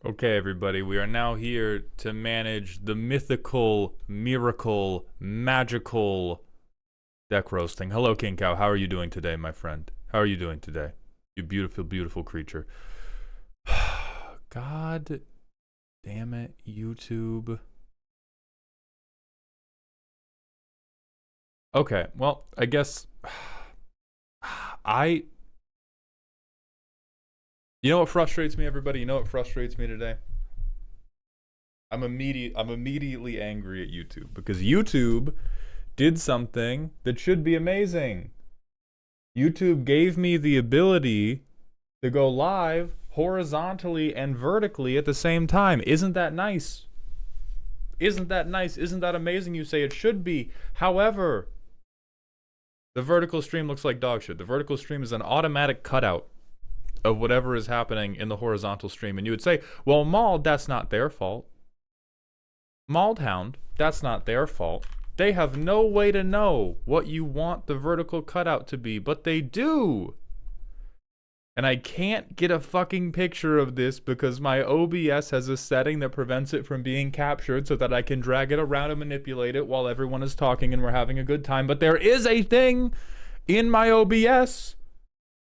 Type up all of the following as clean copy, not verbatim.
Okay, everybody, we are now here to manage the mythical, miracle, magical deck roasting. Hello, King Cow. How are you doing today, my friend? How are you doing today? You beautiful, beautiful creature. God damn it, YouTube. Okay, well, I guess I. You know what frustrates me, everybody? You know what frustrates me today? I'm immediately angry at YouTube because YouTube did something that should be amazing. YouTube gave me the ability to go live horizontally and vertically at the same time. Isn't that nice? Isn't that nice? Isn't that amazing? You say it should be. However, the vertical stream looks like dog shit. The vertical stream is an automatic cutout of whatever is happening in the horizontal stream. And you would say, well, Mauled, that's not their fault. Mauled Hound, that's not their fault. They have no way to know what you want the vertical cutout to be, but they do. And I can't get a fucking picture of this because my OBS has a setting that prevents it from being captured so that I can drag it around and manipulate it while everyone is talking and we're having a good time. But there is a thing in my OBS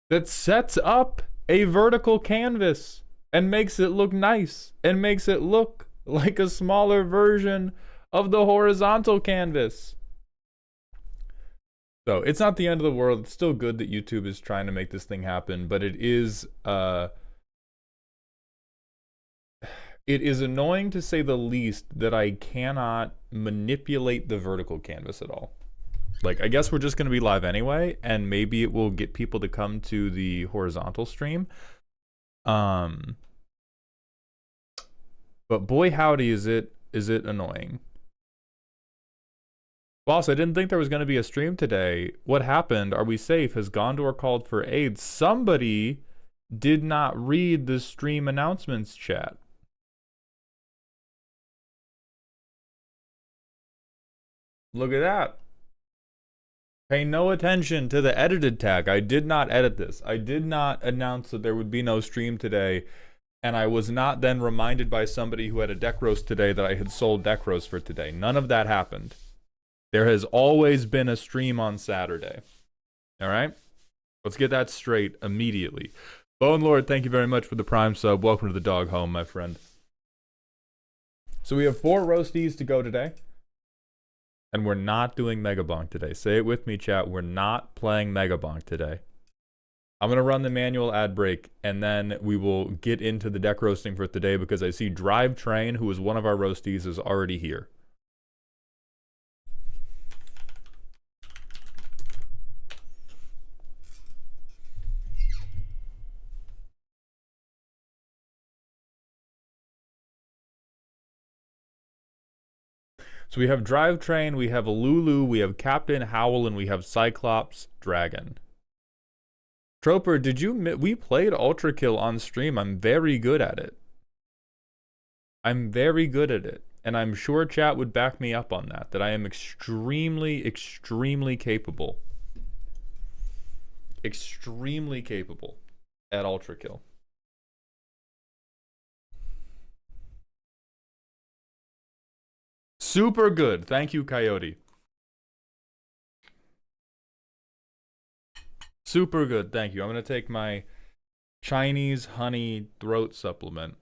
that sets up a vertical canvas and makes it look nice and makes it look like a smaller version of the horizontal canvas. So it's not the end of the world. It's still good that YouTube is trying to make this thing happen, but it is annoying to say the least that I cannot manipulate the vertical canvas at all. Like, I guess we're just going to be live anyway, and maybe it will get people to come to the horizontal stream. But boy howdy is it annoying. Boss, I didn't think there was going to be a stream today. What happened? Are we safe? Has Gondor called for aid? Somebody did not read the stream announcements chat. Look at that. Pay no attention to the edited tag. I did not edit this. I did not announce that there would be no stream today. And I was not then reminded by somebody who had a deck roast today that I had sold deck roast for today. None of that happened. There has always been a stream on Saturday. All right? Let's get that straight immediately. Bone Lord, thank you very much for the Prime sub. Welcome to the dog home, my friend. So we have 4 roasties to go today. And we're not doing Mega Bonk today. Say it with me, chat. We're not playing Mega Bonk today. I'm going to run the manual ad break, and then we will get into the deck roasting for today because I see Drive Train, who is one of our roasties, is already here. So we have Drive Train, we have Lulu, we have Captain Howl, and we have Cyclops Dragon. Troper, we played Ultra Kill on stream. I'm very good at it. I'm very good at it. And I'm sure chat would back me up on that I am extremely, extremely capable. Extremely capable at Ultra Kill. Super good. Thank you, Coyote. Super good. Thank you. I'm going to take my Chinese honey throat supplement.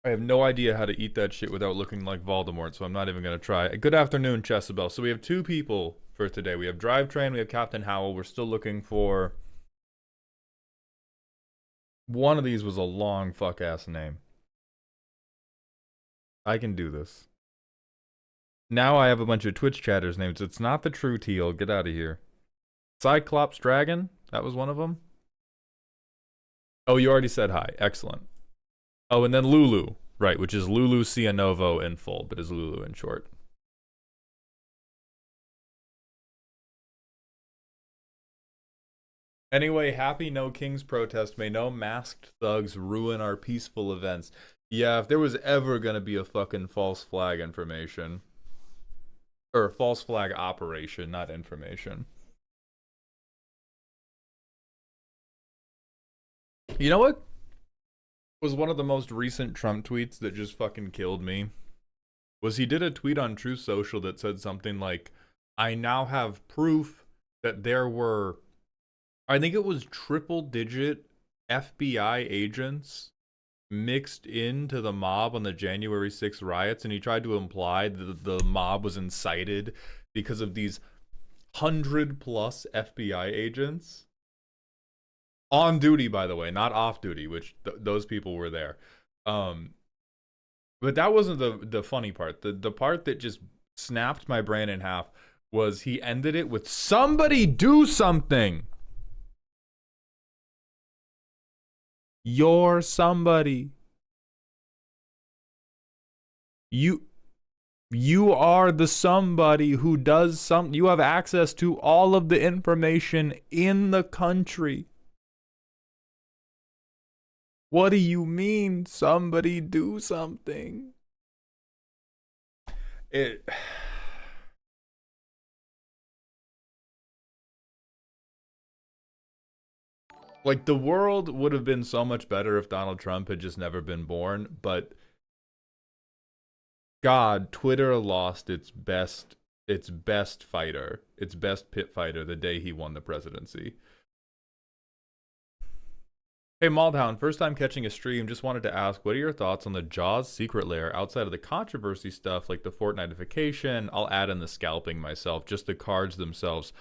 I have no idea how to eat that shit without looking like Voldemort, so I'm not even going to try. Good afternoon, Chesabel. So we have 2 people for today. We have Drive Train, we have Captain Howell. We're still looking for... One of these was a long fuck-ass name. I can do this. Now I have a bunch of Twitch chatters' names. It's not the True Teal. Get out of here. Cyclops Dragon? That was one of them? Oh, you already said hi. Excellent. Oh, and then Lulu. Right, which is Lulu Cianovo in full, but is Lulu in short. Anyway, happy No Kings protest. May no masked thugs ruin our peaceful events. Yeah, if there was ever gonna be a fucking false flag information. Or false flag operation, not information. You know what was one of the most recent Trump tweets that just fucking killed me? Was he did a tweet on Truth Social that said something like, I now have proof that there were, I think it was triple digit FBI agents mixed into the mob on the January 6th riots, and he tried to imply that the mob was incited because of these 100+ FBI agents. On duty, by the way, not off duty, which those people were there. But that wasn't the funny part. The part that just snapped my brain in half was he ended it with, somebody do something. You're somebody. You are the somebody who does something. You have access to all of the information in the country. What do you mean, somebody do something? It. Like, the world would have been so much better if Donald Trump had just never been born, but God, Twitter lost its best fighter, its best pit fighter the day he won the presidency. Hey Maldhound, first time catching a stream, just wanted to ask, what are your thoughts on the Jaws secret lair outside of the controversy stuff like the Fortnitification? I'll add in the scalping myself, just the cards themselves.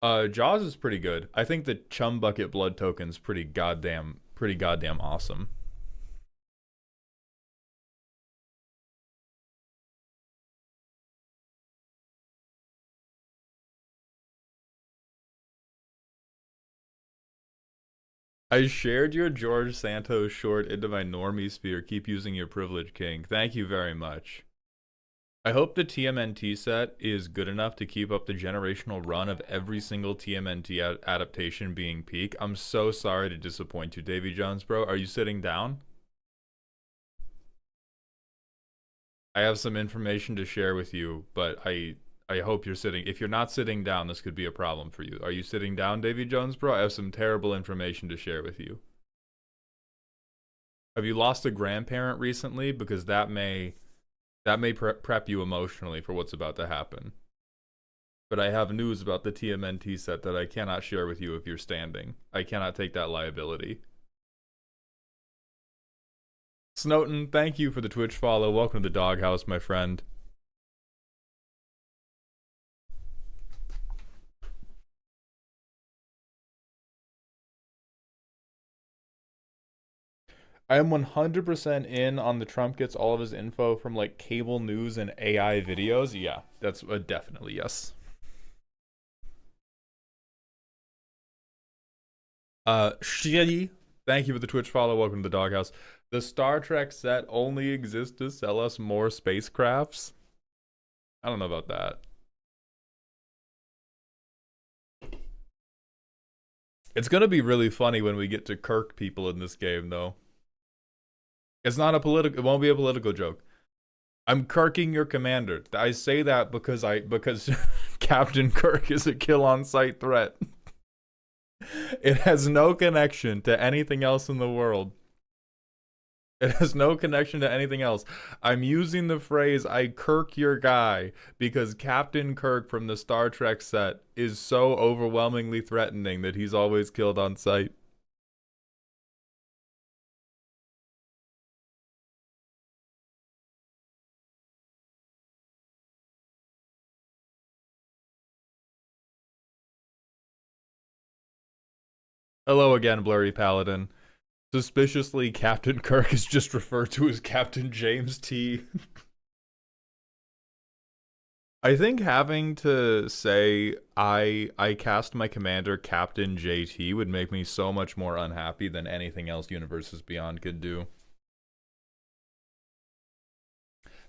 Jaws is pretty good. I think the Chum Bucket Blood token's pretty goddamn awesome. I shared your George Santos short into my normie sphere. Keep using your privilege, King. Thank you very much. I hope the TMNT set is good enough to keep up the generational run of every single TMNT adaptation being peak. I'm so sorry to disappoint you, Davy Jones, bro. Are you sitting down? I have some information to share with you, but I hope you're sitting. If you're not sitting down, this could be a problem for you. Are you sitting down, Davy Jones, bro? I have some terrible information to share with you. Have you lost a grandparent recently? Because that may prep you emotionally for what's about to happen. But I have news about the TMNT set that I cannot share with you if you're standing. I cannot take that liability. Snowton, thank you for the Twitch follow. Welcome to the doghouse, my friend. I am 100% in on the Trump gets all of his info from like cable news and AI videos. Yeah, that's a definitely yes. Shitty. Thank you for the Twitch follow. Welcome to the doghouse. The Star Trek set only exists to sell us more spacecrafts. I don't know about that. It's gonna be really funny when we get to Kirk people in this game, though. It's not a political. It won't be a political joke. I'm Kirking your commander. I say that because Captain Kirk is a kill on sight threat. It has no connection to anything else in the world. It has no connection to anything else. I'm using the phrase I Kirk your guy because Captain Kirk from the Star Trek set is so overwhelmingly threatening that he's always killed on sight. Hello again, Blurry Paladin. Suspiciously, Captain Kirk is just referred to as Captain James T. I think having to say I cast my commander Captain JT would make me so much more unhappy than anything else Universes Beyond could do.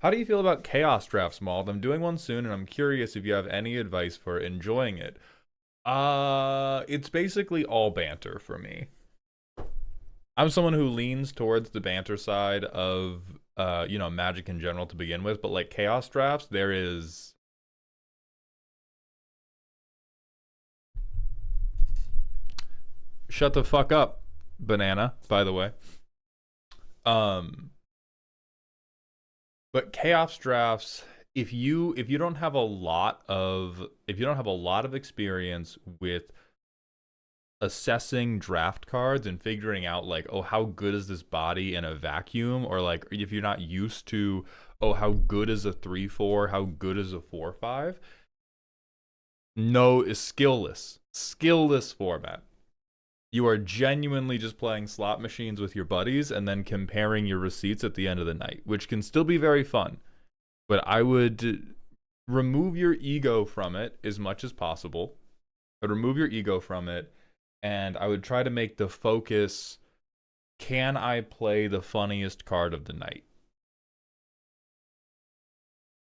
How do you feel about Chaos Drafts, Mauled? I'm doing one soon and I'm curious if you have any advice for enjoying it. It's basically all banter for me. I'm someone who leans towards the banter side of Magic in general to begin with, but like Chaos drafts, there is shut the fuck up, banana, by the way. Um but Chaos drafts, if you don't have a lot of experience with assessing draft cards and figuring out like, oh, how good is this body in a vacuum, or like if you're not used to, oh, how good is a 3/4, how good is a 4/5, no, is skillless format. You are genuinely just playing slot machines with your buddies and then comparing your receipts at the end of the night, which can still be very fun. But I would remove your ego from it as much as possible. I'd remove your ego from it, and I would try to make the focus, can I play the funniest card of the night?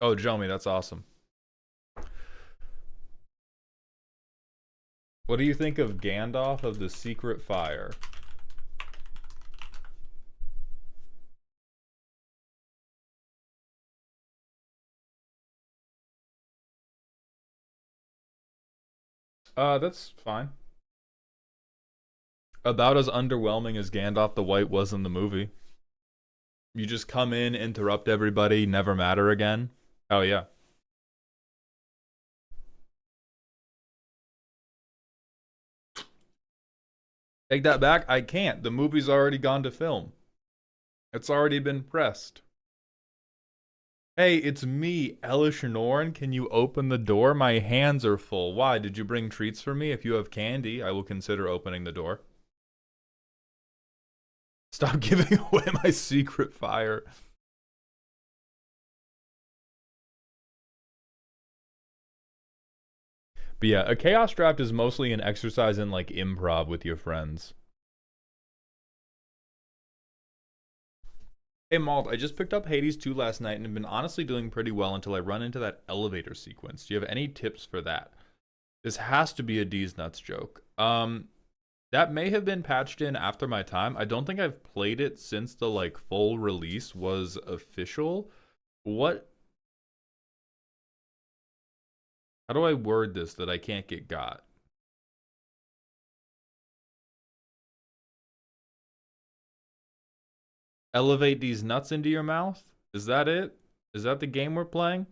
Oh, Jomi, that's awesome. What do you think of Gandalf of the Secret Fire? That's fine. About as underwhelming as Gandalf the White was in the movie. You just come in, interrupt everybody, never matter again. Oh yeah. Take that back. I can't. The movie's already gone to film. It's already been pressed. Hey, it's me, Elish Norn. Can you open the door? My hands are full. Why? Did you bring treats for me? If you have candy, I will consider opening the door. Stop giving away my secret fire. But yeah, a chaos draft is mostly an exercise in like improv with your friends. Hey Malt, I just picked up Hades 2 last night and have been honestly doing pretty well until I run into that elevator sequence. Do you have any tips for that? This has to be a D's nuts joke. That may have been patched in after my time. I don't think I've played it since the like full release was official. What? How do I word this that I can't get got? Elevate these nuts into your mouth? Is that it? Is that the game we're playing?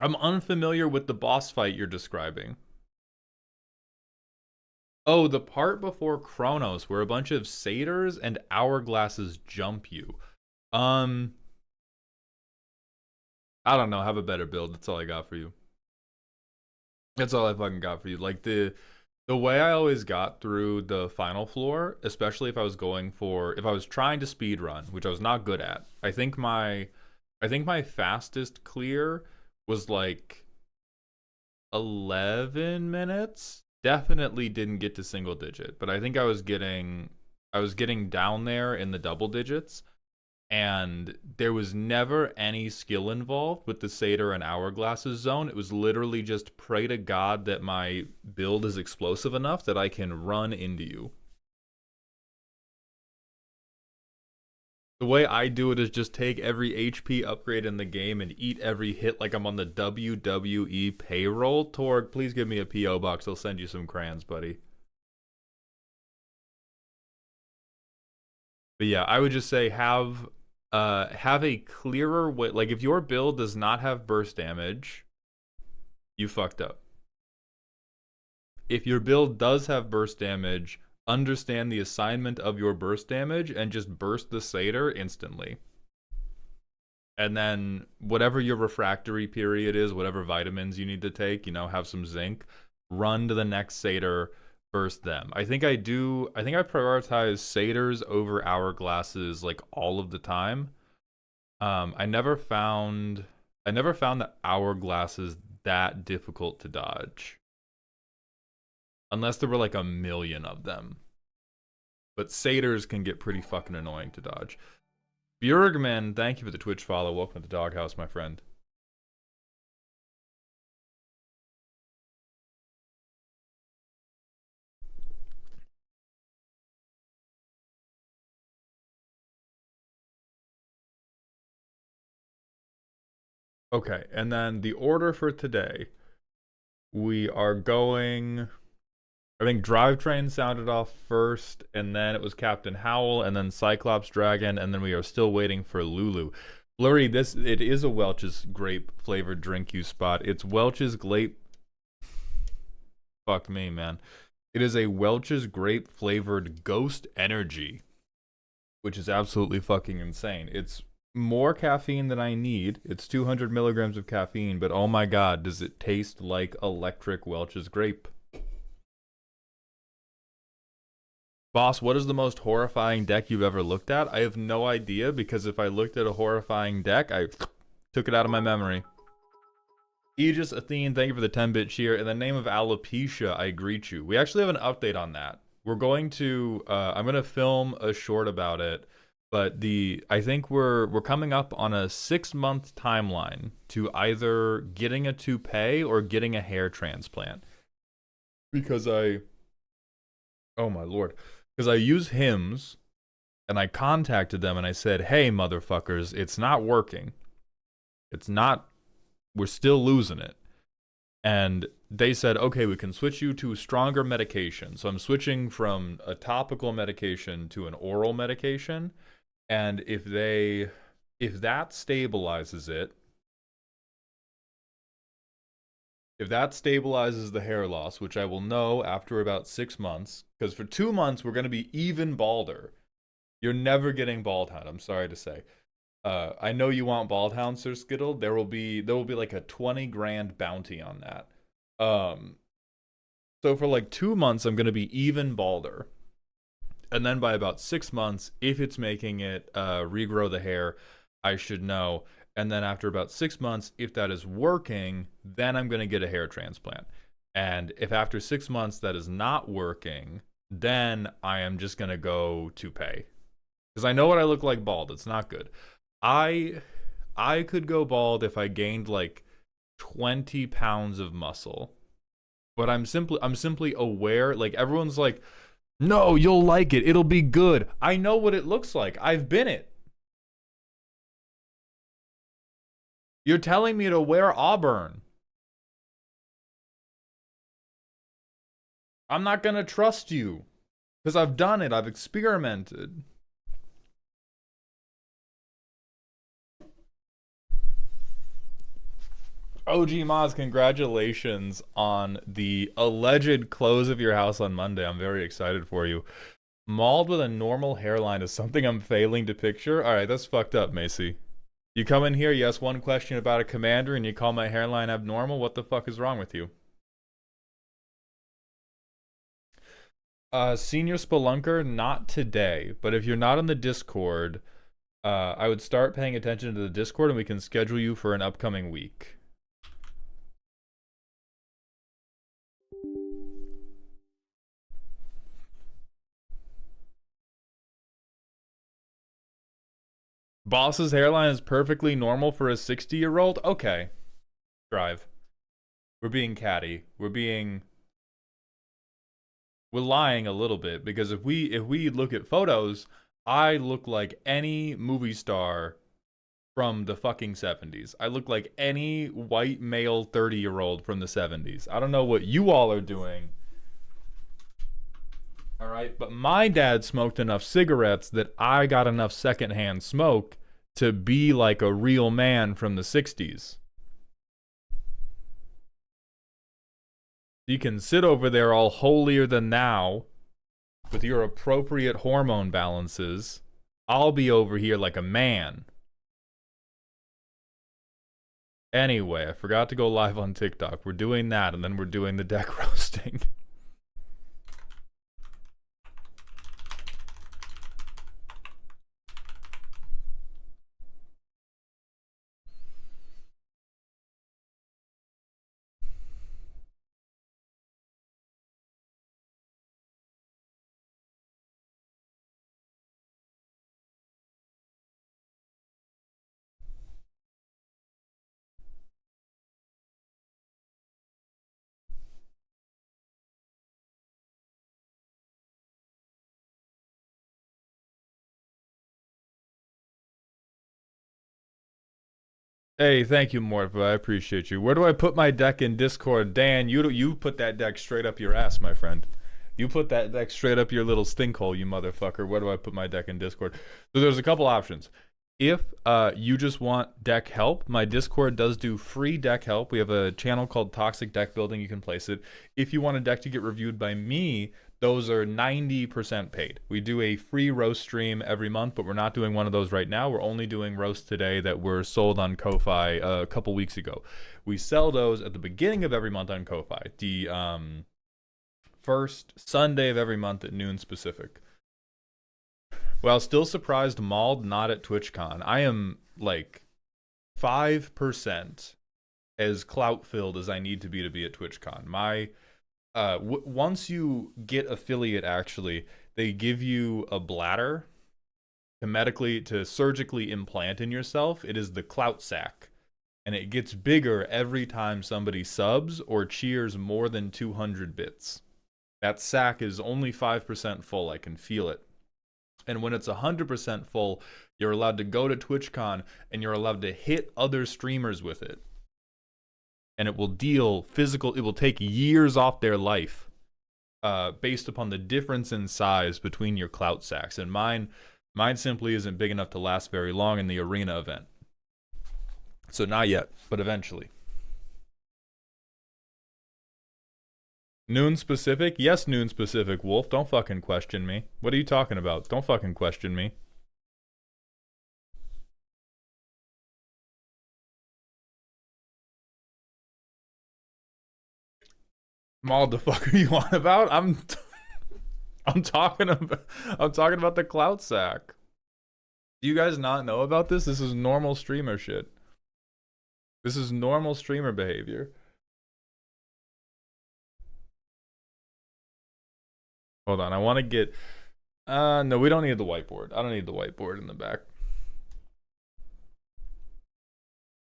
I'm unfamiliar with the boss fight you're describing. Oh, the part before Chronos where a bunch of satyrs and hourglasses jump you. Um, I don't know. Have a better build. That's all I got for you. That's all I fucking got for you. Like the way I always got through the final floor, especially if I was trying to speed run, which I was not good at. I think my fastest clear was like 11 minutes. Definitely didn't get to single digit, but I think I was getting down there in the double digits, and there was never any skill involved with the Satyr and Hourglasses zone. It was literally just pray to God that my build is explosive enough that I can run into you. The way I do it is just take every HP upgrade in the game and eat every hit like I'm on the WWE payroll. Torg, please give me a P.O. box. I'll send you some crayons, buddy. But yeah, I would just say have a clearer way. Like if your build does not have burst damage, you fucked up. If your build does have burst damage, understand the assignment of your burst damage and just burst the satyr instantly. And then whatever your refractory period is, whatever vitamins you need to take, have some zinc, run to the next satyr, burst them. I think I prioritize satyrs over hourglasses like all of the time. I never found the hourglasses that difficult to dodge. Unless there were like a million of them. But satyrs can get pretty fucking annoying to dodge. Björgman, thank you for the Twitch follow. Welcome to the doghouse, my friend. Okay, and then the order for today, we are going. I think Drivetrain sounded off first, and then it was Captain Howl, and then Cyclops Dragon, and then we are still waiting for Lulu. Blurry, it is a Welch's grape flavored drink you spot. It's Welch's grape. Fuck me, man. It is a Welch's grape flavored Ghost Energy, which is absolutely fucking insane. It's more caffeine than I need. It's 200 milligrams of caffeine, but oh my god, does it taste like electric Welch's grape? Boss, what is the most horrifying deck you've ever looked at? I have no idea, because if I looked at a horrifying deck, I took it out of my memory. Aegis Athene, thank you for the 10-bit cheer. In the name of alopecia, I greet you. We actually have an update on that. We're going to, I'm going to film a short about it, but I think we're coming up on a 6-month timeline to either getting a toupee or getting a hair transplant. Because oh my lord. Because I use Hims, and I contacted them and I said, hey, motherfuckers, it's not working. It's not, we're still losing it. And they said, okay, we can switch you to stronger medication. So I'm switching from a topical medication to an oral medication. And if that stabilizes it, if that stabilizes the hair loss, which I will know after about 6 months, because for 2 months we're going to be even balder. You're never getting bald hound, I'm sorry to say. I know you want bald hound, Sir Skittle. There will be like a 20 grand bounty on that. So for like 2 months, I'm going to be even balder. And then by about 6 months, if it's making it regrow the hair, I should know. And then after about 6 months, if that is working, then I'm going to get a hair transplant. And if after 6 months that is not working, then I am just going to go toupee. Because I know what I look like bald. It's not good. I could go bald if I gained like 20 pounds of muscle. But I'm simply aware, like everyone's like, no, you'll like it. It'll be good. I know what it looks like. I've been it. You're telling me to wear Auburn. I'm not going to trust you. Because I've done it. I've experimented. OG Moz, congratulations on the alleged close of your house on Monday. I'm very excited for you. Mauled with a normal hairline is something I'm failing to picture. Alright, that's fucked up, Macy. You come in here, you ask one question about a commander, and you call my hairline abnormal? What the fuck is wrong with you? Senior Spelunker, not today. But if you're not on the Discord, I would start paying attention to the Discord, and we can schedule you for an upcoming week. Boss's hairline is perfectly normal for a 60-year-old? Okay. Drive. We're being catty. We're lying a little bit, because if we look at photos, I look like any movie star from the fucking 70s. I look like any white male 30-year-old from the 70s. I don't know what you all are doing. All right, but my dad smoked enough cigarettes that I got enough secondhand smoke to be like a real man from the 60s. You can sit over there all holier than thou with your appropriate hormone balances. I'll be over here like a man. Anyway, I forgot to go live on TikTok. We're doing that, and then we're doing the deck roasting. Hey, thank you, Morph. I appreciate you. Where do I put my deck in Discord? Dan, you put that deck straight up your ass, my friend. You put that deck straight up your little stink hole, you motherfucker. Where do I put my deck in Discord? So there's a couple options. If you just want deck help, my Discord does do free deck help. We have a channel called Toxic Deck Building. You can place it. If you want a deck to get reviewed by me, those are 90% paid. We do a free roast stream every month, but we're not doing one of those right now. We're only doing roasts today that were sold on Ko-Fi a couple weeks ago. We sell those at the beginning of every month on Ko-Fi, the first Sunday of every month at noon Pacific. Well, still surprised Mauled not at TwitchCon. I am like 5% as clout filled as I need to be at TwitchCon. My once you get affiliate, actually, they give you a bladder to surgically implant in yourself. It is the clout sack, and it gets bigger every time somebody subs or cheers more than 200 bits. That sack is only 5% full. I can feel it. And when it's 100% full, you're allowed to go to TwitchCon and you're allowed to hit other streamers with it. And it will it will take years off their life based upon the difference in size between your clout sacks. And mine simply isn't big enough to last very long in the arena event. So not yet, but eventually. Noon Pacific? Yes, Noon Pacific, Wolf. Don't fucking question me. What are you talking about? Don't fucking question me. Maul, the fuck are you on about? I'm talking about the clout sack. Do you guys not know about this? This is normal streamer shit. This is normal streamer behavior. Hold on, I want to get... no, we don't need the whiteboard. I don't need the whiteboard in the back.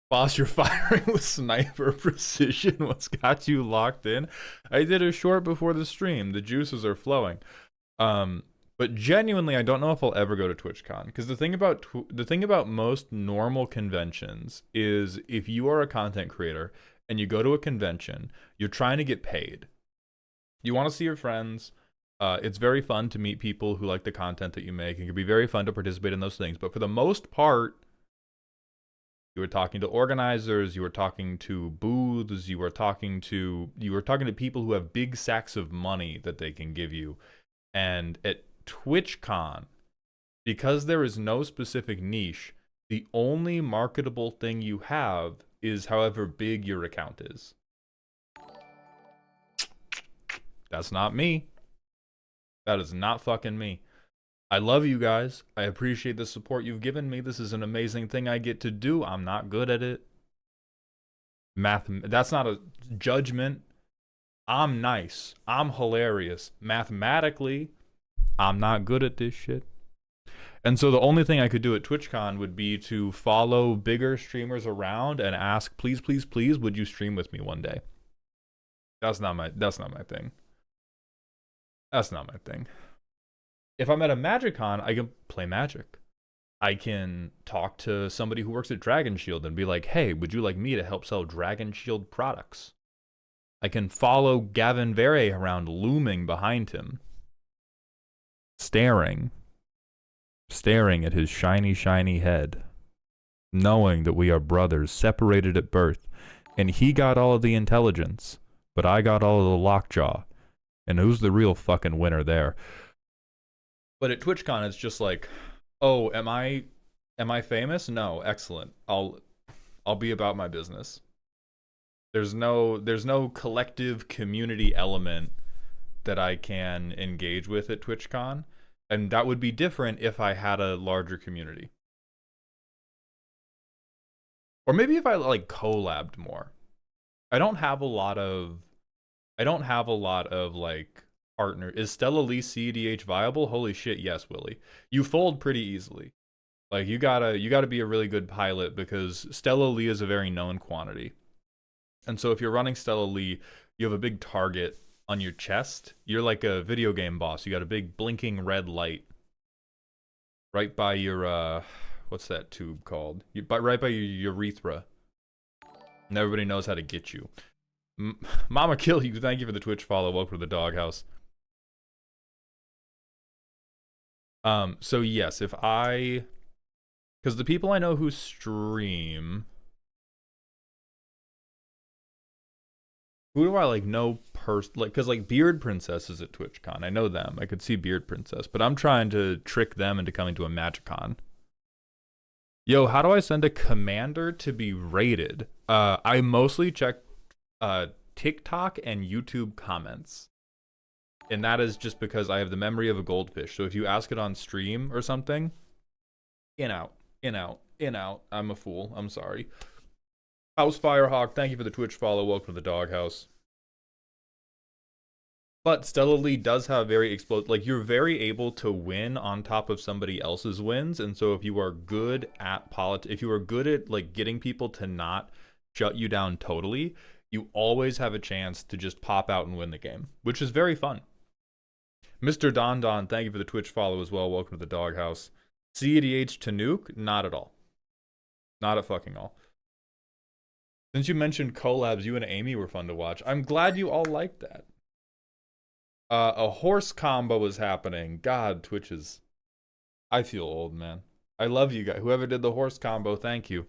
Boss, you're firing with sniper precision. What's got you locked in? I did a short before the stream. The juices are flowing. But genuinely, I don't know if I'll ever go to TwitchCon. Because the thing about most normal conventions is if you are a content creator and you go to a convention, you're trying to get paid. You want to see your friends. It's very fun to meet people who like the content that you make. It can be very fun to participate in those things. But for the most part, you were talking to organizers, you were talking to booths, you were talking to people who have big sacks of money that they can give you. And at TwitchCon, because there is no specific niche, the only marketable thing you have is however big your account is. That's not me. That is not fucking me. I love you guys. I appreciate the support you've given me. This is an amazing thing I get to do. I'm not good at it. That's not a judgment. I'm nice. I'm hilarious. Mathematically, I'm not good at this shit. And so the only thing I could do at TwitchCon would be to follow bigger streamers around and ask, please, please, please, would you stream with me one day? That's not my thing. That's not my thing. If I'm at a MagicCon, I can play Magic. I can talk to somebody who works at Dragon Shield and be like, hey, would you like me to help sell Dragon Shield products? I can follow Gavin Verre around, looming behind him, staring at his shiny, shiny head, knowing that we are brothers, separated at birth, and he got all of the intelligence, but I got all of the lockjaw. And who's the real fucking winner there? But at TwitchCon, it's just like, oh, am I famous? No, excellent. I'll be about my business. There's no collective community element that I can engage with at TwitchCon, and that would be different if I had a larger community. Or maybe if I like collabed more. I don't have a lot of like partner. Is Stella Lee CDH viable? Holy shit, yes, Willie. You fold pretty easily. Like you gotta be a really good pilot because Stella Lee is a very known quantity. And so if you're running Stella Lee, you have a big target on your chest. You're like a video game boss. You got a big blinking red light right by your what's that tube called? Right by your urethra. And everybody knows how to get you. Mama Kill You, thank you for the Twitch follow. Welcome to the doghouse. So yes, if I... Because the people I know who stream... Who do I, like, know like, because, like, Beard Princess is at TwitchCon. I know them. I could see Beard Princess. But I'm trying to trick them into coming to a MagicCon. Yo, how do I send a commander to be rated? I mostly check TikTok and YouTube comments. And that is just because I have the memory of a goldfish. So if you ask it on stream or something, in, out, in, out, in, out. I'm a fool. I'm sorry. House Firehawk, thank you for the Twitch follow. Welcome to the doghouse. But Stellarly does have very like, you're very able to win on top of somebody else's wins. And so if you are good at if you are good at, like, getting people to not shut you down totally, you always have a chance to just pop out and win the game, which is very fun. Mr. Don Don, thank you for the Twitch follow as well. Welcome to the doghouse. CEDH to nuke? Not at all. Not at fucking all. Since you mentioned collabs, you and Amy were fun to watch. I'm glad you all liked that. A horse combo was happening. God, Twitches. I feel old, man. I love you guys. Whoever did the horse combo, thank you.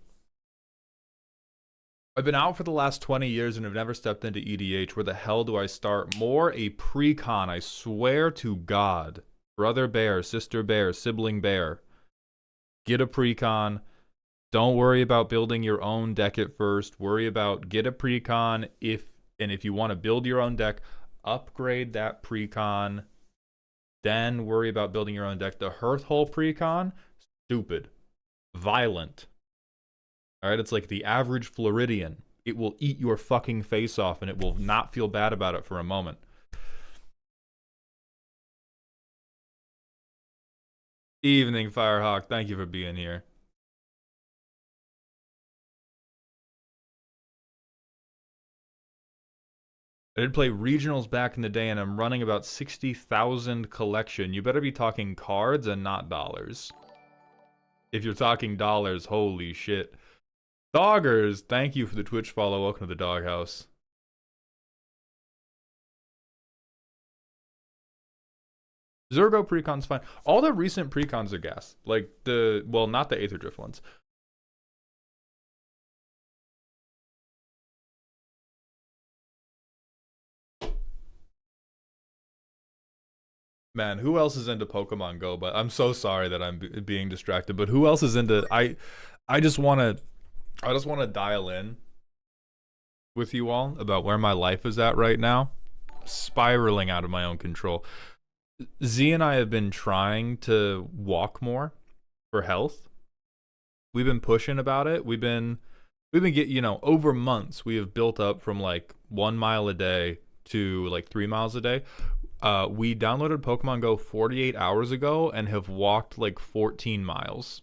I've been out for the last 20 years and have never stepped into EDH. Where the hell do I start? More a pre-con, I swear to God. Brother bear, sister bear, sibling bear. Get a pre-con. Don't worry about building your own deck at first. Worry about get a pre-con. If you want to build your own deck, upgrade that pre-con. Then worry about building your own deck. The Hearthhole pre-con, stupid. Violent. Alright, it's like the average Floridian. It will eat your fucking face off and it will not feel bad about it for a moment. Evening, Firehawk. Thank you for being here. I did play regionals back in the day and I'm running about 60,000 collection. You better be talking cards and not dollars. If you're talking dollars, holy shit. Doggers, thank you for the Twitch follow. Welcome to the doghouse. Zergo precon's fine. All the recent precons are gas. Like well, not the Aether Drift ones. Man, who else is into Pokemon Go? But I'm so sorry that I'm being distracted. But who else is into? I just want to dial in with you all about where my life is at right now. Spiraling out of my own control. Z and I have been trying to walk more for health. We've been pushing about it. We've been over months we have built up from like 1 mile a day to like 3 miles a day. We downloaded Pokemon Go 48 hours ago and have walked like 14 miles.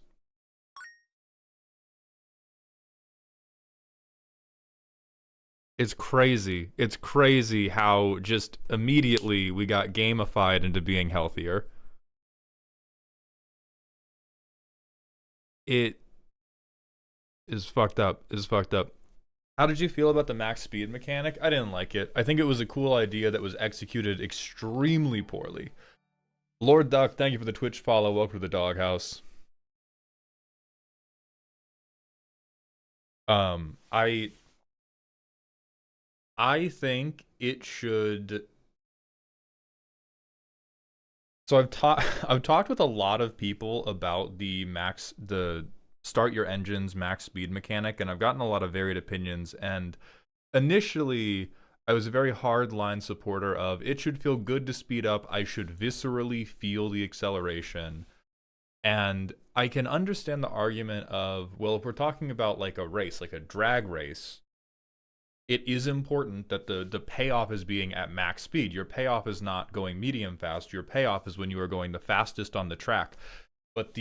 It's crazy. It's crazy how just immediately we got gamified into being healthier. It is fucked up. It's fucked up. How did you feel about the max speed mechanic? I didn't like it. I think it was a cool idea that was executed extremely poorly. Lord Duck, thank you for the Twitch follow. Welcome to the doghouse. I think it should. So I've talked with a lot of people about the start your engines max speed mechanic, and I've gotten a lot of varied opinions. And initially, I was a very hardline supporter of it should feel good to speed up. I should viscerally feel the acceleration. And I can understand the argument of, well, if we're talking about like a race, like a drag race, it is important that the payoff is being at max speed. Your payoff is not going medium fast. Your payoff is when you are going the fastest on the track. But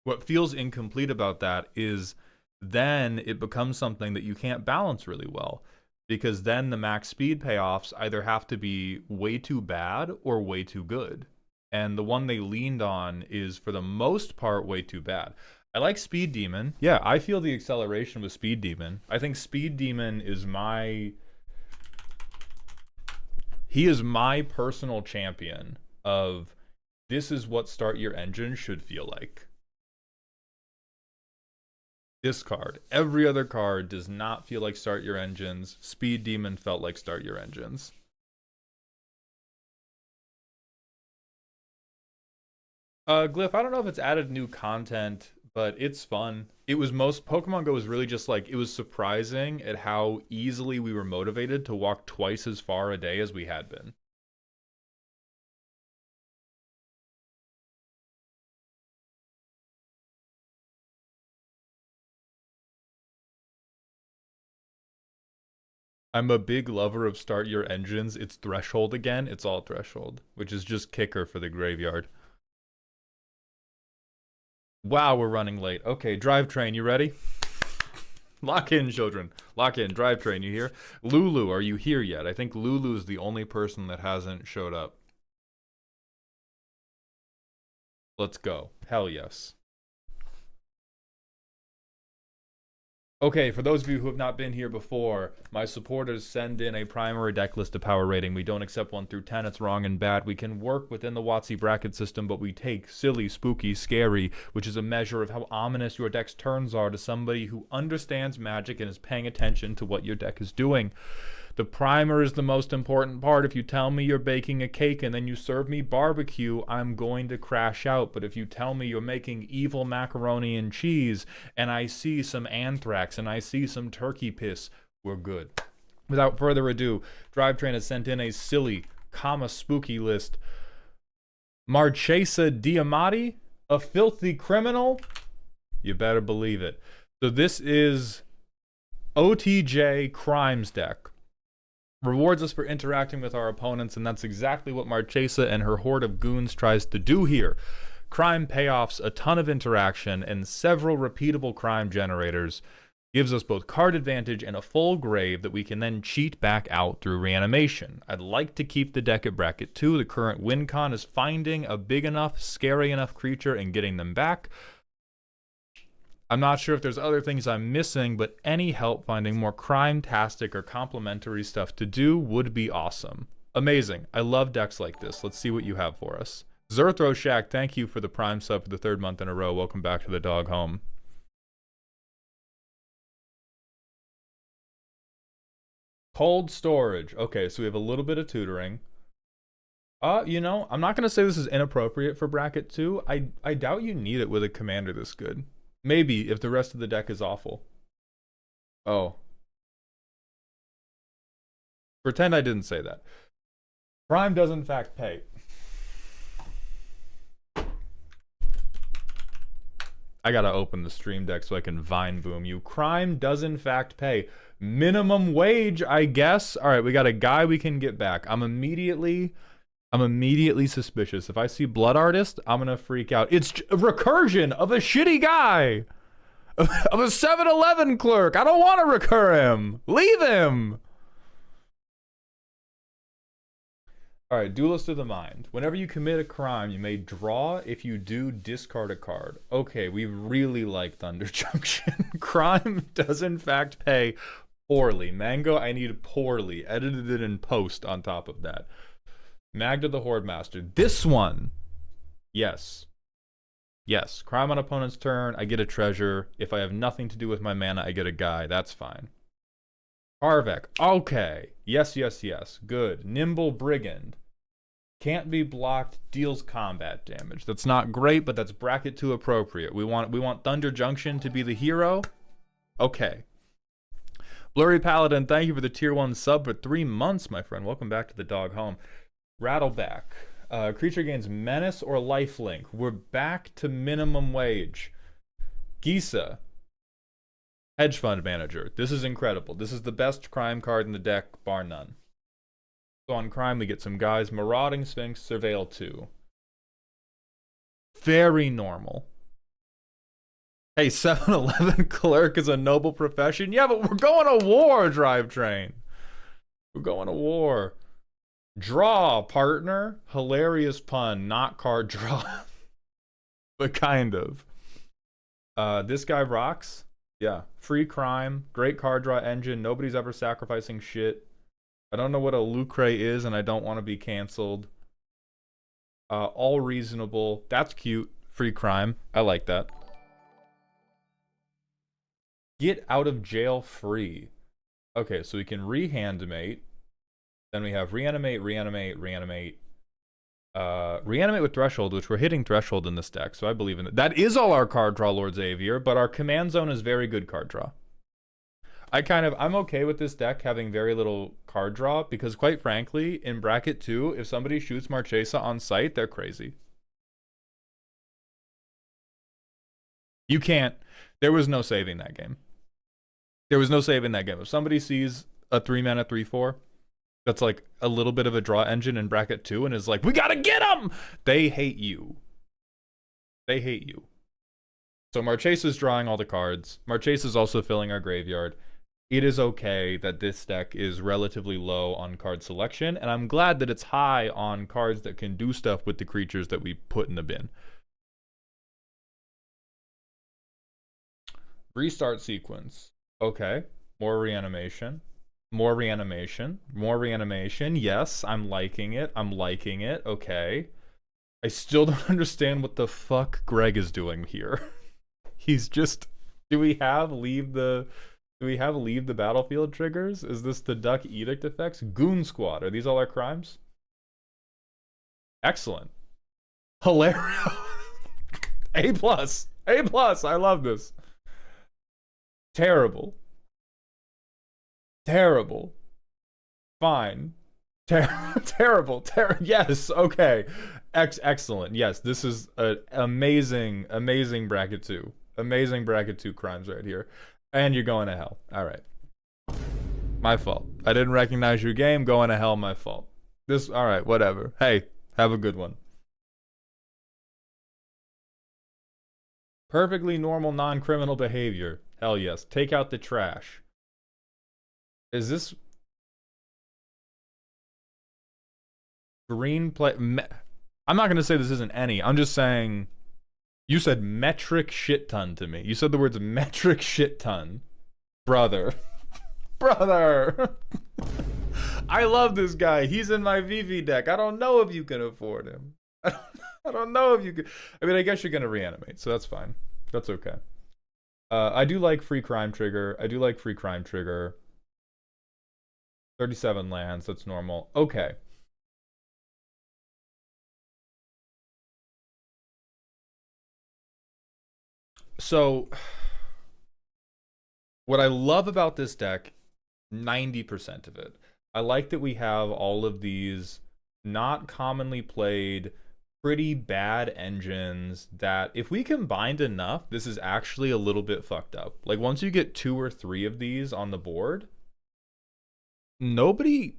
what feels incomplete about that is then it becomes something that you can't balance really well, because then the max speed payoffs either have to be way too bad or way too good. And the one they leaned on is, for the most part, way too bad. I like Speed Demon. Yeah, I feel the acceleration with Speed Demon. I think Speed Demon is he is my personal champion of this is what start your engine should feel like. This card. Every other card does not feel like start your engines. Speed Demon felt like start your engines. Glyph, I don't know if it's added new content, but it's fun. It was Pokemon Go was really just like, it was surprising at how easily we were motivated to walk twice as far a day as we had been. I'm a big lover of start your engines. It's Threshold again. It's all Threshold, which is just kicker for the graveyard. Wow, we're running late. Okay, drivetrain, you ready? Lock in, children. Lock in. Drivetrain, you here? Lulu, are you here yet? I think Lulu is the only person that hasn't showed up. Let's go. Hell yes. Okay, for those of you who have not been here before, my supporters send in a primary deck list to power rating. We don't accept 1 through 10. It's wrong and bad. We can work within the WotC bracket system, but we take silly, spooky, scary, which is a measure of how ominous your deck's turns are to somebody who understands Magic and is paying attention to what your deck is doing. The primer is the most important part. If you tell me you're baking a cake and then you serve me barbecue, I'm going to crash out. But if you tell me you're making evil macaroni and cheese and I see some anthrax and I see some turkey piss, we're good. Without further ado, Drivetrain has sent in a silly, spooky list. Marchesa Diamati, a filthy criminal? You better believe it. So this is OTJ Crimes deck. Rewards us for interacting with our opponents, and that's exactly what Marchesa and her horde of goons tries to do here. Crime payoffs, a ton of interaction, and several repeatable crime generators. Gives us both card advantage and a full grave that we can then cheat back out through reanimation. I'd like to keep the deck at bracket 2. The current win con is finding a big enough, scary enough creature and getting them back. I'm not sure if there's other things I'm missing, but any help finding more crime-tastic or complementary stuff to do would be awesome. Amazing. I love decks like this. Let's see what you have for us. Zerthro Shack, thank you for the Prime sub for the 3rd month in a row. Welcome back to the dog home. Cold storage. Okay, so we have a little bit of tutoring. You know, I'm not going to say this is inappropriate for bracket 2. I doubt you need it with a commander this good. Maybe, if the rest of the deck is awful. Oh. Pretend I didn't say that. Prime does in fact pay. I gotta open the stream deck so I can vine boom you. Crime does in fact pay. Minimum wage, I guess. Alright, we got a guy we can get back. I'm immediately suspicious. If I see Blood Artist, I'm gonna freak out. It's a recursion of a shitty guy! Of a 7-Eleven clerk! I don't want to recur him! Leave him! Alright, Duelist of the Mind. Whenever you commit a crime, you may draw. If you do, discard a card. Okay, we really like Thunder Junction. Crime does in fact pay poorly. Mango, I need poorly. Edited it in post on top of that. Magda the Horde Master. This one! Yes. Yes. Crime on opponent's turn, I get a treasure. If I have nothing to do with my mana, I get a guy. That's fine. Harvek. Okay. Yes, yes, yes. Good. Nimble Brigand. Can't be blocked, deals combat damage. That's not great, but that's bracket 2 appropriate. We want Thunder Junction to be the hero. Okay. Blurry Paladin, thank you for the tier 1 sub for 3 months, my friend. Welcome back to the dog home. Rattleback. Creature gains menace or lifelink. We're back to minimum wage. Gisa. Hedge fund manager. This is incredible. This is the best crime card in the deck, bar none. So on crime, we get some guys. Marauding Sphinx, Surveil 2. Very normal. Hey, 7-Eleven clerk is a noble profession. Yeah, but we're going to war, Drivetrain. We're going to war. Draw, partner. Hilarious pun, not card draw. But kind of. This guy rocks. Yeah, free crime, great card draw engine. Nobody's ever sacrificing shit. I don't know what a Lucre is, and I don't want to be canceled. All reasonable. That's cute. Free crime. I like that. Get out of jail free. Okay, so we can reanimate. Then we have reanimate, reanimate, reanimate. Reanimate with threshold, which we're hitting threshold in this deck, so I believe in it. That is all our card draw, Lord Xavier, but our command zone is very good card draw. I'm okay with this deck having very little card draw, because quite frankly, in bracket 2, if somebody shoots Marchesa on sight, they're crazy. You can't. There was no saving that game. There was no saving that game. If somebody sees a 3-mana 3/4 that's like a little bit of a draw engine in bracket 2 and is like, we gotta get him! They hate you. They hate you. So Marchesa's drawing all the cards. Marchesa's also filling our graveyard. It is okay that this deck is relatively low on card selection, and I'm glad that it's high on cards that can do stuff with the creatures that we put in the bin. Restart sequence. Okay. More reanimation. More reanimation. More reanimation. Yes, I'm liking it. I'm liking it. Okay. I still don't understand what the fuck Greg is doing here. He's just... Do we have leave the battlefield triggers? Is this the Duck Edict effects? Goon Squad. Are these all our crimes? Excellent. Hilarious. A+. A+. I love this. Terrible. Terrible. Fine. Terrible. Yes, okay. Excellent. Yes, this is an amazing bracket 2. Amazing bracket 2 crimes right here. And you're going to hell. All right. My fault. I didn't recognize your game. Going to hell, my fault. All right, whatever. Hey, have a good one. Perfectly normal, non-criminal behavior. Hell yes. Take out the trash. Is this... Green play... I'm not going to say this isn't any. I'm just saying... You said metric shit ton to me. You said the words metric shit ton. Brother. Brother! I love this guy. He's in my VV deck. I don't know if you can afford him. I don't know if you can... I mean, I guess you're going to reanimate, so that's fine. That's okay. I do like free crime trigger. 37 lands, that's normal. Okay. So, what I love about this deck, 90% of it, I like that we have all of these not commonly played, pretty bad engines that if we combined enough, this is actually a little bit fucked up. Like, once you get 2 or 3 of these on the board, nobody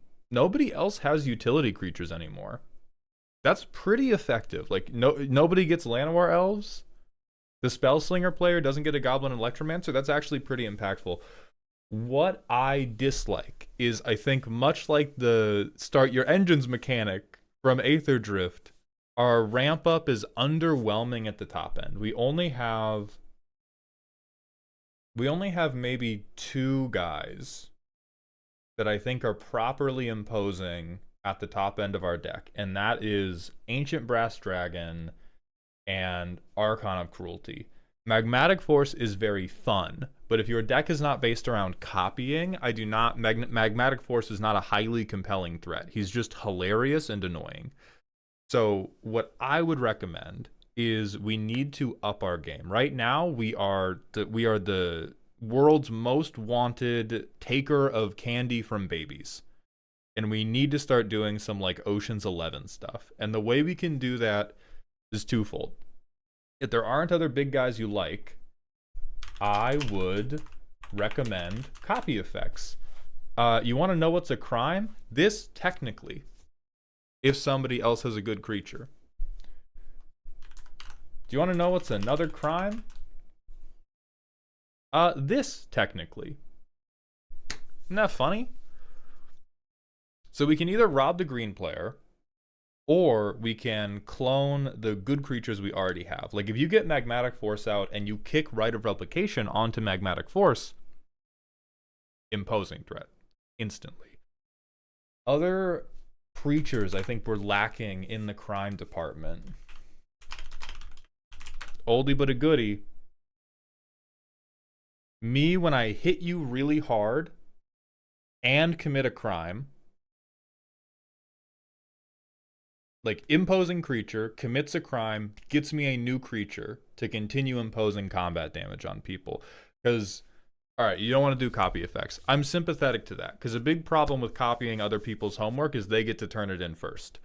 else has utility creatures anymore. That's pretty effective. Like, nobody gets Llanowar Elves. The Spellslinger player doesn't get a Goblin Electromancer. That's actually pretty impactful. What I dislike is, I think, much like the start your engines mechanic from Aether Drift, our ramp up is underwhelming at the top end. We only have maybe 2 guys that I think are properly imposing at the top end of our deck, and that is Ancient Brass Dragon and Archon of Cruelty. Magmatic Force is very fun, but if your deck is not based around copying, Magmatic Force is not a highly compelling threat. He's just hilarious and annoying. So what I would recommend is we need to up our game. Right now, we are the world's most wanted taker of candy from babies. And we need to start doing some like Ocean's 11 stuff. And the way we can do that is twofold. If there aren't other big guys you like, I would recommend copy effects. You want to know what's a crime? This, technically, if somebody else has a good creature. Do you want to know what's another crime? This, technically. Isn't that funny? So we can either rob the green player, or we can clone the good creatures we already have. Like if you get Magmatic Force out and you kick Rite of Replication onto Magmatic Force, imposing threat instantly. Other creatures I think we're lacking in the crime department. Oldie but a goodie. Me when I hit you really hard and commit a crime. Like imposing creature commits a crime, gets me a new creature to continue imposing combat damage on people. Because, all right, you don't want to do copy effects. I'm sympathetic to that because a big problem with copying other people's homework is they get to turn it in first.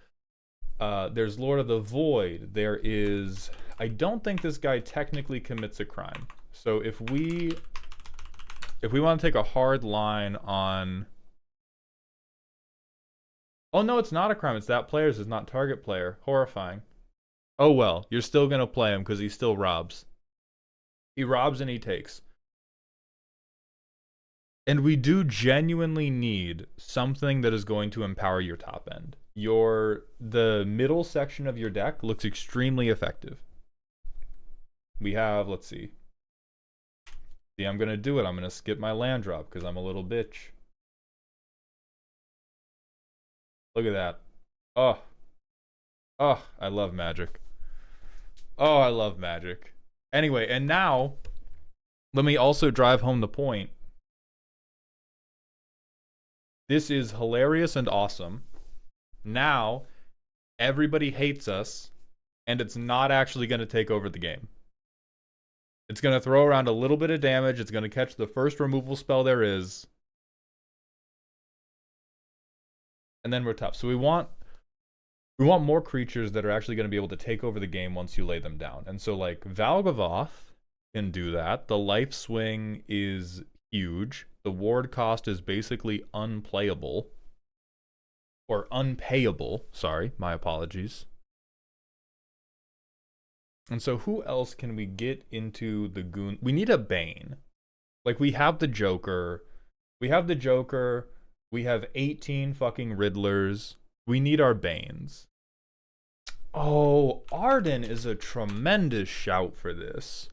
There's Lord of the Void. There is, I don't think this guy technically commits a crime. So if we want to take a hard line on, oh no, it's not a crime. It's that player's. It's not target player. Horrifying. Oh well, you're still gonna play him because he still robs. He robs and he takes. And we do genuinely need something that is going to empower your top end. The middle section of your deck looks extremely effective. We have, let's see. See, I'm gonna do it. I'm gonna skip my land drop because I'm a little bitch. Look at that. Oh. Oh, I love Magic. Oh, I love Magic. Anyway, and now, let me also drive home the point. This is hilarious and awesome. Now, everybody hates us, and it's not actually going to take over the game. It's going to throw around a little bit of damage. It's going to catch the first removal spell there is. And then we're tough. So we want more creatures that are actually going to be able to take over the game once you lay them down. And so like Valgavoth can do that. The life swing is huge. The ward cost is basically unplayable. Or unpayable. Sorry, my apologies. And so who else can we get into the goon? We need a Bane. Like we have the Joker. We have 18 fucking Riddlers. We need our Banes. Oh, Arden is a tremendous shout for this.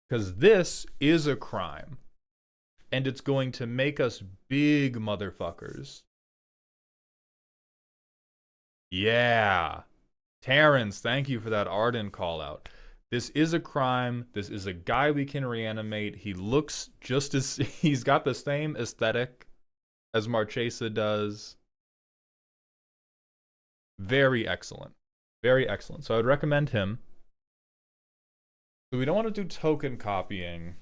Because this is a crime. And it's going to make us big motherfuckers. Yeah. Terrence, thank you for that Arden call out. This is a crime. This is a guy we can reanimate. He looks just as... He's got the same aesthetic as Marchesa does. Very excellent. Very excellent. So I would recommend him. So we don't want to do token copying.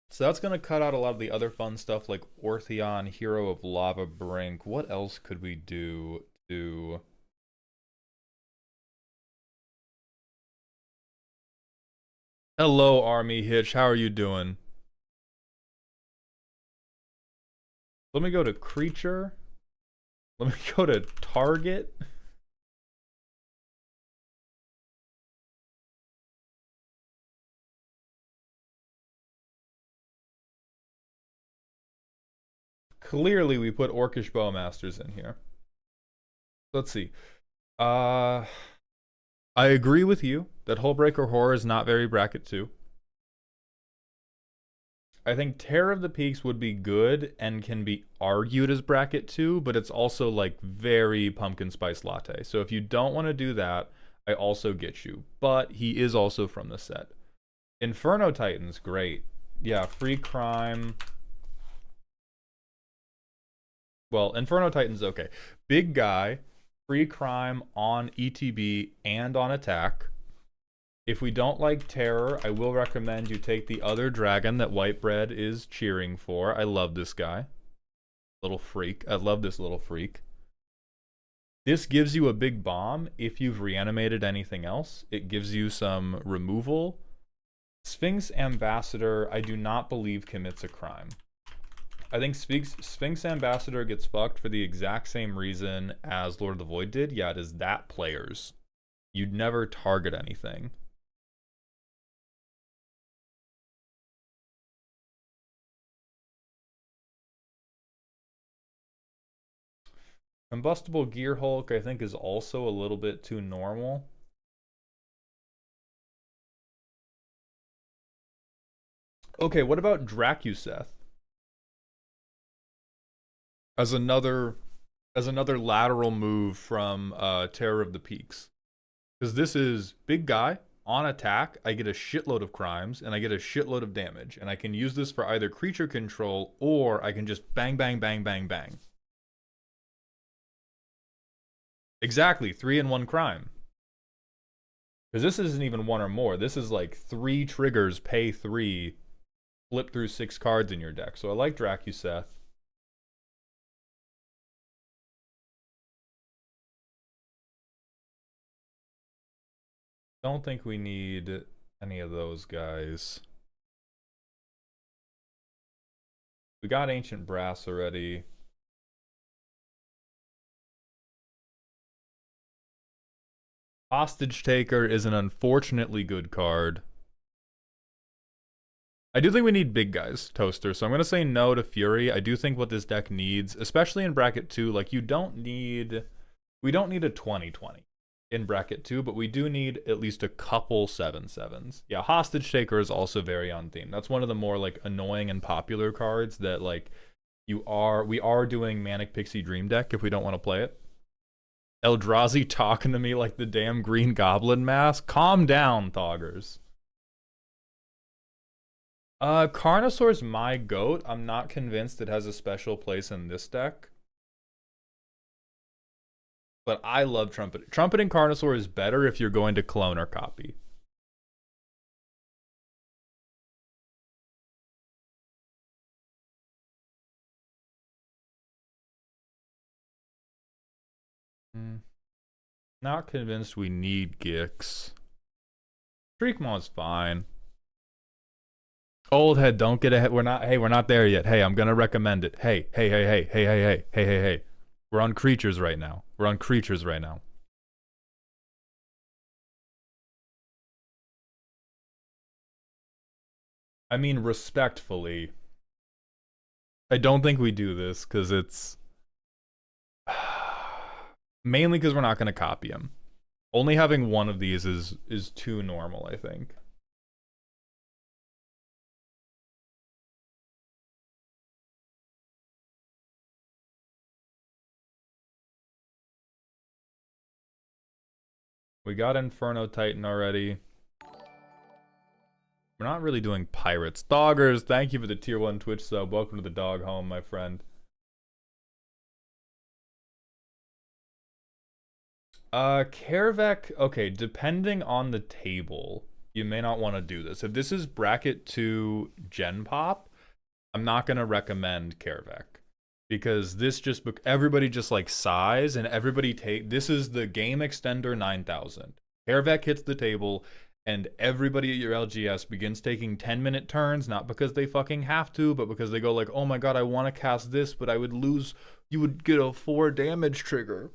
So that's going to cut out a lot of the other fun stuff like Ortheon, Hero of Lava Brink. What else could we do to... Hello, Army Hitch. How are you doing? Let me go to Creature. Let me go to Target. Clearly, we put Orcish Bowmasters in here. Let's see. I agree with you that Hullbreaker Horror is not very bracket 2. I think Terror of the Peaks would be good and can be argued as bracket 2, but it's also like very pumpkin spice latte. So if you don't want to do that, I also get you. But he is also from the set. Inferno Titans, great. Yeah, free crime. Well, Inferno Titan's okay. Big guy, free crime on ETB and on attack. If we don't like Terror, I will recommend you take the other dragon that Whitebread is cheering for. I love this guy. Little freak. I love this little freak. This gives you a big bomb if you've reanimated anything else. It gives you some removal. Sphinx Ambassador, I do not believe commits a crime. I think Sphinx Ambassador gets fucked for the exact same reason as Lord of the Void did. Yeah, it is that players. You'd never target anything. Combustible Gear Hulk, I think, is also a little bit too normal. Okay, what about Dracuseth? As another lateral move from Terror of the Peaks. Because this is big guy, on attack, I get a shitload of crimes, and I get a shitload of damage. And I can use this for either creature control, or I can just bang, bang, bang, bang, bang. Exactly, 3 and 1 crime. Because this isn't even 1 or more. This is like 3 triggers, pay 3, flip through 6 cards in your deck. So I like Dracuseth. Don't think we need any of those guys. We got Ancient Brass already. Hostage Taker is an unfortunately good card. I do think we need big guys, Toaster, so I'm going to say no to Fury. I do think what this deck needs, especially in bracket 2, like we don't need a 20-20 in bracket 2, but we do need at least a couple 7/7s. Yeah, Hostage Taker is also very on theme. That's one of the more like annoying and popular cards that like we are doing Manic Pixie Dream Deck if we don't want to play it. Eldrazi talking to me like the damn Green Goblin mask. Calm down, Thoggers. Carnosaur's my goat. I'm not convinced it has a special place in this deck. But I love Trumpet. Trumpeting Carnosaur is better if you're going to clone or copy. Not convinced we need Gix. Shriekmaw's fine. Old head, don't get ahead. We're not there yet. Hey, I'm gonna recommend it. Hey. We're on creatures right now. I mean, respectfully, I don't think we do this because it's mainly because we're not gonna copy him. Only having one of these is too normal, I think. We got Inferno Titan already. We're not really doing pirates. Doggers, thank you for the tier 1 Twitch sub. Welcome to the dog home, my friend. Kaervek, okay, depending on the table, you may not want to do this. If this is bracket 2 Gen Pop, I'm not going to recommend Kaervek. Because this just, everybody just like sighs and everybody this is the game extender 9000. Kaervek hits the table and everybody at your LGS begins taking 10-minute turns, not because they fucking have to, but because they go like, oh my god, I want to cast this, but I would lose, you would get a 4 damage trigger.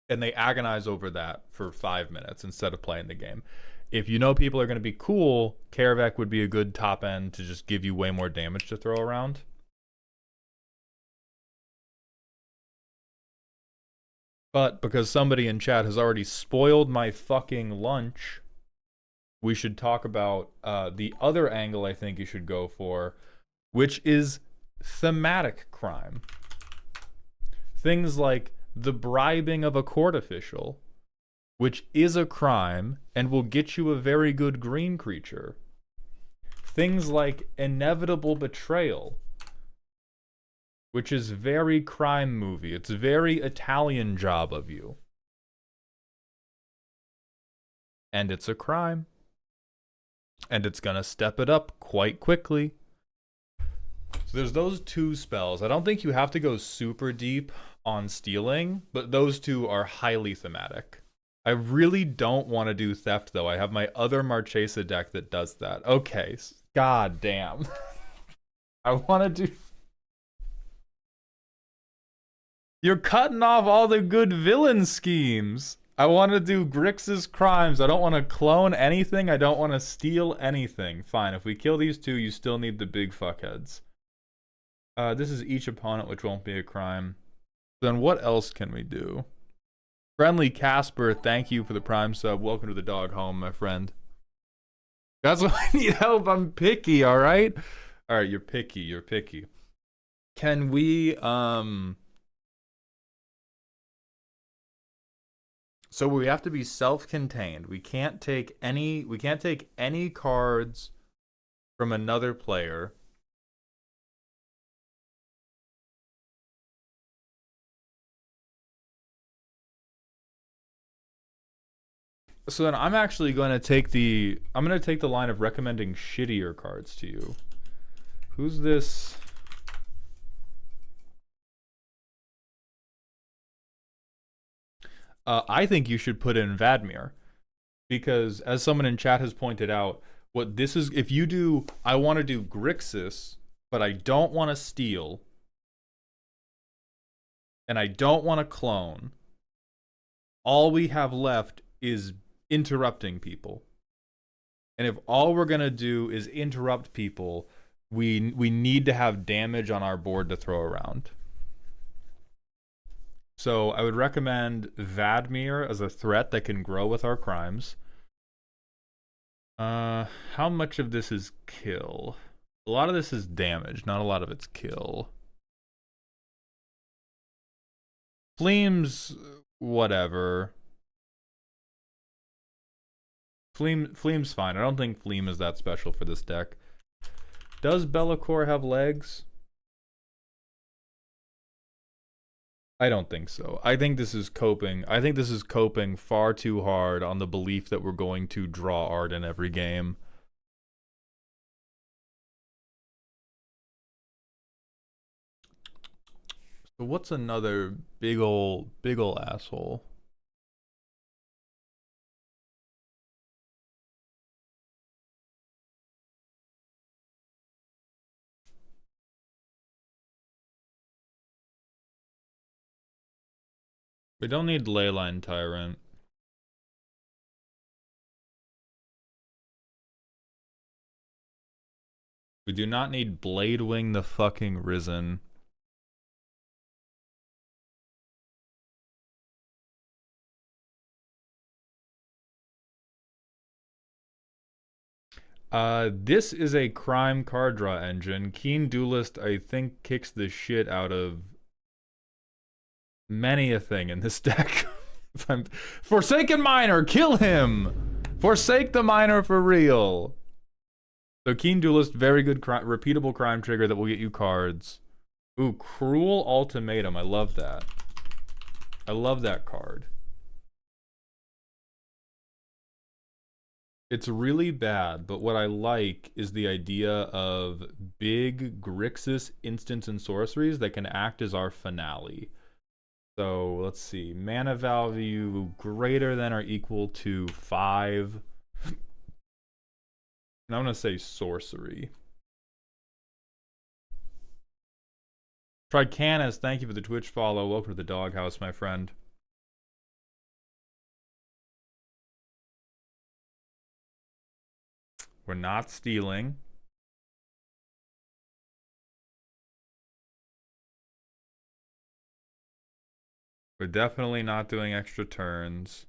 And they agonize over that for 5 minutes instead of playing the game. If you know people are going to be cool, Kaervek would be a good top end to just give you way more damage to throw around. But because somebody in chat has already spoiled my fucking lunch, we should talk about the other angle I think you should go for, which is thematic crime. Things like the bribing of a court official, which is a crime and will get you a very good green creature. Things like inevitable betrayal, which is very crime movie. It's very Italian Job of you. And it's a crime. And it's gonna step it up quite quickly. So there's those 2 spells. I don't think you have to go super deep on stealing, but those 2 are highly thematic. I really don't want to do theft, though. I have my other Marchesa deck that does that. Okay, god damn. I want to do... You're cutting off all the good villain schemes. I want to do Grix's crimes. I don't want to clone anything. I don't want to steal anything. Fine, if we kill these 2, you still need the big fuckheads. This is each opponent, which won't be a crime. Then what else can we do? Friendly Casper, thank you for the Prime sub. Welcome to the dog home, my friend. That's why I need help. I'm picky, alright? Alright, you're picky, you're picky. Can we, so we have to be self-contained. We can't take any cards from another player. So then I'm actually going to take the line of recommending shittier cards to you. Who's this? I think you should put in Vadmir, because as someone in chat has pointed out, what this is, if you do, I want to do Grixis, but I don't want to steal, and I don't want to clone, all we have left is interrupting people. And if all we're going to do is interrupt people, we need to have damage on our board to throw around. So I would recommend Vadmir as a threat that can grow with our crimes. How much of this is kill? A lot of this is damage, not a lot of it's kill. Fleam's whatever. Fleam's fine. I don't think Fleam is that special for this deck. Does Be'lakor have legs? I don't think so. I think this is coping. I think this is coping far too hard on the belief that we're going to draw art in every game. So what's another big ol' asshole? We don't need Leyline Tyrant. We do not need Bladewing the fucking Risen. This is a crime card draw engine. Keen Duelist, I think, kicks the shit out of many a thing in this deck. Forsaken Miner, kill him! Forsake the Miner for real. So Keen Duelist, very good repeatable crime trigger that will get you cards. Ooh, Cruel Ultimatum, I love that. I love that card. It's really bad, but what I like is the idea of big Grixis instants and sorceries that can act as our finale. So let's see, mana value greater than or equal to 5. And I'm gonna say sorcery. Tricanis, thank you for the Twitch follow. Welcome to the doghouse, my friend. We're not stealing. We're definitely not doing extra turns.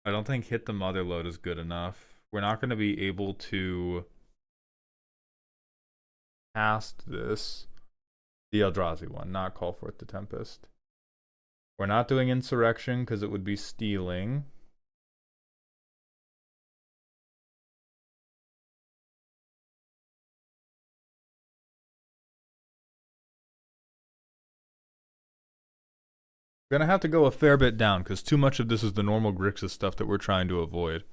I don't think hit the mother load is good enough. We're not going to be able to cast this. The Eldrazi one, not call forth the Tempest. We're not doing Insurrection because it would be stealing. Gonna have to go a fair bit down because too much of this is the normal Grixis stuff that we're trying to avoid.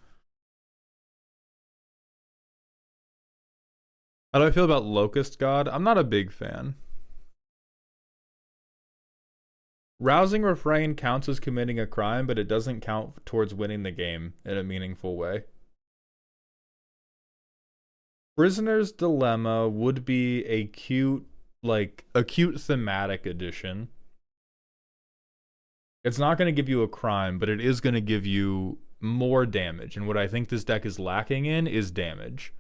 How do I feel about Locust God? I'm not a big fan. Rousing Refrain counts as committing a crime, but it doesn't count towards winning the game in a meaningful way. Prisoner's Dilemma would be a cute thematic addition. It's not going to give you a crime, but it is going to give you more damage. And what I think this deck is lacking in is damage.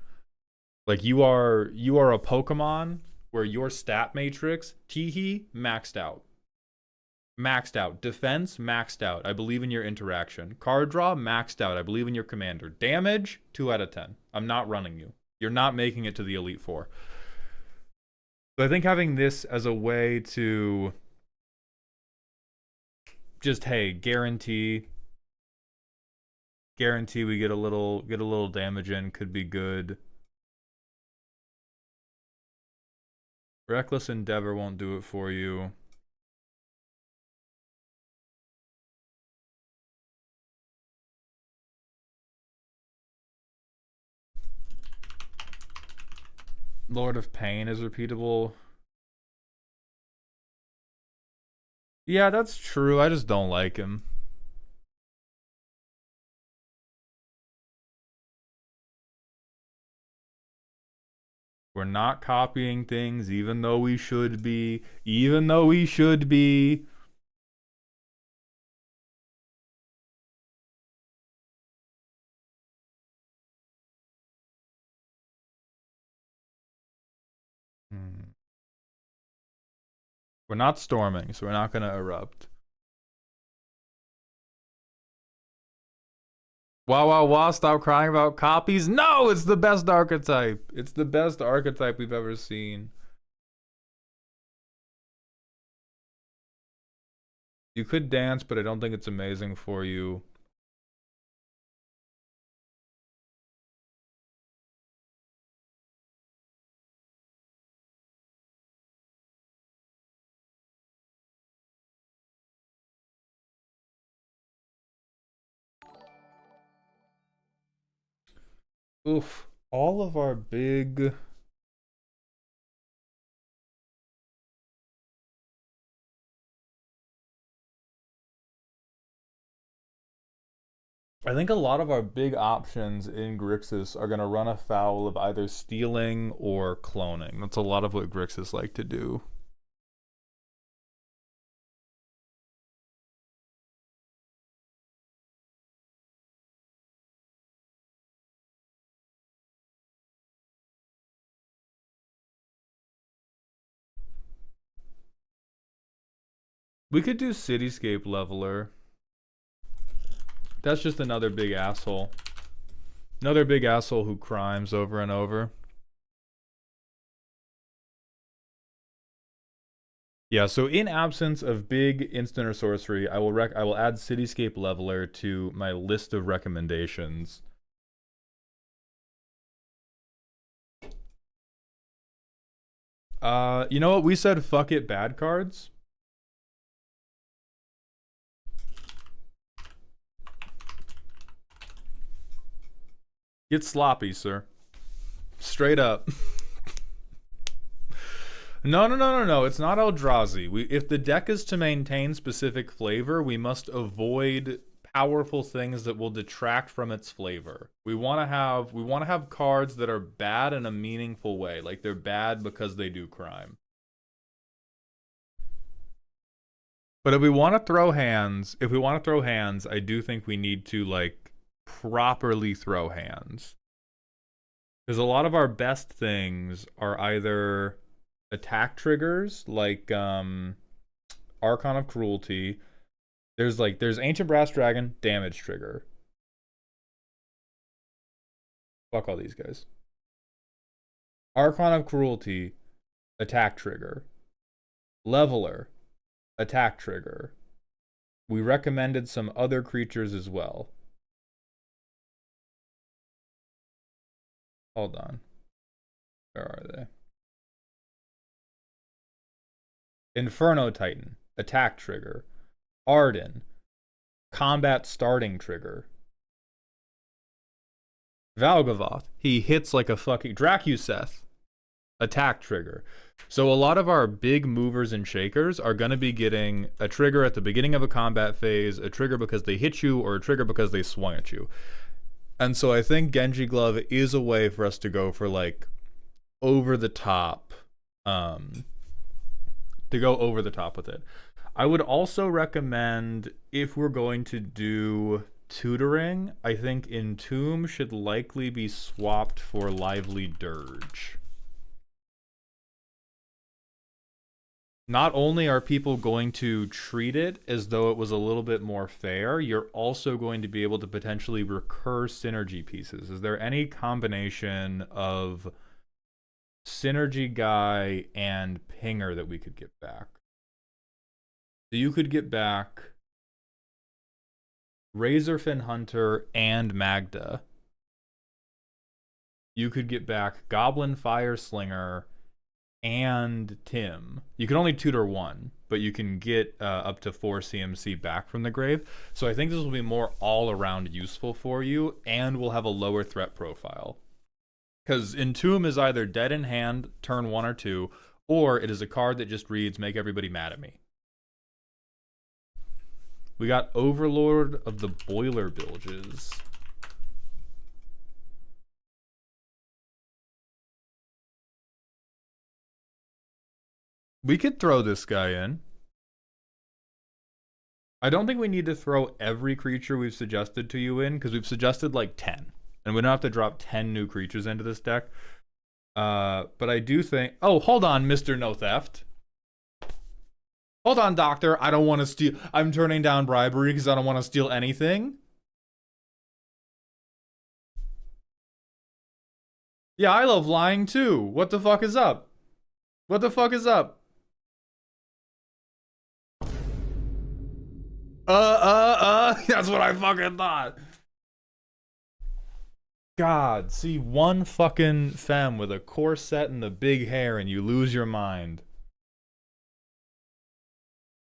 Like you are a Pokemon where your stat matrix, Teehee, maxed out. maxed out. Defense, maxed out. I believe in your interaction. Card draw, maxed out. I believe in your commander. Damage, 2 out of 10. I'm not running you. You're not making it to the Elite Four. So I think having this as a way to just, hey, guarantee we get a little damage in could be good. Reckless Endeavor won't do it for you. Lord of Pain is repeatable. Yeah, that's true. I just don't like him. We're not copying things, even though we should be. Even though we should be. We're not storming, so we're not going to erupt. Wow, wow, wow, stop crying about copies. No, it's the best archetype. It's the best archetype we've ever seen. You could dance, but I don't think it's amazing for you. Oof. All of our big... I think a lot of our big options in Grixis are going to run afoul of either stealing or cloning. That's a lot of what Grixis like to do. We could do Cityscape Leveler. That's just another big asshole. Another big asshole who crimes over and over. Yeah, so in absence of big instant or sorcery, I will add Cityscape Leveler to my list of recommendations. You know what? We said fuck it bad cards. Get sloppy, sir. Straight up. No. It's not Eldrazi. If the deck is to maintain specific flavor, we must avoid powerful things that will detract from its flavor. We want to have cards that are bad in a meaningful way, like they're bad because they do crime. But if we want to throw hands, I do think we need to like properly throw hands. Because a lot of our best things are either attack triggers, like Archon of Cruelty. There's Ancient Brass Dragon, damage trigger. Fuck all these guys. Archon of Cruelty, attack trigger. Leveler, attack trigger. We recommended some other creatures as well. Hold on. Where are they? Inferno Titan, attack trigger. Arden, combat starting trigger. Valgavoth, he hits like a fucking... Dracuseth, attack trigger. So a lot of our big movers and shakers are going to be getting a trigger at the beginning of a combat phase, a trigger because they hit you, or a trigger because they swung at you. And so I think Genji Glove is a way for us to go for like over the top, to go over the top with it. I would also recommend, if we're going to do tutoring, I think Entomb should likely be swapped for Lively Dirge. Not only are people going to treat it as though it was a little bit more fair, you're also going to be able to potentially recur synergy pieces. Is there any combination of synergy guy and pinger that we could get back? So you could get back Razorfin Hunter and Magda. You could get back Goblin Fire Slinger and Tim. You can only tutor one, but you can get up to 4 CMC back from the grave. So I think this will be more all-around useful for you, and will have a lower threat profile. Because Entomb is either dead in hand, turn 1 or 2, or it is a card that just reads, make everybody mad at me. We got Overlord of the Boiler Bilges. We could throw this guy in. I don't think we need to throw every creature we've suggested to you in, because we've suggested like 10. And we don't have to drop 10 new creatures into this deck. But I do think... Oh, hold on, Mr. No Theft. Hold on, Doctor. I don't want to steal... I'm turning down bribery because I don't want to steal anything. Yeah, I love lying too. What the fuck is up? What the fuck is up? That's what I fucking thought. God, see one fucking femme with a corset and the big hair and you lose your mind.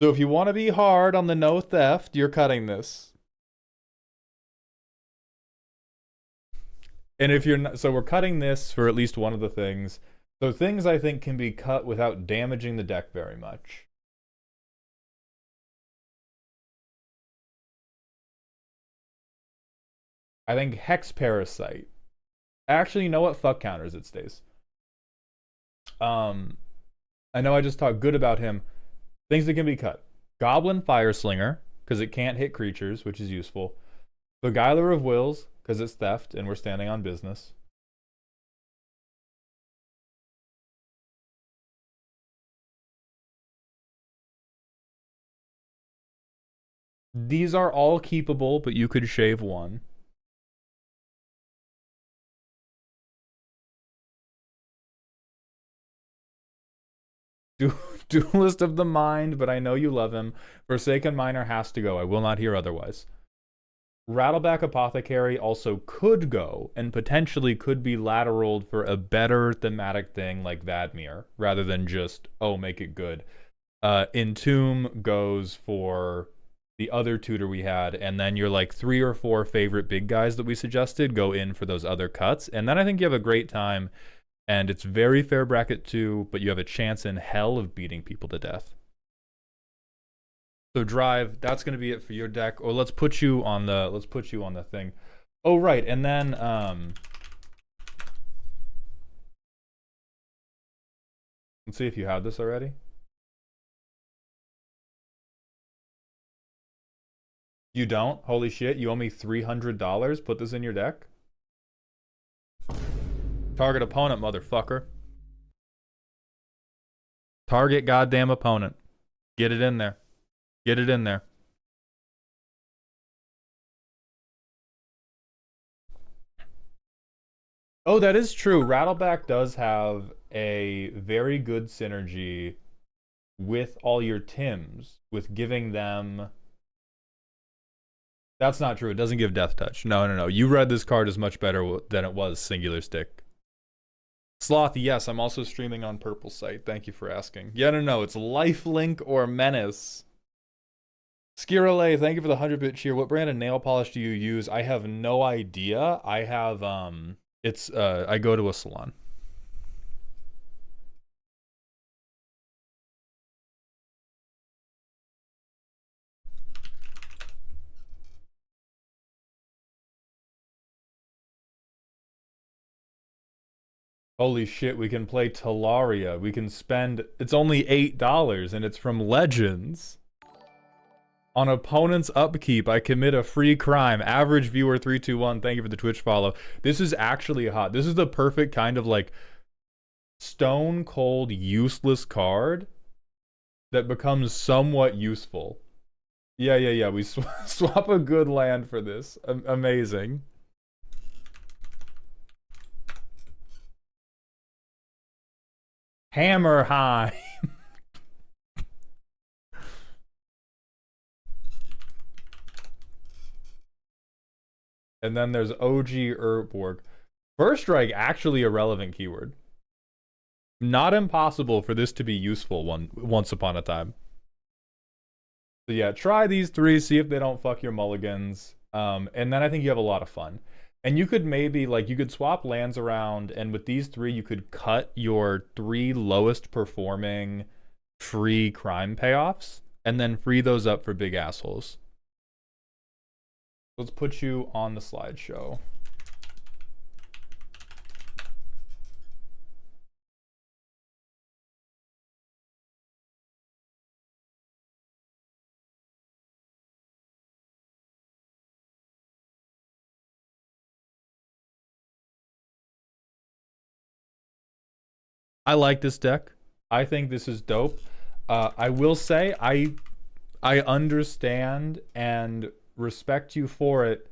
So if you want to be hard on the no theft, you're cutting this. And if you're not, so we're cutting this for at least one of the things. So things I think can be cut without damaging the deck very much. I think Hex Parasite. Actually, you know what? Fuck counters, it stays. I know I just talked good about him. Things that can be cut. Goblin Fire Slinger, because it can't hit creatures, which is useful. Beguiler of Wills, because it's theft and we're standing on business. These are all keepable, but you could shave one. Duelist of the Mind, but I know you love him. Forsaken Miner has to go. I will not hear otherwise. Rattleback Apothecary also could go, and potentially could be lateraled for a better thematic thing like Vadmir, rather than just, oh, make it good. Entomb goes for the other tutor we had, and then your like 3 or 4 favorite big guys that we suggested go in for those other cuts, and then I think you have a great time. And it's very fair bracket too, but you have a chance in hell of beating people to death. So Drive, that's gonna be it for your deck. Or let's put you on the thing. Oh right, and then let's see if you have this already. You don't? Holy shit, you owe me $300? Put this in your deck? Target opponent, motherfucker. Target goddamn opponent. Get it in there. Get it in there. Oh, that is true. Rattleback does have a very good synergy with all your Tims, with giving them... That's not true. It doesn't give Death Touch. No. You read this card as much better than it was Singular Stick. Sloth, yes, I'm also streaming on Purple Site. Thank you for asking. Yeah, no, it's Lifelink or Menace. Skirale, thank you for the 100-bit cheer. What brand of nail polish do you use? I have no idea. I have, I go to a salon. Holy shit, we can play Talaria. We can spend... It's only $8, and it's from Legends. On opponent's upkeep, I commit a free crime. Average viewer 321. Thank you for the Twitch follow. This is actually hot. This is the perfect kind of, like, stone cold useless card that becomes somewhat useful. Yeah, yeah, yeah. We swap a good land for this. Amazing. Hammerheim. And then there's OG Urborg. First strike, actually a relevant keyword. Not impossible for this to be useful once upon a time. So yeah, try these three, see if they don't fuck your mulligans. And then I think you have a lot of fun. And you could maybe, like, you could swap lands around, and with these three, you could cut your three lowest performing free crime payoffs, and then free those up for big assholes. Let's put you on the slideshow. I like this deck. I think this is dope. I will say I understand and respect you for it.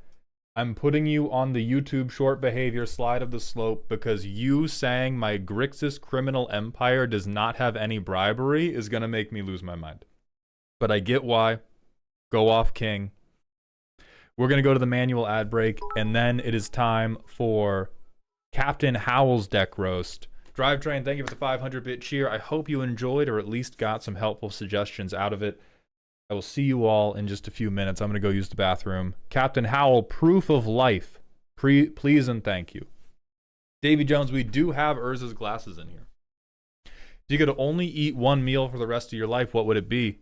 I'm putting you on the YouTube short behavior slide of the slope because you saying my Grixis criminal empire does not have any bribery is gonna make me lose my mind. But I get why. Go off king. We're gonna go to the manual ad break, and then it is time for Captain Howell's deck roast. Drivetrain, thank you for the 500-bit cheer. I hope you enjoyed or at least got some helpful suggestions out of it. I will see you all in just a few minutes. I'm going to go use the bathroom. Captain Howell, proof of life. Please and thank you. Davy Jones, we do have Urza's glasses in here. If you could only eat one meal for the rest of your life, what would it be?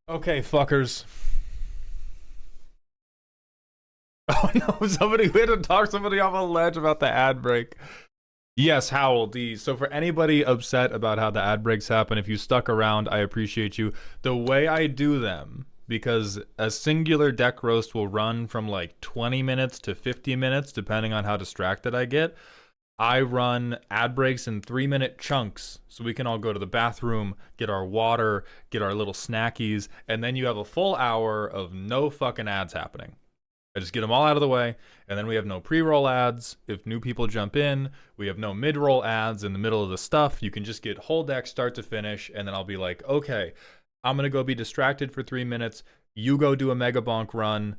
Okay, fuckers. Oh no, we had to talk somebody off a ledge about the ad break. Yes, Howl, so for anybody upset about how the ad breaks happen, if you stuck around, I appreciate you. The way I do them, because a singular deck roast will run from like 20 minutes to 50 minutes, depending on how distracted I get. I run ad breaks in 3-minute chunks so we can all go to the bathroom, get our water, get our little snackies, and then you have a full hour of no fucking ads happening. I just get them all out of the way, and then we have no pre-roll ads. If new people jump in, we have no mid-roll ads in the middle of the stuff. You can just get whole deck start to finish, and then I'll be like, okay, I'm going to go be distracted for 3 minutes. You go do a Mega Bonk run.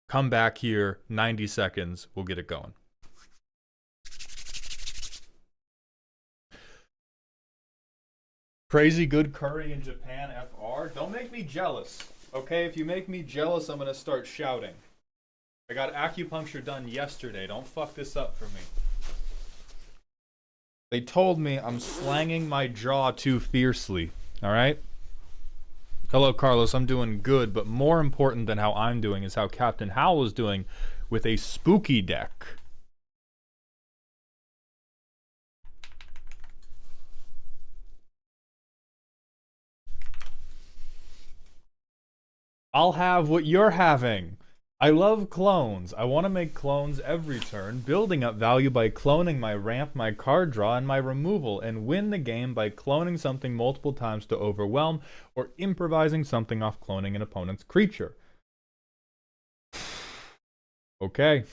Come back here, 90 seconds. We'll get it going. Crazy good curry in Japan, FR. Don't make me jealous, okay? If you make me jealous, I'm going to start shouting. I got acupuncture done yesterday. Don't fuck this up for me. They told me I'm slanging my jaw too fiercely. Alright? Hello, Carlos. I'm doing good, but more important than how I'm doing is how Captain Howell is doing with a spooky deck. I'll have what you're having. I love clones. I want to make clones every turn, building up value by cloning my ramp, my card draw, and my removal, and win the game by cloning something multiple times to overwhelm, or improvising something off cloning an opponent's creature. Okay.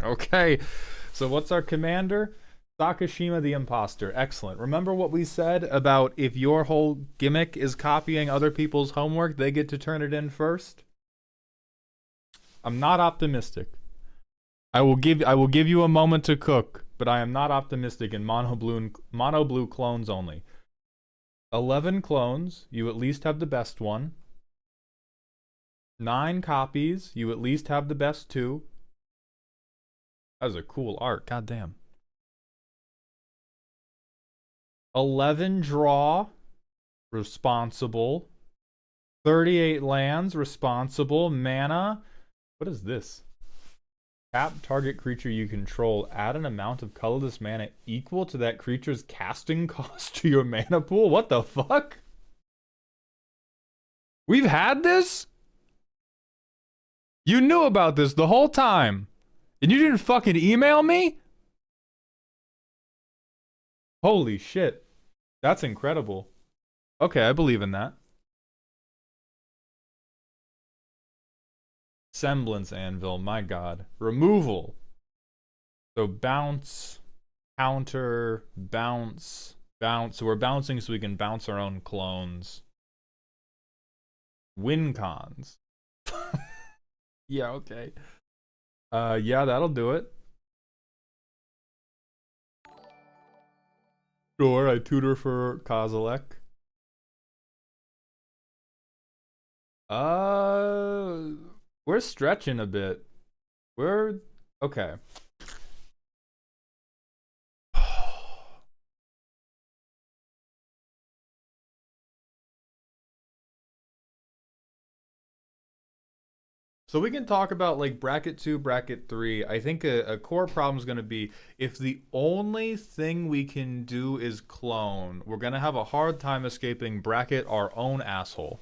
Okay. So what's our commander? Sakashima the Imposter. Excellent. Remember what we said about if your whole gimmick is copying other people's homework, they get to turn it in first? I'm not optimistic. I will give you a moment to cook, but I am not optimistic in mono blue clones only. 11 clones, you at least have the best one. 9 copies, you at least have the best 2. That was a cool art, goddamn. 11 draw, responsible. 38 lands, responsible. Mana. What is this? Tap target creature you control. Add an amount of colorless mana equal to that creature's casting cost to your mana pool? What the fuck? We've had this? You knew about this the whole time. And you didn't fucking email me? Holy shit. That's incredible. Okay, I believe in that. Semblance Anvil, my god. Removal. So bounce, counter, bounce, bounce. So we're bouncing so we can bounce our own clones. Win cons. Yeah, okay. Yeah, that'll do it. Sure, I tutor for Kozilek. We're stretching a bit. We're okay. So we can talk about like bracket 2, bracket 3. I think a core problem is going to be if the only thing we can do is clone, we're going to have a hard time escaping bracket our own asshole.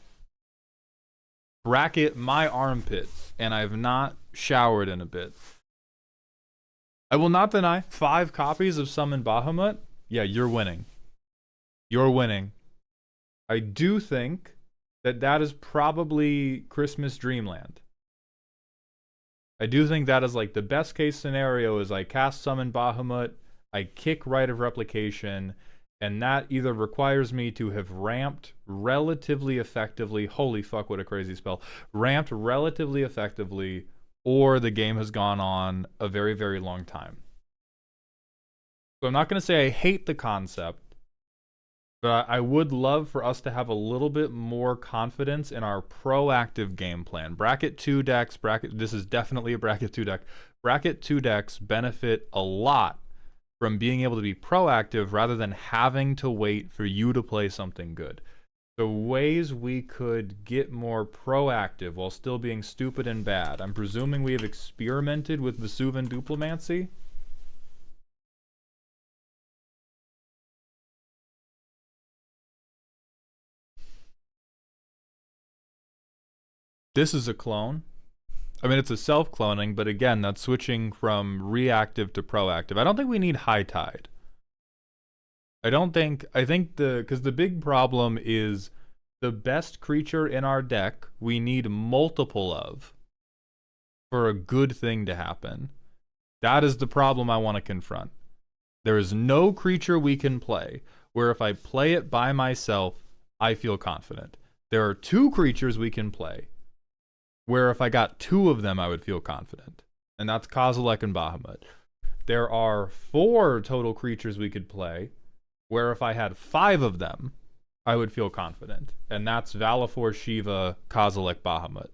Bracket my armpit, and I've not showered in a bit. I will not deny 5 copies of Summon Bahamut. Yeah, you're winning. You're winning. I do think that that is probably Christmas Dreamland. I do think that is like the best case scenario is I cast Summon Bahamut, I kick Rite of Replication, and that either requires me to have ramped relatively effectively, holy fuck what a crazy spell, ramped relatively effectively, or the game has gone on a very, very long time. So I'm not going to say I hate the concept, but I would love for us to have a little bit more confidence in our proactive game plan. Bracket 2 decks, this is definitely a bracket 2 deck. Bracket 2 decks benefit a lot from being able to be proactive rather than having to wait for you to play something good. So ways we could get more proactive while still being stupid and bad. I'm presuming we have experimented with Vesuvan Duplimancy. This is a clone. I mean, it's a self-cloning, but again, that's switching from reactive to proactive. I don't think we need High Tide. I think because the big problem is the best creature in our deck, we need multiple of for a good thing to happen. That is the problem I want to confront. There is no creature we can play where if I play it by myself, I feel confident. There are two creatures we can play where if I got two of them, I would feel confident. And that's Kozilek and Bahamut. There are 4 total creatures we could play where if I had 5 of them, I would feel confident. And that's Valifor, Shiva, Kozilek, Bahamut.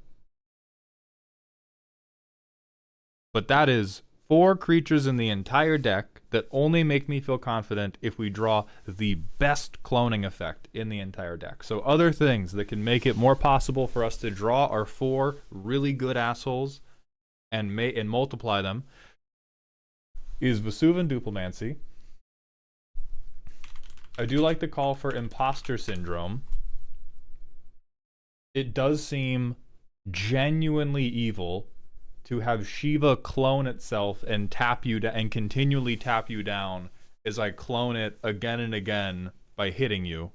But that is 4 creatures in the entire deck that only make me feel confident if we draw the best cloning effect in the entire deck. So other things that can make it more possible for us to draw our 4 really good assholes and multiply them is Vesuvan Duplimancy. I do like the call for Imposter Syndrome. It does seem genuinely evil to have Shiva clone itself and tap you and continually tap you down as I clone it again and again by hitting you.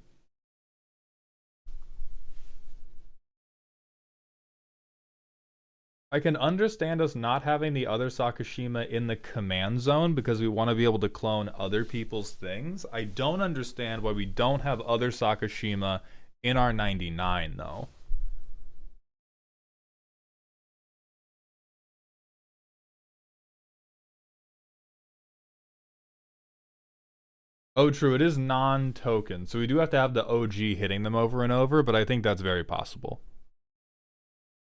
I can understand us not having the other Sakashima in the command zone because we want to be able to clone other people's things. I don't understand why we don't have other Sakashima in our 99 though. Oh, true. It is non-token, so we do have to have the OG hitting them over and over, but I think that's very possible.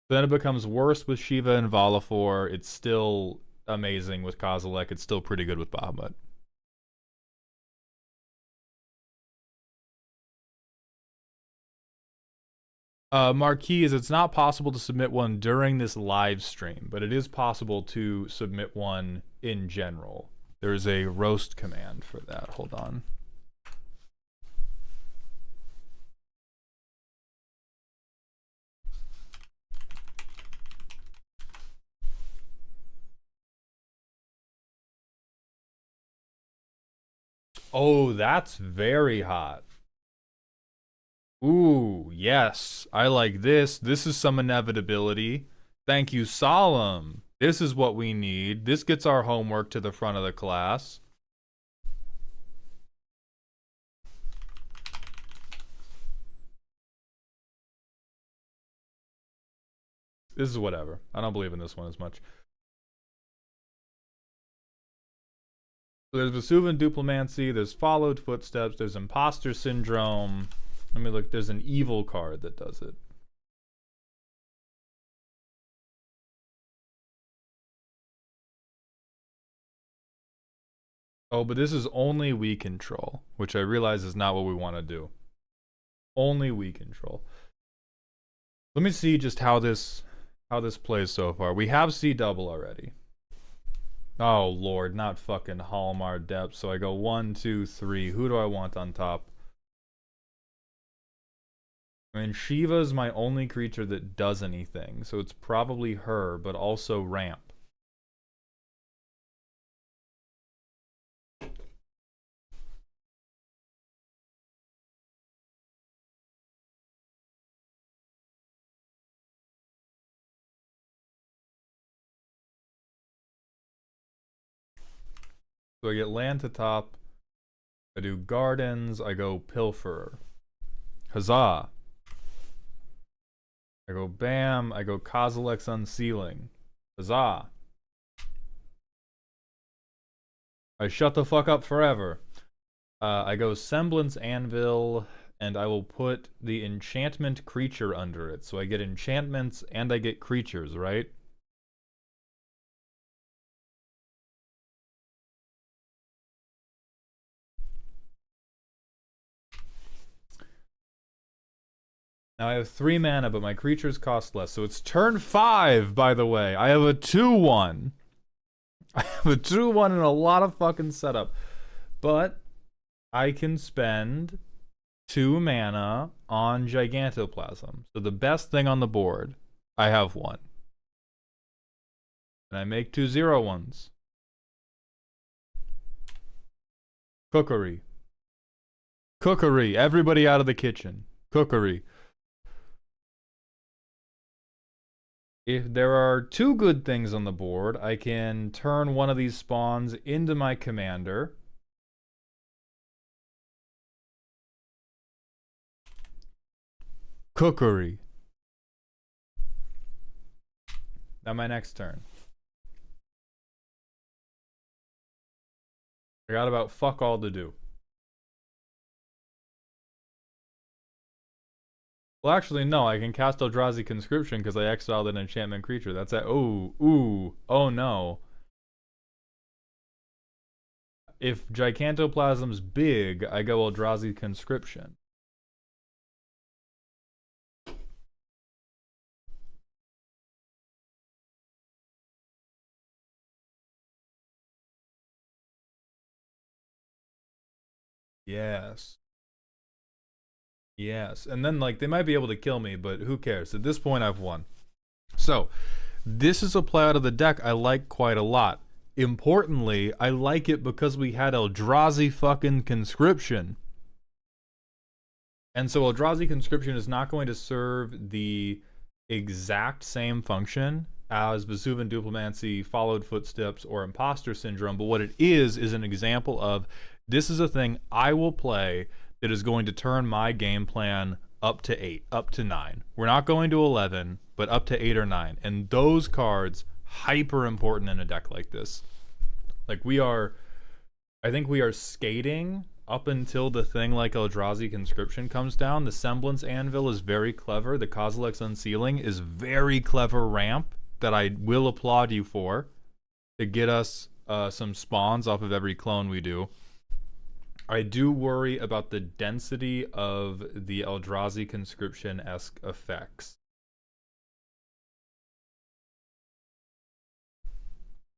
Then it becomes worse with Shiva and Valifor. It's still amazing with Kozilek. It's still pretty good with Bahamut. Marquis is it's not possible to submit one during this live stream, but it is possible to submit one in general. There's a roast command for that. Hold on. Oh, that's very hot. Ooh, yes. I like this. This is some inevitability. Thank you, Solemn. This is what we need. This gets our homework to the front of the class. This is whatever. I don't believe in this one as much. So there's Vesuvan Duplimancy, there's Followed Footsteps, there's Imposter Syndrome. Let me look, there's an evil card that does it. Oh, but this is only we control, which I realize is not what we want to do. Only we control. Let me see just how this plays so far. We have C double already. Oh lord, not fucking Hallmar depth. So I go 1, 2, 3. Who do I want on top? I mean, Shiva's my only creature that does anything, so it's probably her, but also ramp. So I get land to top. I do gardens. I go pilferer. Huzzah. I go bam. I go Kozilek's unsealing. Huzzah. I shut the fuck up forever. I go semblance anvil, and I will put the enchantment creature under it. So I get enchantments and I get creatures, right? Now I have 3 mana, but my creatures cost less. So it's turn 5, by the way. I have a 2-1. I have a 2-1 and a lot of fucking setup. But I can spend 2 mana on Gigantoplasm. So the best thing on the board, I have 1. And I make 2 0/1s. Cookery. Cookery. Everybody out of the kitchen. Cookery. If there are 2 good things on the board, I can turn one of these spawns into my commander. Cookery. Now my next turn. I got about fuck all to do. Well, actually, no. I can cast Eldrazi Conscription because I exiled an enchantment creature. That's it. Oh no. If Gigantoplasm's big, I go Eldrazi Conscription. Yes. Yes. And then, like, they might be able to kill me, but who cares? At this point, I've won. So, this is a play out of the deck I like quite a lot. Importantly, I like it because we had Eldrazi fucking Conscription. And so Eldrazi Conscription is not going to serve the exact same function as Vesuvan Duplimancy, Followed Footsteps, or Imposter Syndrome, but what it is an example of this is a thing I will play that is going to turn my game plan up to 8, up to 9. We're not going to 11, but up to 8 or 9. And those cards, hyper important in a deck like this. Like I think we are skating up until the thing like Eldrazi Conscription comes down. The Semblance Anvil is very clever. The Kozilek's Unsealing is very clever ramp that I will applaud you for to get us some spawns off of every clone we do. I do worry about the density of the Eldrazi Conscription-esque effects.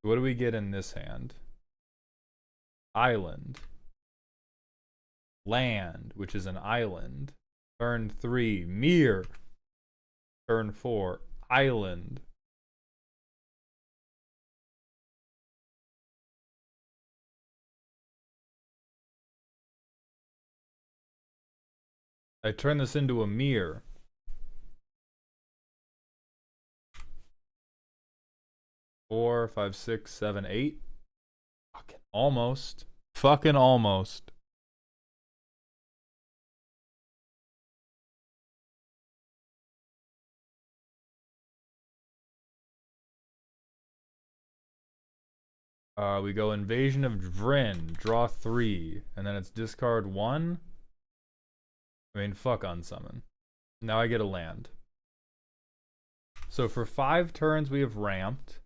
What do we get in this hand? Island. Land, which is an island. Turn 3, Mirror. Turn 4, Island. I turn this into a mirror. Four, 5, 6, 7, 8. Fucking almost. Fucking almost. We go Invasion of Vryn, draw 3, and then it's discard 1. I mean, fuck unsummon. Now I get a land. So for 5 turns we have ramped.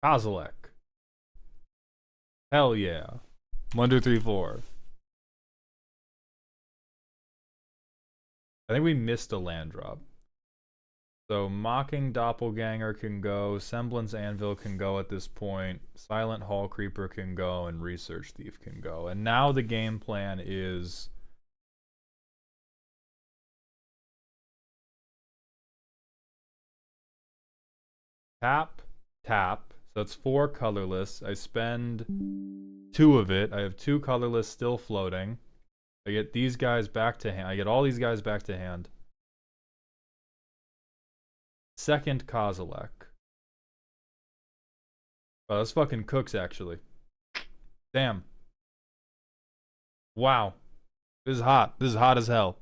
Kozilek. Hell yeah. 1, 2, 3, 4. I think we missed a land drop. So Mocking Doppelganger can go, Semblance Anvil can go at this point, Silent Hall Creeper can go, and Research Thief can go. And now the game plan is tap, tap. So it's 4 colorless. I spend 2 of it. I have 2 colorless still floating. I get these guys back to hand. I get all these guys back to hand. Second Kozilek. Oh, this fucking cooks, actually. Damn. Wow. This is hot. This is hot as hell.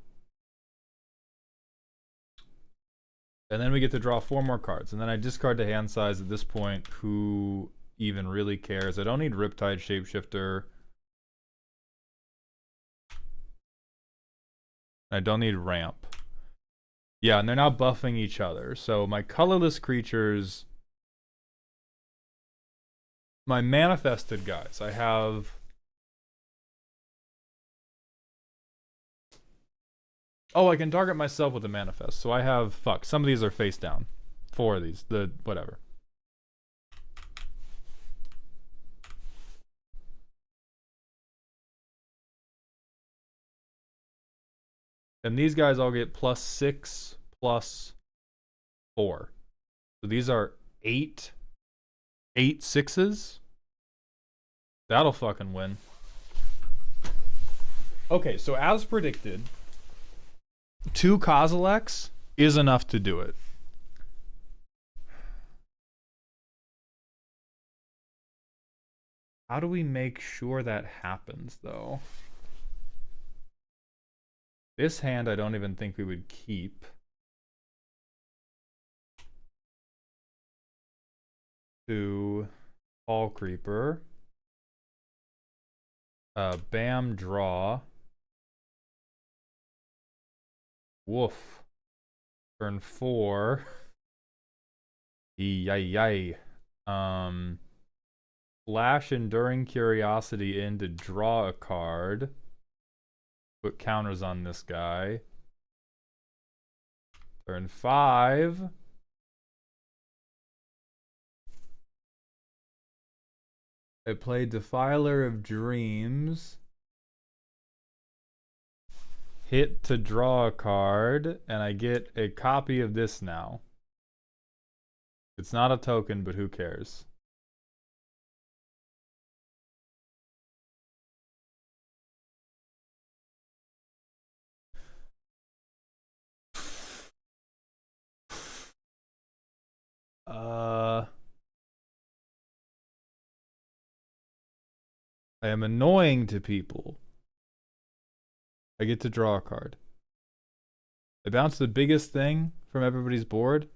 And then we get to draw 4 more cards. And then I discard the hand size at this point. Who even really cares? I don't need Riptide Shapeshifter. I don't need ramp. Yeah, and they're now buffing each other. So my colorless creatures, my manifested guys, I have... Oh, I can target myself with a manifest. So I have, fuck, some of these are face down. 4 of these, the whatever. And these guys all get +6, +4. So these are 8 6s. That'll fucking win. Okay, so as predicted, 2 Kozileks is enough to do it. How do we make sure that happens, though? This hand I don't even think we would keep. To Hall Creeper. Bam, draw. Woof. Turn 4. Yay. Flash Enduring Curiosity in to draw a card. Put counters on this guy. Turn 5. I played Defiler of Dreams. Hit to draw a card, and I get a copy of this now. It's not a token, but who cares? I am annoying to people. I get to draw a card. I bounce the biggest thing from everybody's board.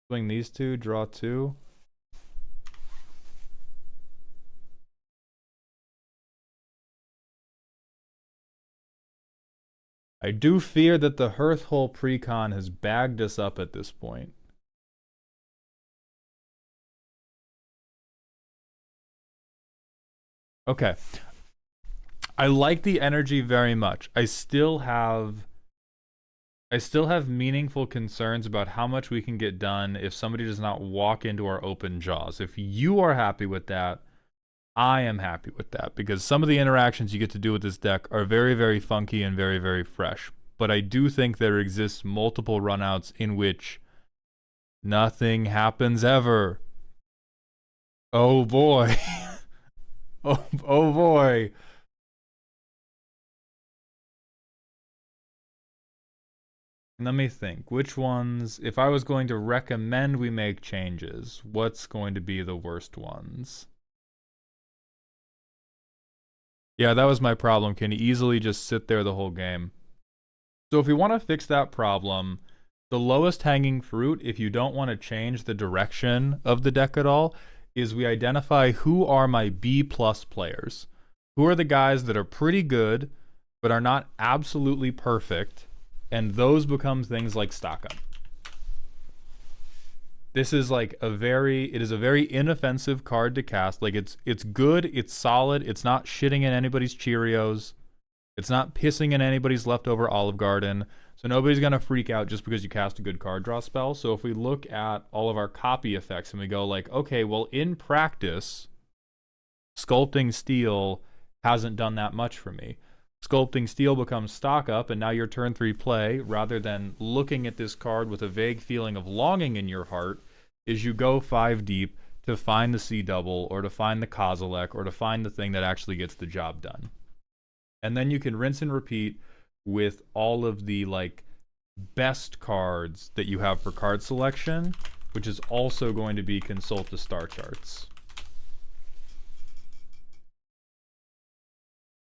Swing these 2, draw 2. I do fear that the Hearthhole Precon has bagged us up at this point. Okay. I like the energy very much. I still have meaningful concerns about how much we can get done if somebody does not walk into our open jaws. If you are happy with that, I am happy with that, because some of the interactions you get to do with this deck are very, very funky and very, very fresh. But I do think there exists multiple runouts in which nothing happens ever. Oh boy. Oh boy. Let me think. Which ones, if I was going to recommend we make changes, what's going to be the worst ones? Yeah, that was my problem. Can you easily just sit there the whole game? So if we want to fix that problem, the lowest hanging fruit, if you don't want to change the direction of the deck at all, is we identify who are my B+ players. Who are the guys that are pretty good, but are not absolutely perfect, and those become things like stock up. This is like it is a very inoffensive card to cast. Like it's good, it's solid, it's not shitting in anybody's Cheerios, it's not pissing in anybody's leftover Olive Garden, so nobody's gonna freak out just because you cast a good card draw spell. So if we look at all of our copy effects and we go like, okay, well in practice, Sculpting Steel hasn't done that much for me. Sculpting Steel becomes stock up, and now your turn 3 play, rather than looking at this card with a vague feeling of longing in your heart, is you go 5 deep to find the C double, or to find the Kozilek, or to find the thing that actually gets the job done. And then you can rinse and repeat with all of the like best cards that you have for card selection, which is also going to be Consult the Star Charts.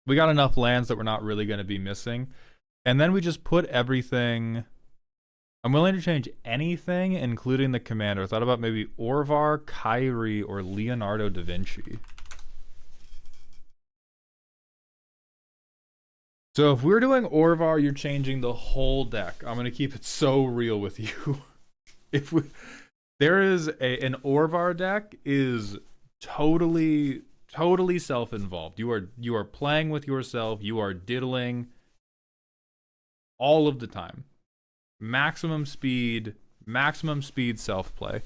We got enough lands that we're not really going to be missing. And then we just put everything... I'm willing to change anything, including the commander. I thought about maybe Orvar, Kyrie, or Leonardo da Vinci. So if we're doing Orvar, you're changing the whole deck. I'm going to keep it so real with you. There is an Orvar deck is totally self-involved. You are playing with yourself. You are diddling. all of the time. Maximum speed self-play.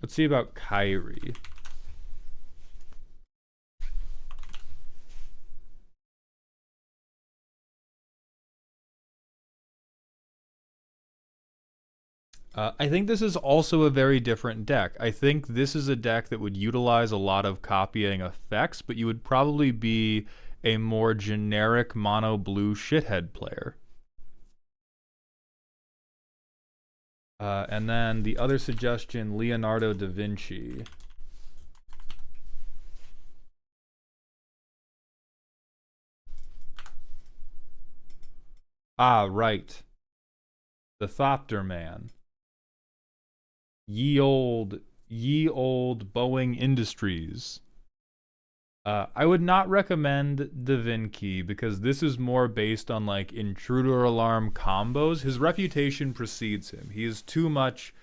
Let's see about Kyrie. I think this is also a very different deck. I think this is a deck that would utilize a lot of copying effects, but you would probably be a more generic mono blue shithead player. And then the other suggestion, Leonardo da Vinci. Ah, right. The Thopter Man. Ye old Boeing Industries. I would not recommend Da Vinci because this is more based on like intruder alarm combos. His reputation precedes him. He is too much.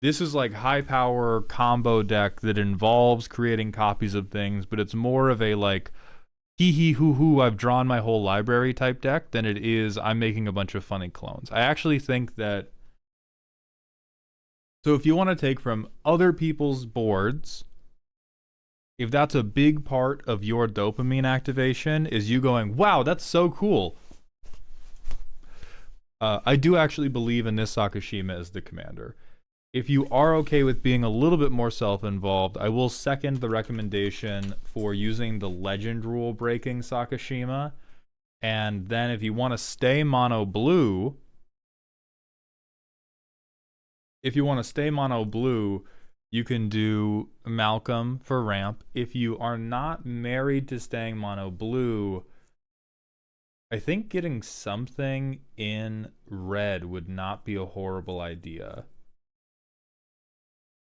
This is like high power combo deck that involves creating copies of things, but it's more of a like hee hee hoo hoo, I've drawn my whole library type deck than it is I'm making a bunch of funny clones. I actually think that. So if you want to take from other people's boards, if that's a big part of your dopamine activation, is you going, wow, that's so cool. I do actually believe in this Sakashima as the commander. If you are okay with being a little bit more self-involved, I will second the recommendation for using the legend rule breaking Sakashima. And then if you want to stay mono blue, you can do Malcolm for ramp. If you are not married to staying mono blue, I think getting something in red would not be a horrible idea.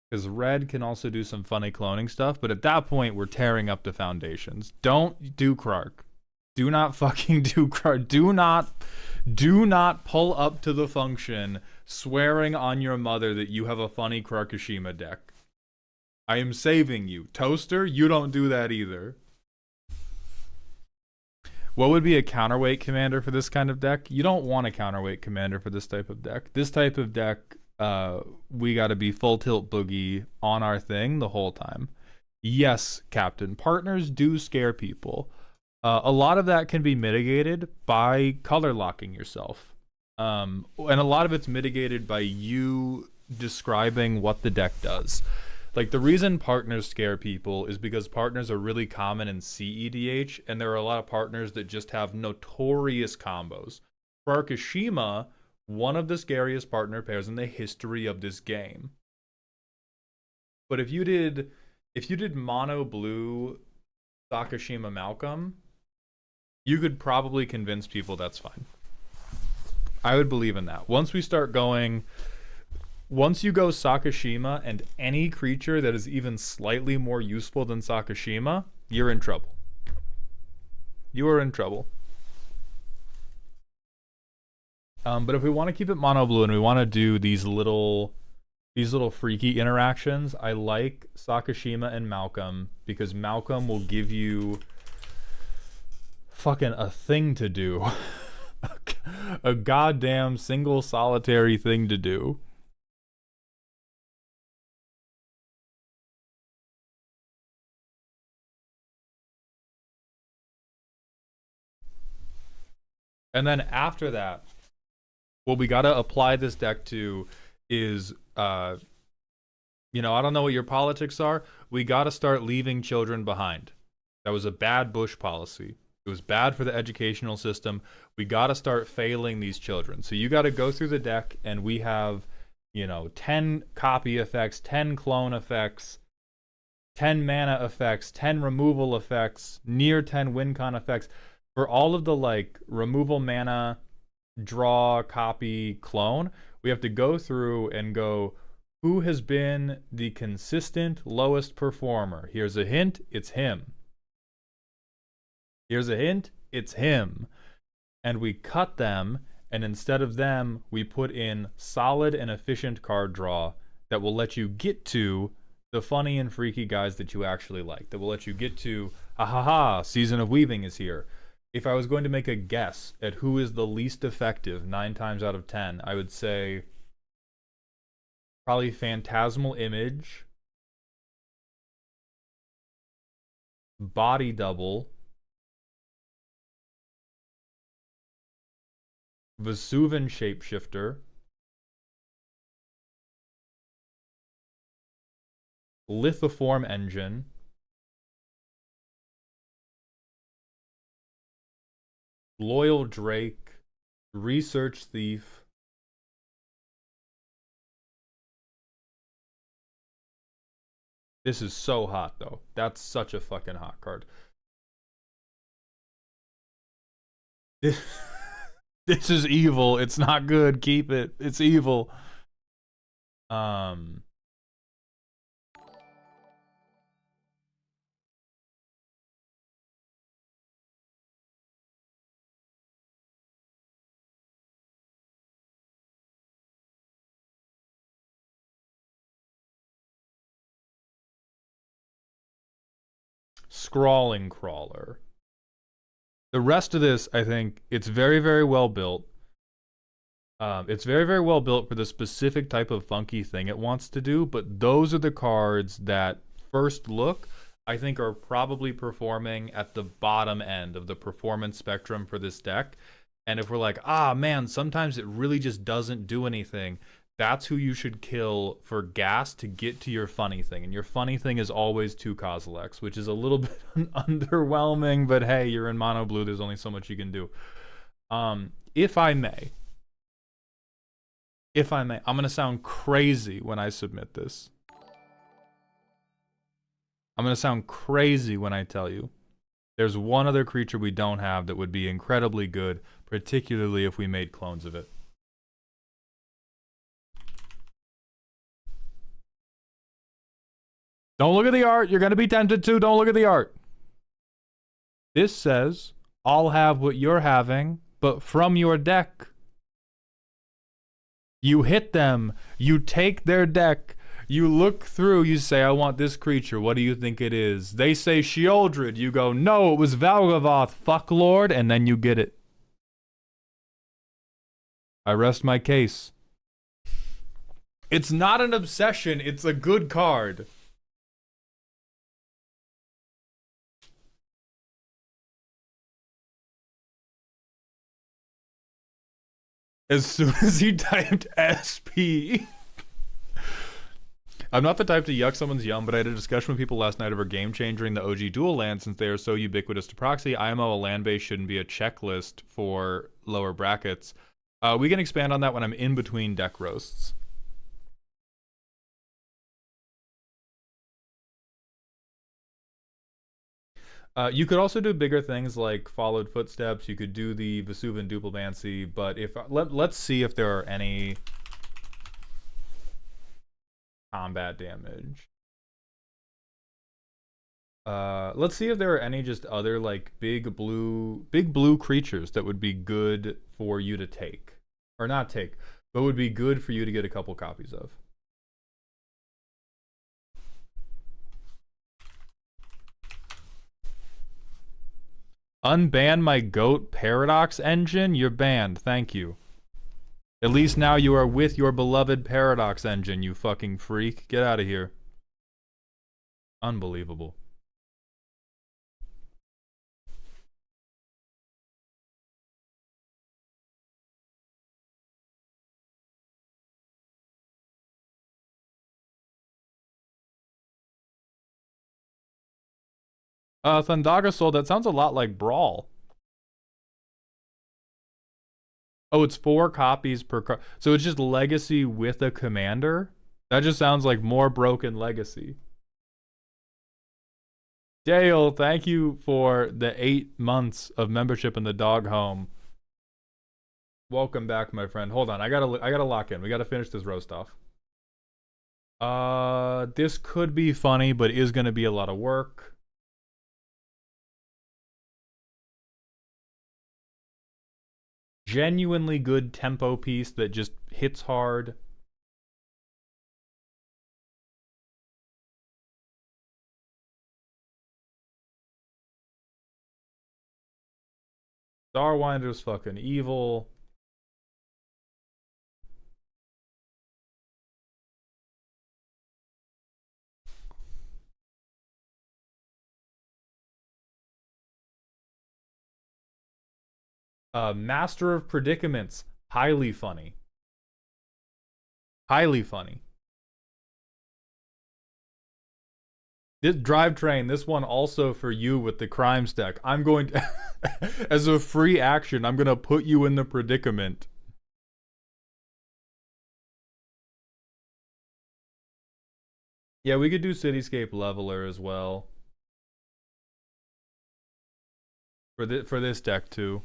Because red can also do some funny cloning stuff, but at that point, we're tearing up the foundations. Don't do Krark. Do not fucking do Krark. Do not pull up to the function swearing on your mother that you have a funny Krarkashima deck. I am saving you. Toaster, you don't do that either. What would be a counterweight commander for this kind of deck? You don't want a counterweight commander for this type of deck. This type of deck, we gotta be full tilt boogie on our thing the whole time. Yes, Captain, partners do scare people. A lot of that can be mitigated by color locking yourself. And a lot of it's mitigated by you describing what the deck does. Like, the reason partners scare people is because partners are really common in CEDH, and there are a lot of partners that just have notorious combos. For Arkashima, one of the scariest partner pairs in the history of this game. But if you did mono blue Sakashima Malcolm, you could probably convince people that's fine. I would believe in that. Once you go Sakashima and any creature that is even slightly more useful than Sakashima, you're in trouble. You are in trouble. But if we want to keep it mono blue and we want to do these little freaky interactions, I like Sakashima and Malcolm because Malcolm will give you fucking a thing to do. A goddamn single solitary thing to do. And then after that, what we gotta apply this deck to is, I don't know what your politics are. We gotta start leaving children behind. That was a bad Bush policy. It was bad for the educational system. We gotta start failing these children. So you gotta go through the deck, and we have, 10 copy effects, 10 clone effects, 10 mana effects, 10 removal effects, near 10 win con effects. For all of the removal mana, draw, copy, clone, we have to go through and go, who has been the consistent lowest performer? Here's a hint, it's him. Here's a hint, it's him. And we cut them, and instead of them, we put in solid and efficient card draw that will let you get to the funny and freaky guys that you actually like. That will let you get to, Season of Weaving is here. If I was going to make a guess at who is the least effective 9 times out of 10, I would say probably Phantasmal Image, Body Double, Vesuvan Shapeshifter, Lithoform Engine, Loyal Drake, Research Thief, this is so hot though. That's such a fucking hot card. This, this is evil. It's not good. Keep it. It's evil. Um Scrawling Crawler. The rest of this, I think, it's very, very well built. It's very, very well built for the specific type of funky thing it wants to do, but those are the cards that, first look, I think are probably performing at the bottom end of the performance spectrum for this deck. And if we're like, ah, man, sometimes it really just doesn't do anything, that's who you should kill for gas to get to your funny thing. And your funny thing is always 2 Kozileks, which is a little bit underwhelming, but hey, you're in mono blue, there's only so much you can do. If I may, I'm going to sound crazy when I submit this. I'm going to sound crazy when I tell you. There's one other creature we don't have that would be incredibly good, particularly if we made clones of it. Don't look at the art. You're going to be tempted to. Don't look at the art. This says, I'll have what you're having, but from your deck. You hit them. You take their deck. You look through. You say, I want this creature. What do you think it is? They say Sheoldred. You go, no, it was Valgavoth, fuck lord, and then you get it. I rest my case. It's not an obsession. It's a good card. As soon as he typed SP. I'm not the type to yuck someone's yum, but I had a discussion with people last night over game changing the OG dual land since they are so ubiquitous to proxy. IMO, a land base shouldn't be a checklist for lower brackets. We can expand on that when I'm in between deck roasts. You could also do bigger things like Followed Footsteps. You could do the Vesuvan Duplimancy, but if let's see if there are any combat damage. Let's see if there are any just other like big blue creatures that would be good for you to take, or not take, but would be good for you to get a couple copies of. Unban my goat Paradox engine? You're banned. Thank you. At least now you are with your beloved Paradox engine, you fucking freak. Get out of here. Unbelievable. Thundaga that sounds a lot like Brawl. Oh, it's 4 copies per card. So it's just Legacy with a commander? That just sounds like more broken Legacy. Dale, thank you for the 8 months of membership in the dog home. Welcome back, my friend. Hold on, I gotta lock in. We gotta finish this roast off. This could be funny, but is gonna be a lot of work. Genuinely good tempo piece that just hits hard. Starwinder's fucking evil. Master of Predicaments. Highly funny. Highly funny. This drivetrain, this one also for you with the crime stack. I'm going to, as a free action, I'm going to put you in the predicament. Yeah, we could do Cityscape Leveler as well. For this deck too.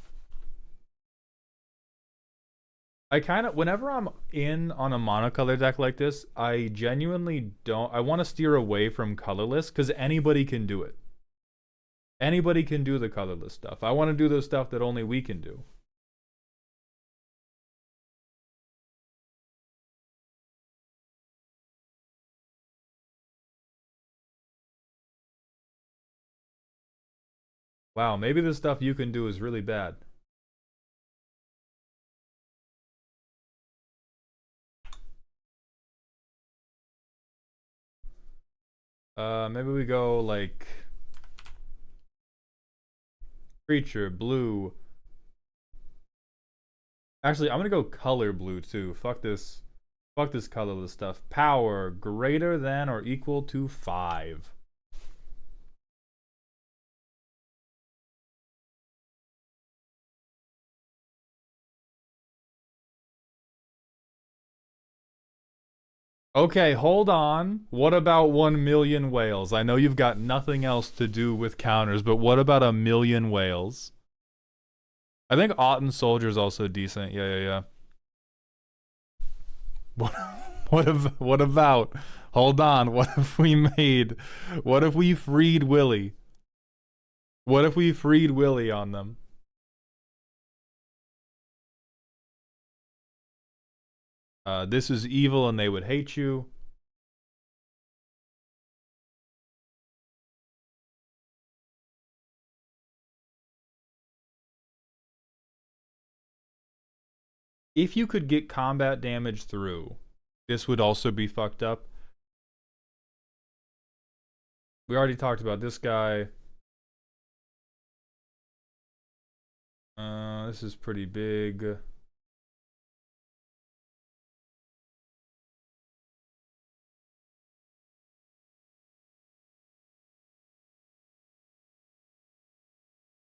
I kind of, whenever I'm in on a monocolor deck like this, I genuinely don't, I want to steer away from colorless because anybody can do it. Anybody can do the colorless stuff. I want to do the stuff that only we can do. Wow, maybe the stuff you can do is really bad. Maybe we go like creature blue. Actually, I'm gonna go color blue too. Fuck this. Fuck this colorless stuff. Power greater than or equal to 5. Okay, hold on. What about 1 million whales? I know you've got nothing else to do with counters, but what about a million whales? I think Autumn Soldier's also decent. Yeah, yeah, yeah. What about? Hold on. What if we made? What if we freed Willie? What if we freed Willie on them? This is evil and they would hate you. If you could get combat damage through, this would also be fucked up. We already talked about this guy. This is pretty big.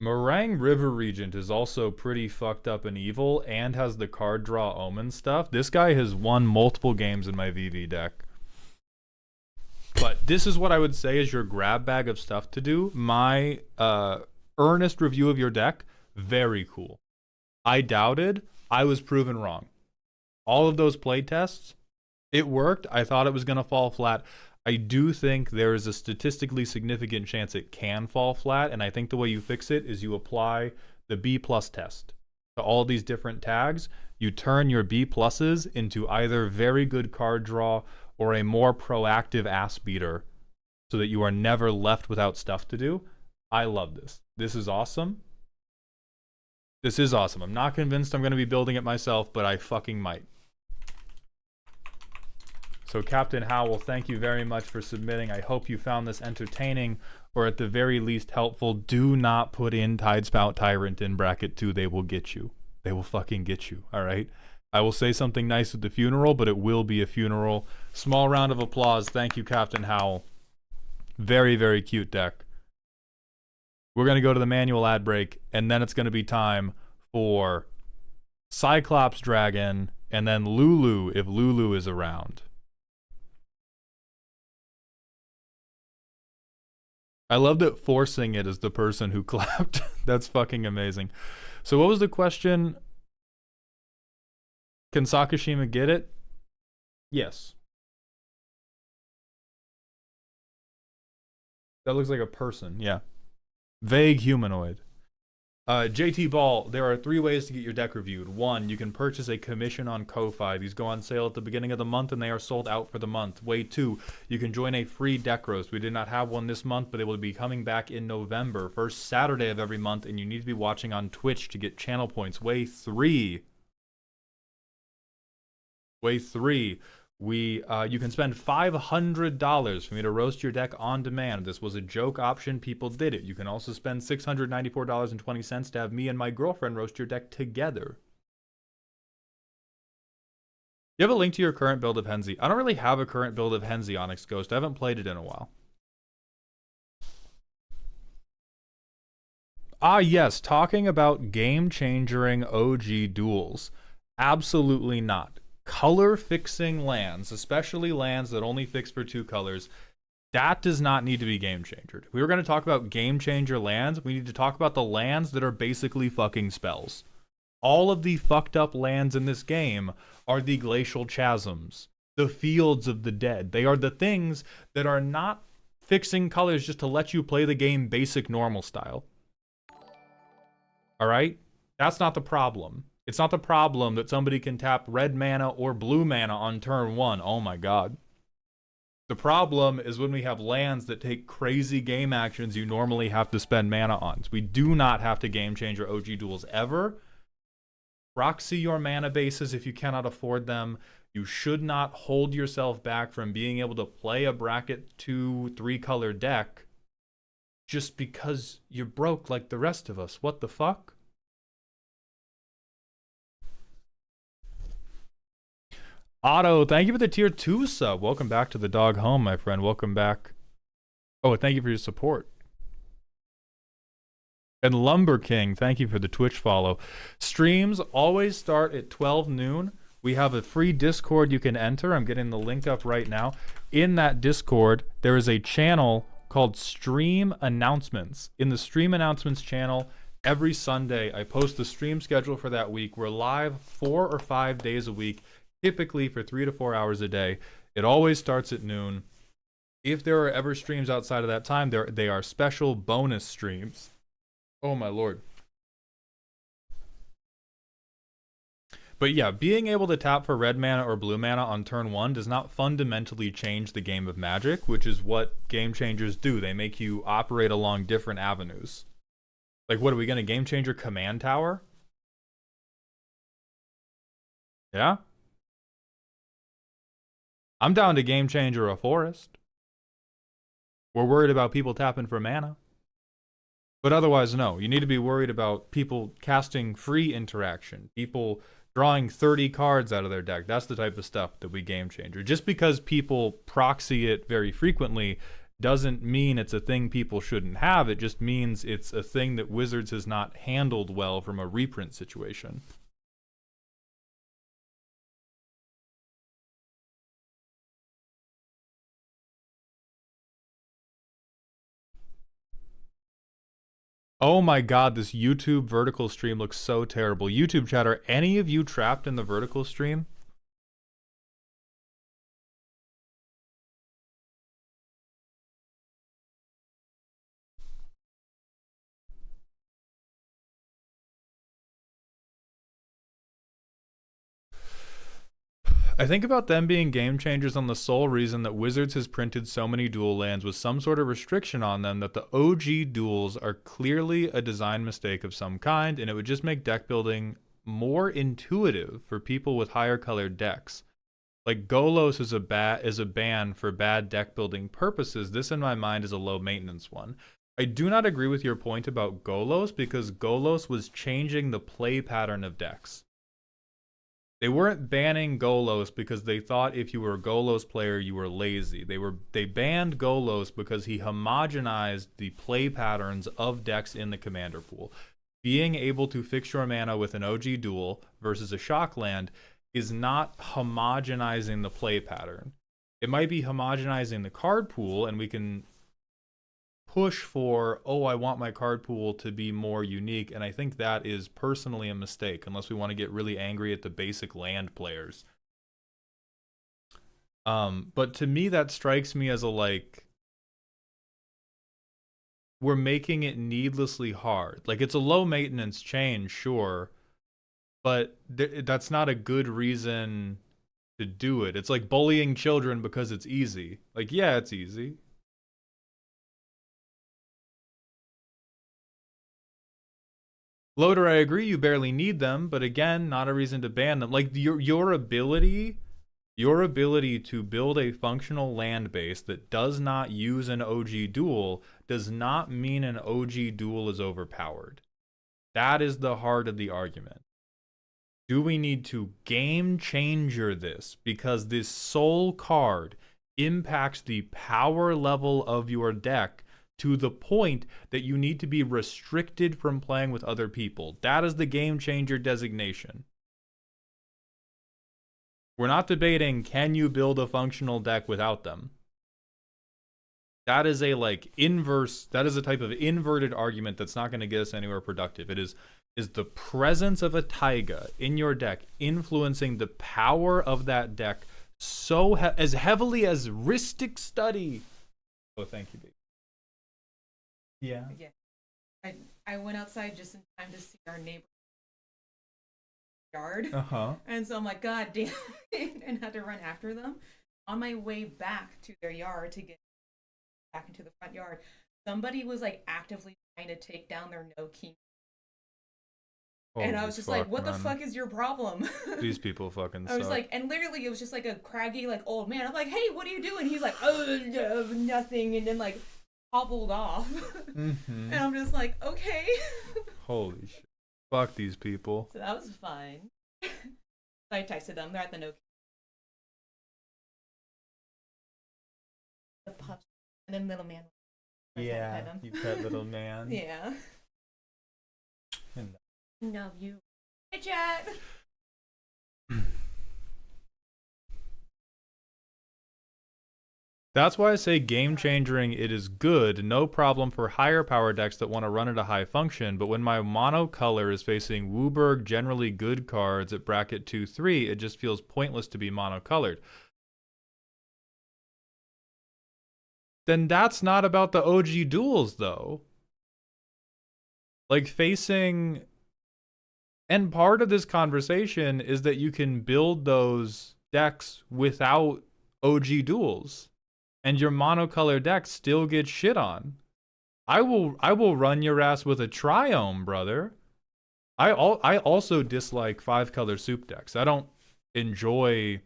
Meringue River Regent is also pretty fucked up and evil and has the card draw omen stuff. This guy has won multiple games in my VV deck. But this is what I would say is your grab bag of stuff to do. My earnest review of your deck, very cool. I doubted, I was proven wrong. All of those play tests, it worked. I thought it was going to fall flat. I do think there is a statistically significant chance it can fall flat, and I think the way you fix it is you apply the B plus test to all these different tags. You turn your B pluses into either very good card draw or a more proactive ass beater so that you are never left without stuff to do. I love this. This is awesome. This is awesome. I'm not convinced I'm going to be building it myself, but I fucking might. So Captain Howell, thank you very much for submitting. I hope you found this entertaining or at the very least helpful. Do not put in Tidespout Tyrant in bracket 2. They will get you. They will fucking get you, all right? I will say something nice at the funeral, but it will be a funeral. Small round of applause. Thank you, Captain Howell. Very, very cute deck. We're going to go to the manual ad break, and then it's going to be time for Cyclops Dragon, and then Lulu, if Lulu is around. I love that forcing it is the person who clapped. That's fucking amazing. So what was the question? Can Sakashima get it? Yes. That looks like a person, yeah. Vague humanoid. JT Ball, there are 3 ways to get your deck reviewed. 1, you can purchase a commission on Ko-Fi. These go on sale at the beginning of the month and they are sold out for the month. Way 2, you can join a free deck roast. We did not have one this month, but it will be coming back in November, first Saturday of every month, and you need to be watching on Twitch to get channel points. Way 3, you can spend $500 for me to roast your deck on demand. This was a joke option. People did it. You can also spend $694.20 to have me and my girlfriend roast your deck together. You have a link to your current build of Henzi? I don't really have a current build of Henzi, Onyx Ghost. I haven't played it in a while. Ah, yes. Talking about game-changing OG duels. Absolutely not. Color fixing lands, especially lands that only fix for 2 colors, that does not need to be game changered. If we were going to talk about game changer lands, we need to talk about the lands that are basically fucking spells. All of the fucked up lands in this game are the glacial chasms, the fields of the dead. They are the things that are not fixing colors just to let you play the game basic normal style. Alright? That's not the problem. It's not the problem that somebody can tap red mana or blue mana on turn 1. Oh my god. The problem is when we have lands that take crazy game actions you normally have to spend mana on. So we do not have to game change your OG duels ever. Proxy your mana bases if you cannot afford them. You should not hold yourself back from being able to play a bracket 2-3 color deck just because you're broke like the rest of us. What the fuck? Otto, thank you for the tier 2 sub. Welcome back to the dog home, my friend. Welcome back. Oh, thank you for your support. And Lumber King, thank you for the Twitch follow. Streams always start at 12 noon. We have a free Discord you can enter. I'm getting the link up right now. In that Discord, there is a channel called Stream Announcements. In the Stream Announcements channel, every Sunday, I post the stream schedule for that week. We're live 4 or 5 days a week, typically for 3 to 4 hours a day. It always starts at noon. If there are ever streams outside of that time, they are special bonus streams. Oh my lord. But yeah, being able to tap for red mana or blue mana on turn 1 does not fundamentally change the game of Magic, which is what game changers do. They make you operate along different avenues. Like, what are we going to game changer command tower? Yeah? I'm down to game changer a forest. We're worried about people tapping for mana. But otherwise, no. You need to be worried about people casting free interaction. People drawing 30 cards out of their deck. That's the type of stuff that we game changer. Just because people proxy it very frequently doesn't mean it's a thing people shouldn't have. It just means it's a thing that Wizards has not handled well from a reprint situation. Oh my god, this YouTube vertical stream looks so terrible. YouTube chat, are any of you trapped in the vertical stream? I think about them being game changers on the sole reason that Wizards has printed so many dual lands with some sort of restriction on them that the OG duels are clearly a design mistake of some kind, and it would just make deck building more intuitive for people with higher colored decks. Like, Golos is a ban for bad deck building purposes. This in my mind is a low maintenance one. I do not agree with your point about Golos because Golos was changing the play pattern of decks. They weren't banning Golos because they thought if you were a Golos player, you were lazy. They banned Golos because he homogenized the play patterns of decks in the commander pool. Being able to fix your mana with an OG duel versus a shock land is not homogenizing the play pattern. It might be homogenizing the card pool, and we can push for, oh, I want my card pool to be more unique, and I think that is personally a mistake, unless we want to get really angry at the basic land players. But to me, that strikes me as a, like, we're making it needlessly hard. Like, it's a low maintenance change, sure, but that's not a good reason to do it. It's like bullying children because it's easy. Like, yeah, it's easy. Loader, I agree you barely need them, but again, not a reason to ban them. Like, your ability to build a functional land base that does not use an OG duel does not mean an OG duel is overpowered. That is the heart of the argument. Do we need to game changer this because this soul card impacts the power level of your deck to the point that you need to be restricted from playing with other people? That is the game changer designation. We're not debating, can you build a functional deck without them? That is a that is a type of inverted argument that's not going to get us anywhere productive. It is the presence of a taiga in your deck influencing the power of that deck so as heavily as Ristic Study. Oh, thank you, baby. Yeah. Yeah. I went outside just in time to see our neighbor yard. And so I'm like, God damn it, and had to run after them. On my way back to their yard to get back into the front yard, somebody was like actively trying to take down their no key. And I was just like, what the fuck is your problem? These people fucking suck. I was like, and literally it was just like a craggy, like, old man. I'm like, hey, what are you doing? He's like, oh, nothing. And then like hobbled off. And I'm just like, okay. Holy shit. Fuck these people. So that was fine. So I texted them. They're at the no. The pups. And then little man. Yeah, you pet little man. Yeah. And love you. Hey, chat. That's why I say game changing, it is good, no problem for higher power decks that want to run at a high function, but when my mono color is facing Wooburg generally good cards at bracket 2-3, it just feels pointless to be monocolored. Then that's not about the OG duels, though. Like, facing... And part of this conversation is that you can build those decks without OG duels. And your monocolor deck still gets shit on. I will run your ass with a Triome, brother. I also dislike 5-color soup decks. I don't enjoy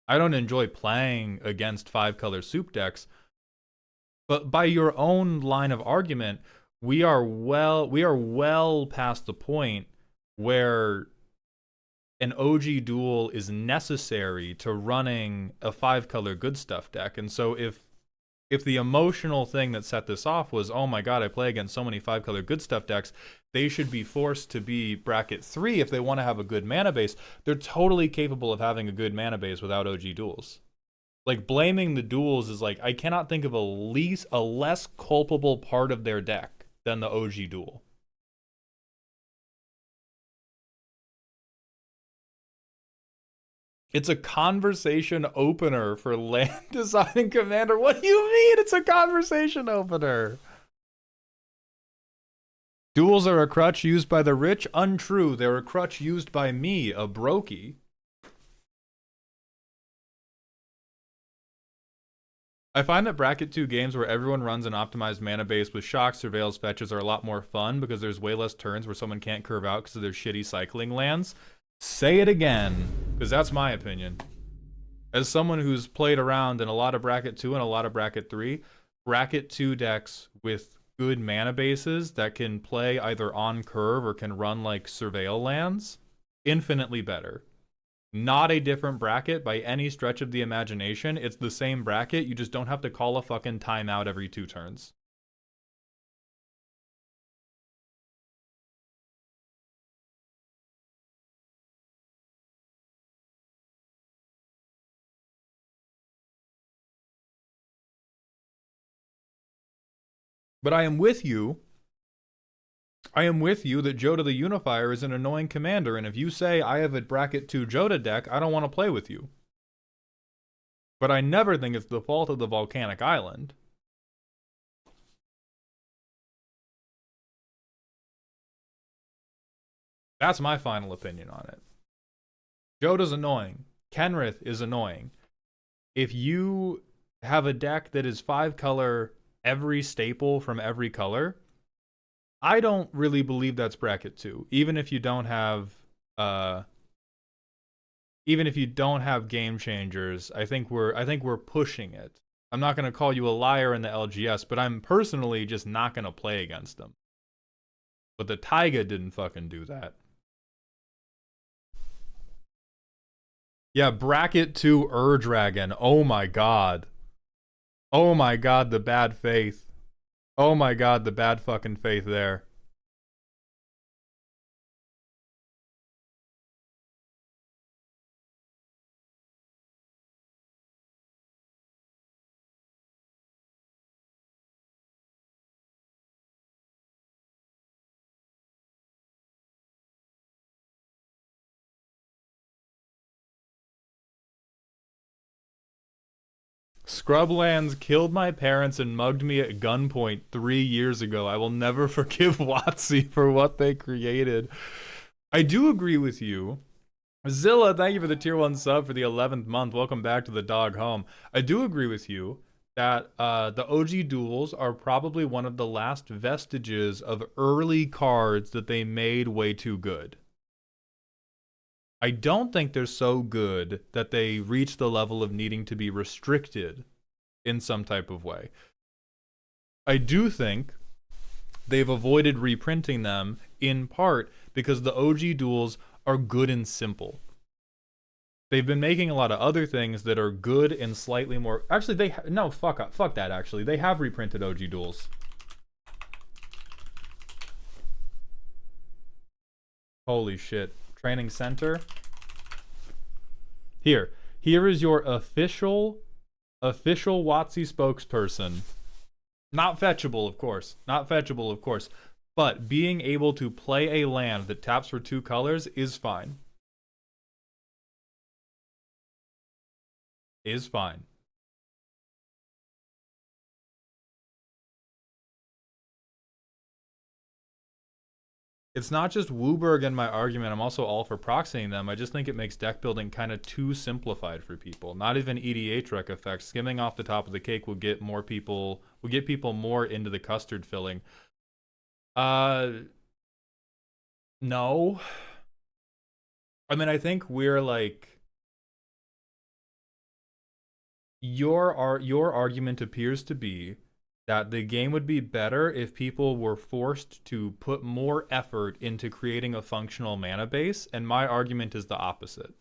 playing against 5-color soup decks. But by your own line of argument, we are well past the point where an OG duel is necessary to running a 5-color good stuff deck. And so if the emotional thing that set this off was, oh my god, I play against so many 5-color good stuff decks, they should be forced to be bracket 3 if they want to have a good mana base. They're totally capable of having a good mana base without OG duels. Like, blaming the duels is like, I cannot think of a less culpable part of their deck than the OG duel. It's a conversation opener for land designing Commander. What do you mean it's a conversation opener? Duels are a crutch used by the rich? Untrue. They're a crutch used by me, a brokey. I find that bracket 2 games where everyone runs an optimized mana base with shocks, surveils, fetches are a lot more fun because there's way less turns where someone can't curve out because of their shitty cycling lands. Say it again, because that's my opinion. As someone who's played around in a lot of bracket 2 and a lot of bracket 3, bracket 2 decks with good mana bases that can play either on curve or can run like surveil lands, infinitely better. Not a different bracket by any stretch of the imagination. It's the same bracket, you just don't have to call a fucking timeout every 2 turns. But I am with you. I am with you that Joda the Unifier is an annoying commander, and if you say I have a bracket 2 Joda deck, I don't want to play with you. But I never think it's the fault of the volcanic island. That's my final opinion on it. Joda's annoying. Kenrith is annoying. If you have a deck that is 5-color every staple from every color, I don't really believe that's bracket 2. Even if you don't have game changers, I think we're pushing it. I'm not going to call you a liar in the LGS, but I'm personally just not going to play against them. But the Taiga didn't fucking do that. Yeah, bracket 2 Dragon. Oh my god. Oh my god, the bad faith. Oh my god, the bad fucking faith there. Scrublands killed my parents and mugged me at gunpoint 3 years ago. I will never forgive WotC for what they created. I do agree with you. Zilla, thank you for the tier 1 sub for the 11th month. Welcome back to the dog home. I do agree with you that the OG duels are probably one of the last vestiges of early cards that they made way too good. I don't think they're so good that they reach the level of needing to be restricted in some type of way. I do think they've avoided reprinting them in part because the OG duels are good and simple. They've been making a lot of other things that are good and slightly more... Actually, no, fuck that, actually. They have reprinted OG duels. Holy shit. Training center. Here is your official WotC spokesperson. Not fetchable, of course. Not fetchable, of course. But being able to play a land that taps for 2 colors is fine. Is fine. It's not just Wooburg in my argument, I'm also all for proxying them. I just think it makes deck building kind of too simplified for people. Not even EDH rec effects. Skimming off the top of the cake will get people more into the custard filling. No. I mean, I think we're like... Your argument appears to be that the game would be better if people were forced to put more effort into creating a functional mana base, and my argument is the opposite.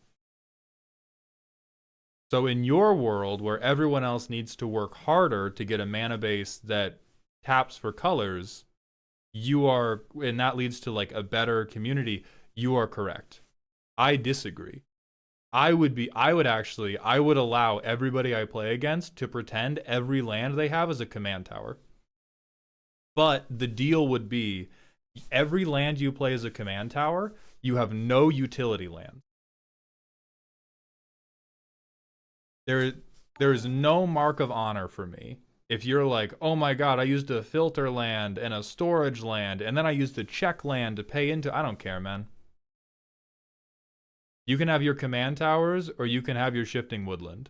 So in your world, where everyone else needs to work harder to get a mana base that taps for colors, and that leads to like a better community, you are correct. I disagree. I would allow everybody I play against to pretend every land they have is a command tower. But the deal would be, every land you play as a command tower, you have no utility land. There is no mark of honor for me. If you're like, oh my god, I used a filter land and a storage land, and then I used a check land to pay into, I don't care, man. You can have your command towers, or you can have your shifting woodland.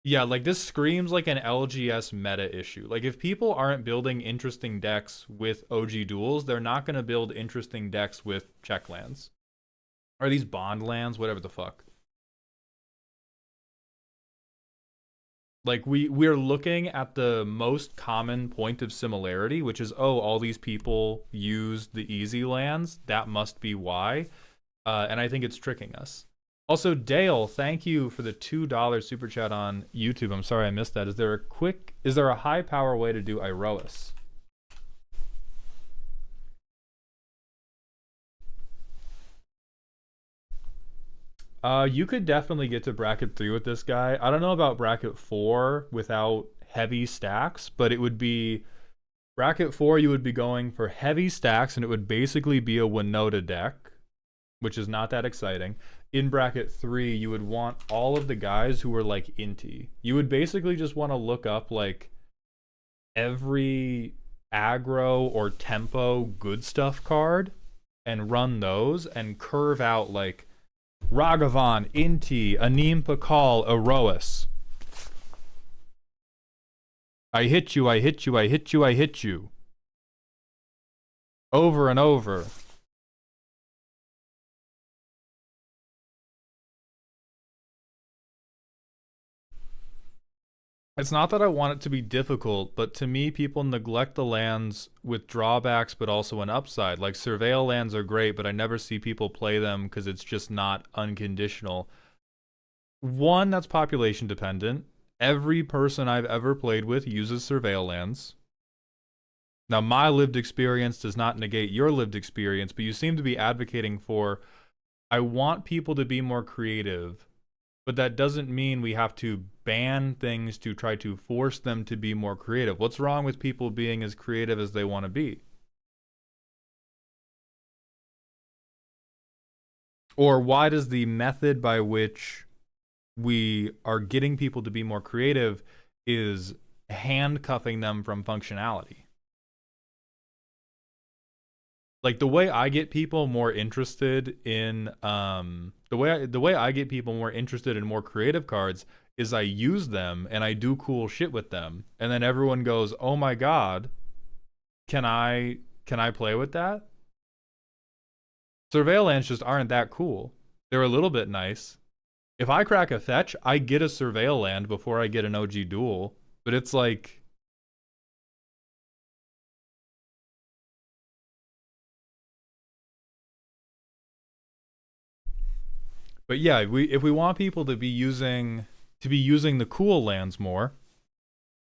Yeah, like this screams like an LGS meta issue. Like if people aren't building interesting decks with OG duels, they're not going to build interesting decks with check lands. Are these bond lands? Whatever the fuck. Like we're looking at the most common point of similarity, which is, oh, all these people use the easy lands. That must be why. And I think it's tricking us. Also, Dale, thank you for the $2 super chat on YouTube. I'm sorry I missed that. Is there a high power way to do Iroas? You could definitely get to bracket 3 with this guy. I don't know about bracket 4 without heavy stacks, but it would be bracket 4, you would be going for heavy stacks, and it would basically be a Winota deck, which is not that exciting. In bracket 3, you would want all of the guys who were like inty. You would basically just want to look up like every aggro or tempo good stuff card and run those and curve out like Ragavan, Inti, Anim Pakal, Erois. I hit you, I hit you, I hit you, I hit you. Over and over. It's not that I want it to be difficult, but to me, people neglect the lands with drawbacks, but also an upside. Like, Surveil lands are great, but I never see people play them because it's just not unconditional. One, that's population dependent. Every person I've ever played with uses Surveil lands. Now, my lived experience does not negate your lived experience, but you seem to be advocating for, I want people to be more creative, but that doesn't mean we have to ban things to try to force them to be more creative. What's wrong with people being as creative as they want to be? Or why does the method by which we are getting people to be more creative is handcuffing them from functionality? Like, the way I get people more interested in the way I get people more interested in more creative cards is I use them and I do cool shit with them, and then everyone goes, "Oh my god, can I play with that?" Surveil lands just aren't that cool. They're a little bit nice. If I crack a fetch, I get a Surveil land before I get an OG duel, but it's like, but yeah, if we want people to be using the cool lands more,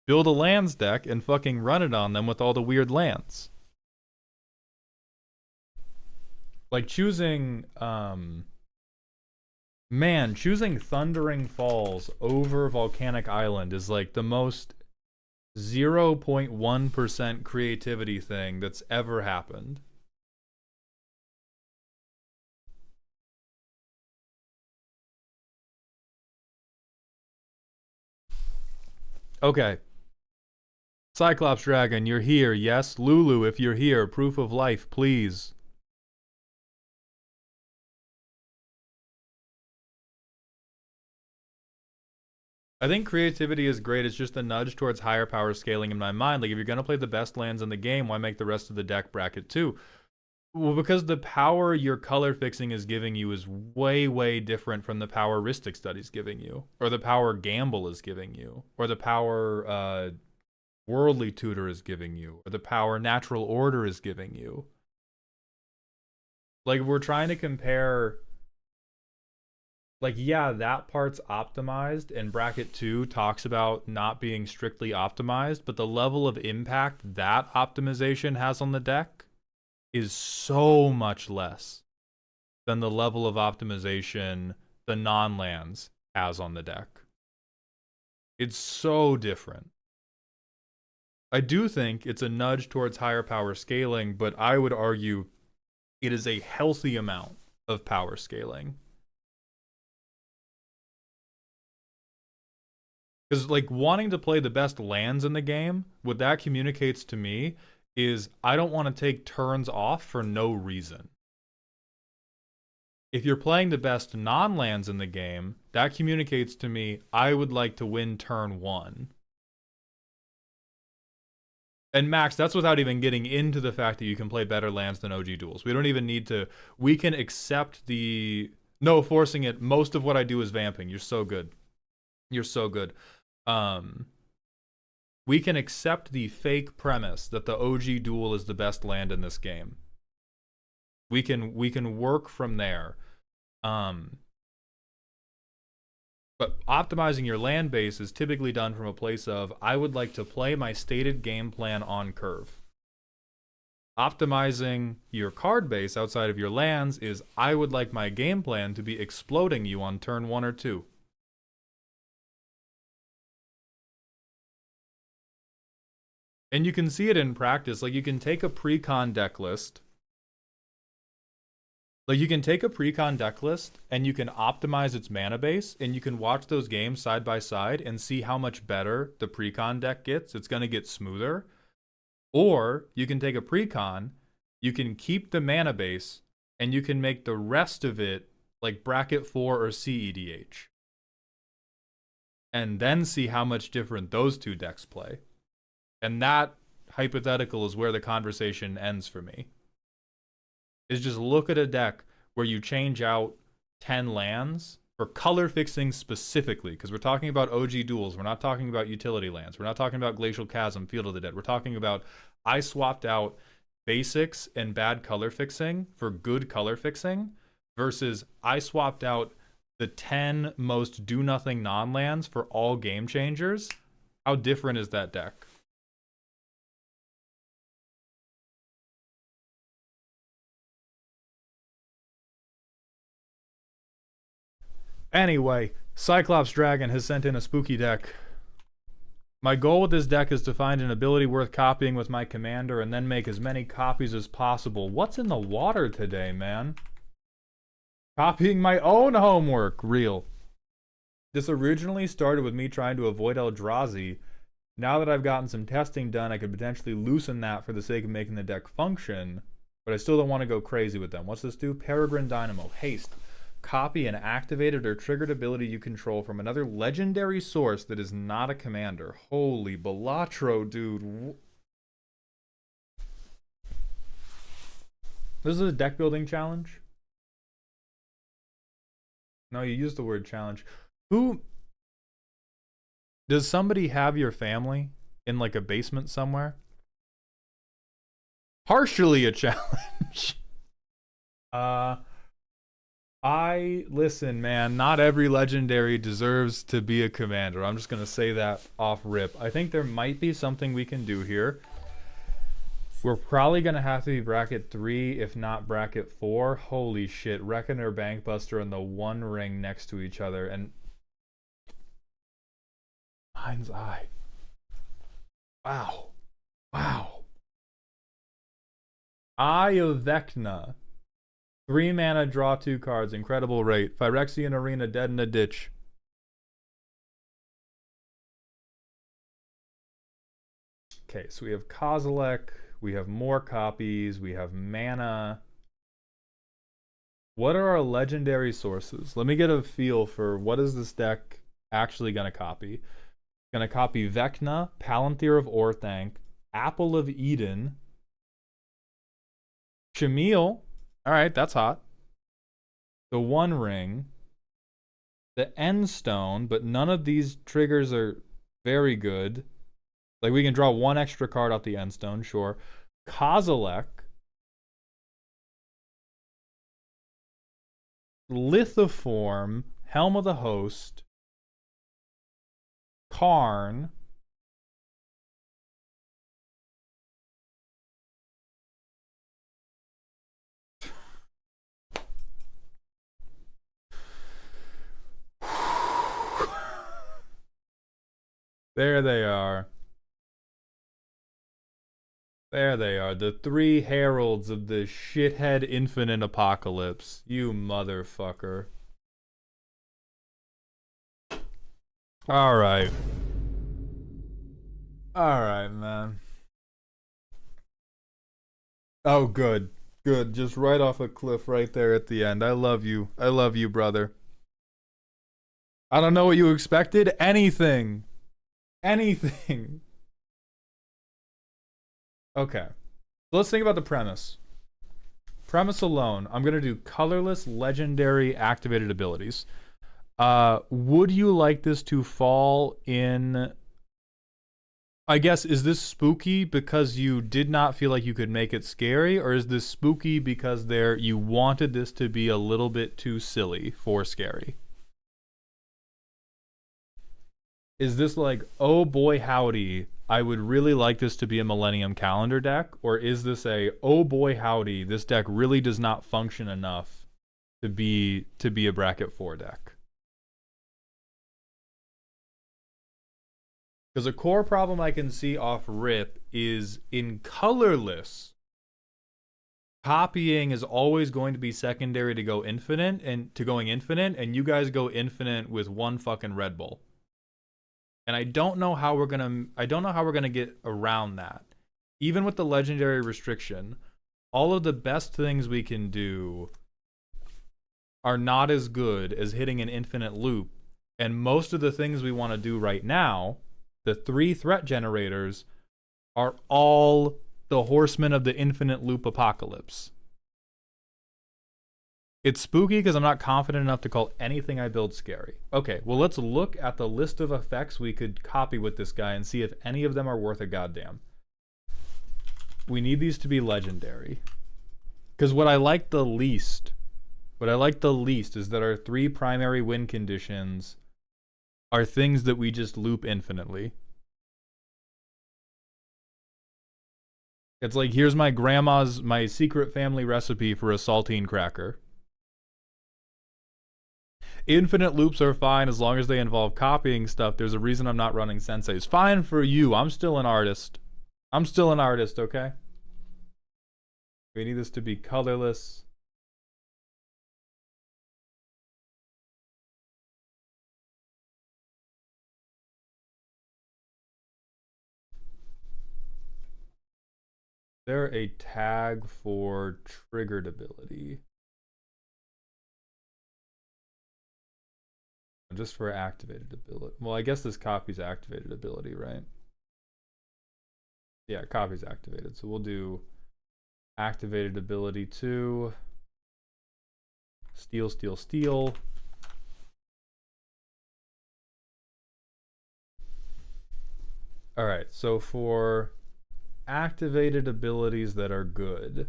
build a lands deck and fucking run it on them with all the weird lands. Like choosing choosing Thundering Falls over Volcanic Island is like the most 0.1% creativity thing that's ever happened. Okay. Cyclops Dragon, you're here, yes? Lulu, if you're here, proof of life, please. I think creativity is great. It's just a nudge towards higher power scaling in my mind. Like, if you're going to play the best lands in the game, why make the rest of the deck bracket too? Well, because the power your color fixing is giving you is way, way different from the power Rhystic Study's giving you, or the power Gamble is giving you, or the power Worldly Tutor is giving you, or the power Natural Order is giving you. Like, we're trying to compare, like, yeah, that part's optimized, and bracket 2 talks about not being strictly optimized, but the level of impact that optimization has on the deck is so much less than the level of optimization the non-lands has on the deck. It's so different. I do think it's a nudge towards higher power scaling, but I would argue it is a healthy amount of power scaling. Because, like, wanting to play the best lands in the game, what that communicates to me is I don't want to take turns off for no reason. If you're playing the best non-lands in the game, that communicates to me I would like to win turn 1. And Max, that's without even getting into the fact that you can play better lands than OG duels. We don't even need to. We can accept the. No, forcing it. Most of what I do is vamping. You're so good. You're so good. We can accept the fake premise that the OG duel is the best land in this game. We can work from there. But optimizing your land base is typically done from a place of, I would like to play my stated game plan on curve. Optimizing your card base outside of your lands is, I would like my game plan to be exploding you on turn 1 or 2. And you can see it in practice. Like, you can take a pre-con deck list. Like, you can take a pre-con deck list and you can optimize its mana base, and you can watch those games side by side and see how much better the pre-con deck gets. It's going to get smoother. Or you can take a precon, you can keep the mana base, and you can make the rest of it like bracket 4 or CEDH. And then see how much different those two decks play. And that hypothetical is where the conversation ends for me. Is just look at a deck where you change out 10 lands for color fixing specifically, because we're talking about OG duels. We're not talking about utility lands. We're not talking about Glacial Chasm, Field of the Dead. We're talking about I swapped out basics and bad color fixing for good color fixing versus I swapped out the 10 most do-nothing non-lands for all game changers. How different is that deck? Anyway, Cyclops Dragon has sent in a spooky deck. My goal with this deck is to find an ability worth copying with my commander and then make as many copies as possible. What's in the water today, man? Copying my own homework. Real. This originally started with me trying to avoid Eldrazi. Now that I've gotten some testing done, I could potentially loosen that for the sake of making the deck function, but I still don't want to go crazy with them. What's this do? Peregrine Dynamo. Haste. Copy an activated or triggered ability you control from another legendary source that is not a commander. Holy Balatro, dude. This is a deck building challenge? No, you used the word challenge. Who... Does somebody have your family in like a basement somewhere? Partially a challenge. Listen, man, not every legendary deserves to be a commander. I'm just going to say that off rip. I think there might be something we can do here. We're probably going to have to be bracket 3, if not bracket 4. Holy shit, Reckoner, Bankbuster, and the One Ring next to each other. And Mind's Eye. Wow. Wow. Eye of Vecna. 3 mana, draw 2 cards. Incredible rate. Phyrexian Arena, dead in a ditch. Okay, so we have Kozilek. We have more copies. We have mana. What are our legendary sources? Let me get a feel for what is this deck actually going to copy. Going to copy Vecna, Palantir of Orthanc, Apple of Eden, Shamil. All right, that's hot. The One Ring, the End Stone, but none of these triggers are very good. Like, we can draw 1 extra card off the End Stone, sure. Kozilek, Lithoform, Helm of the Host, Karn, there they are. There they are, the 3 heralds of the shithead infinite apocalypse. You motherfucker. Alright. Alright, man. Oh, good. Good. Just right off a cliff right there at the end. I love you. I love you, brother. I don't know what you expected. Anything. Anything. Okay. So let's think about the premise. Premise alone, I'm going to do colorless legendary activated abilities. Would you like this to fall in... I guess, is this spooky because you did not feel like you could make it scary? Or is this spooky because you wanted this to be a little bit too silly for scary? Is this like, oh boy howdy, I would really like this to be a Millennium Calendar deck? Or is this a, oh boy howdy, this deck really does not function enough to be a bracket 4 deck? Because a core problem I can see off rip is in colorless, copying is always going to be secondary to go infinite and to going infinite, and you guys go infinite with 1 fucking Red Bull. And I don't know how we're gonna get around that. even with the legendary restriction, all of the best things we can do are not as good as hitting an infinite loop. And most of the things we want to do right now, the 3 threat generators, are all the horsemen of the infinite loop apocalypse. It's spooky because I'm not confident enough to call anything I build scary. Okay, well, let's look at the list of effects we could copy with this guy and see if any of them are worth a goddamn. We need these to be legendary. Because what I like the least is that our 3 primary win conditions are things that we just loop infinitely. It's like, here's my secret family recipe for a saltine cracker. Infinite loops are fine as long as they involve copying stuff. There's a reason I'm not running senseis. Fine for you. I'm still an artist. Okay? We need this to be colorless. Is there a tag for triggered ability? Just for activated ability. Well, I guess this copies activated ability, right? Yeah, copies activated. So we'll do activated ability 2. Steal, steal, steal. All right, so for activated abilities that are good,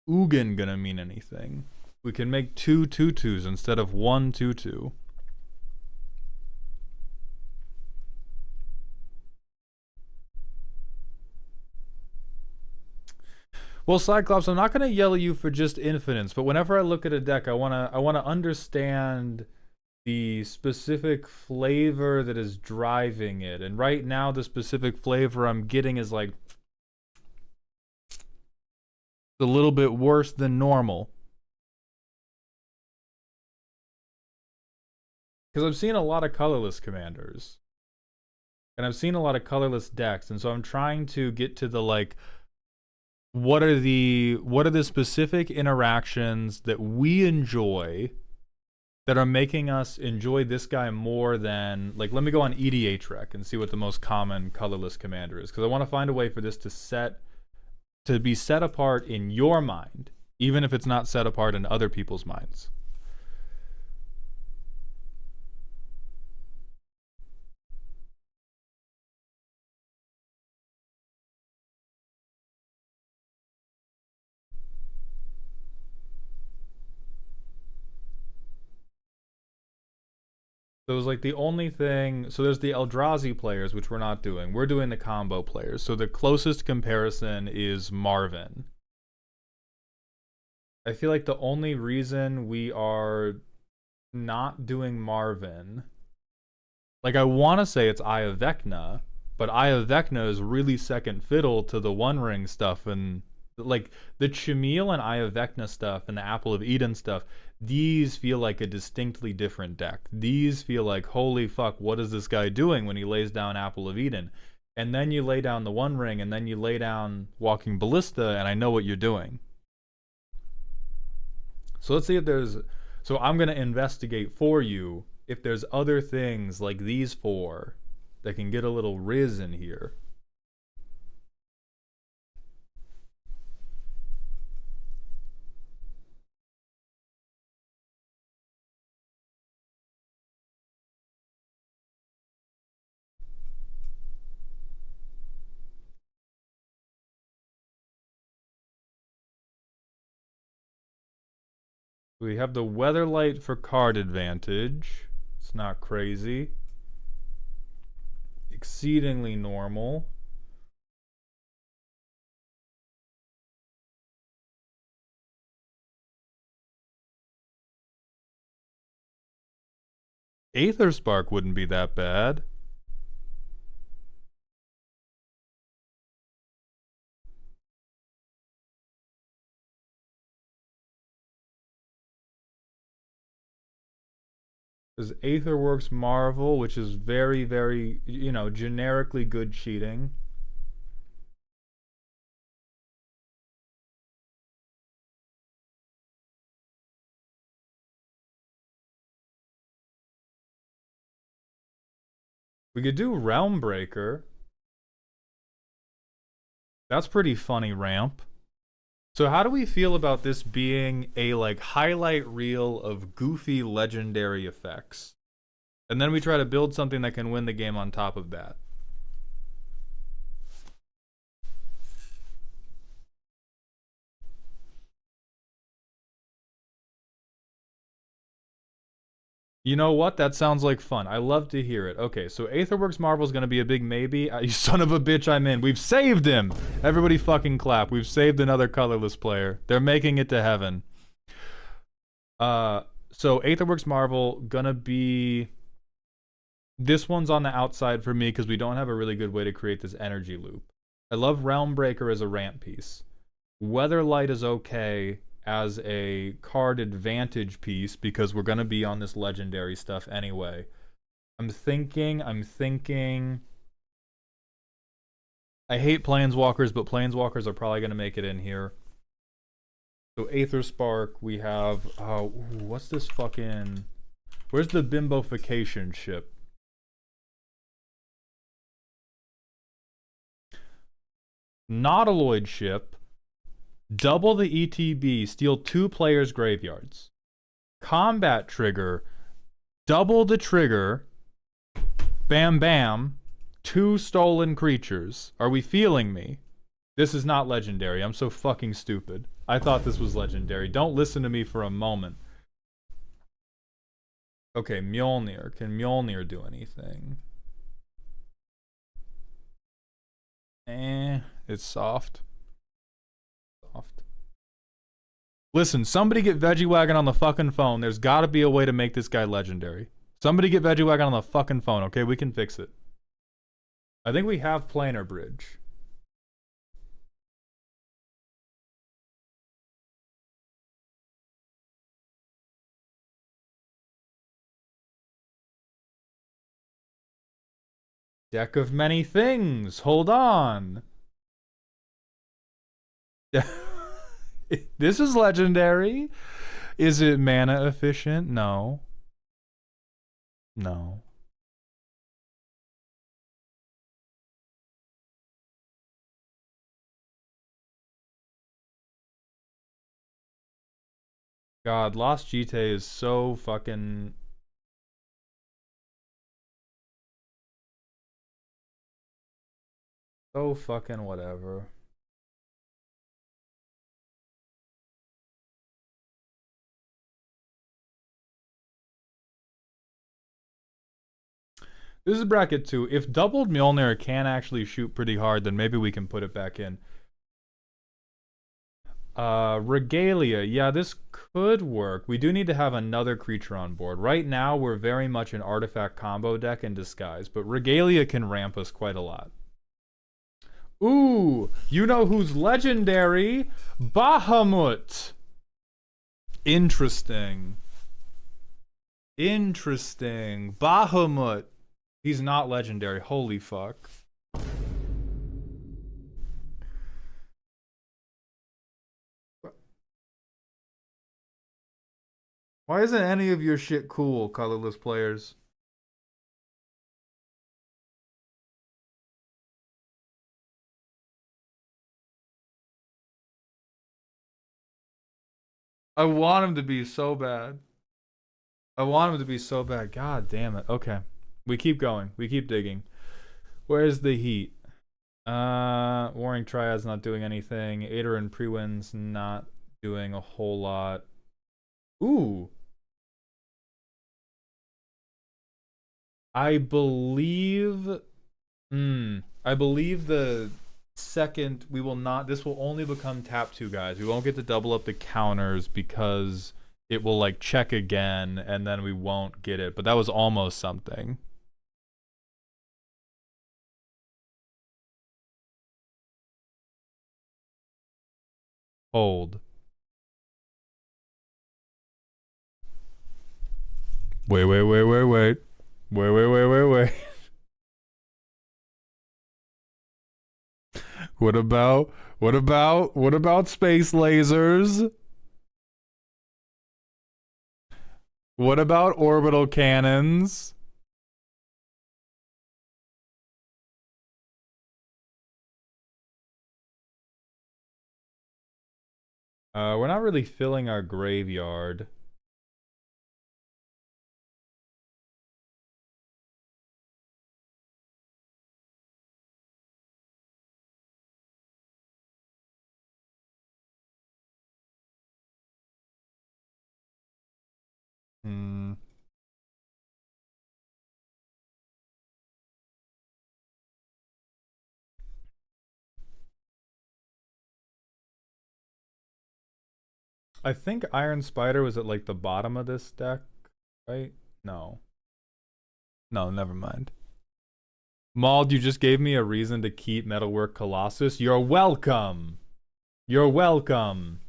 Ugin gonna mean anything? We can make 2 tutus instead of 1 tutu. Well, Cyclops, I'm not gonna yell at you for just infinites, but whenever I look at a deck, I wanna understand the specific flavor that is driving it. And right now, the specific flavor I'm getting is like a little bit worse than normal. Because I've seen a lot of colorless commanders. And I've seen a lot of colorless decks, and so I'm trying to get to the like, what are the specific interactions that we enjoy that are making us enjoy this guy more than, like, let me go on EDH Rec and see what the most common colorless commander is, because I want to find a way for this to be set apart in your mind, even if it's not set apart in other people's minds. So it was like the only thing. So there's the Eldrazi players, which we're not doing. We're doing the combo players. So the closest comparison is Marvin. I feel like the only reason we are not doing Marvin, like, I want to say it's Eye of Vecna, but Eye of Vecna is really second fiddle to the One Ring stuff, and like the Chimil and Eye of Vecna stuff and the Apple of Eden stuff, these feel like a distinctly different deck. These feel like, holy fuck, what is this guy doing when he lays down Apple of Eden? And then you lay down the One Ring, and then you lay down Walking Ballista, and I know what you're doing. So let's see if there's. So I'm going to investigate for you if there's other things like these 4 that can get a little riz in here. We have the Weatherlight for card advantage. It's not crazy. Exceedingly normal. Aether Spark wouldn't be that bad. There's Aetherworks Marvel, which is very, very, you know, generically good cheating. We could do Realm Breaker. That's pretty funny ramp. So how do we feel about this being a like highlight reel of goofy legendary effects? And then we try to build something that can win the game on top of that. You know what? That sounds like fun. I love to hear it. Okay, so Aetherworks Marvel is going to be a big maybe. You son of a bitch, I'm in. We've saved him. Everybody fucking clap. We've saved another colorless player. They're making it to heaven. So Aetherworks Marvel gonna be. This one's on the outside for me because we don't have a really good way to create this energy loop. I love Realm Breaker as a ramp piece. Weatherlight is okay as a card advantage piece because we're going to be on this legendary stuff anyway. I'm thinking. I hate Planeswalkers, but Planeswalkers are probably going to make it in here. So Aether Spark, we have, what's this fucking, where's the bimbofication ship? Nautiloid ship. Double the ETB, steal 2 players' graveyards. Combat trigger, double the trigger. Bam bam, 2 stolen creatures. Are we feeling me? This is not legendary. I'm so fucking stupid. I thought this was legendary. Don't listen to me for a moment. Okay, Mjolnir. Can Mjolnir do anything? It's soft. Listen, somebody get Veggiewagon on the fucking phone. There's gotta be a way to make this guy legendary. Somebody get Veggiewagon on the fucking phone, okay? We can fix it. I think we have Planar Bridge. Deck of many things. Hold on. This is legendary. Is it mana efficient? No. No. God, Lost GT is so fucking... So fucking whatever. This is bracket 2. If doubled Mjolnir can actually shoot pretty hard, then maybe we can put it back in. Regalia. Yeah, this could work. We do need to have another creature on board. Right now, we're very much an artifact combo deck in disguise, but Regalia can ramp us quite a lot. Ooh, you know who's legendary? Bahamut. Interesting. Bahamut. He's not legendary. Holy fuck. Why isn't any of your shit cool, colorless players? I want him to be so bad. God damn it. Okay. We keep going. We keep digging. Where's the heat? Warring Triad's not doing anything. Ader and Prewin's not doing a whole lot. Ooh. I believe the second we will not, this will only become tap 2, guys. We won't get to double up the counters because it will like check again and then we won't get it. But that was almost something. Hold. Wait, wait, wait, wait, wait. Wait, wait, wait, wait, wait. What about space lasers? What about orbital cannons? We're not really filling our graveyard. Hmm. I think Iron Spider was at like the bottom of this deck, right? No. No, never mind. Mauled, you just gave me a reason to keep Metalwork Colossus. You're welcome. You're welcome.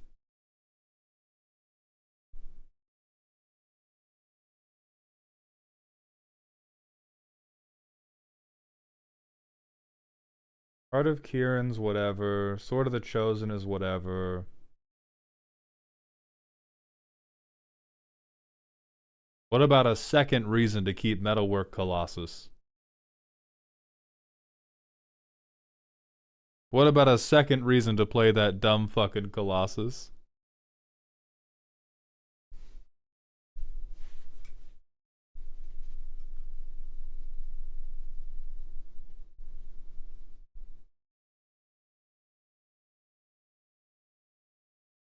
Heart of Kieran's whatever. Sword of the Chosen is whatever. What about a second reason to keep Metalwork Colossus? What about a second reason to play that dumb fucking Colossus?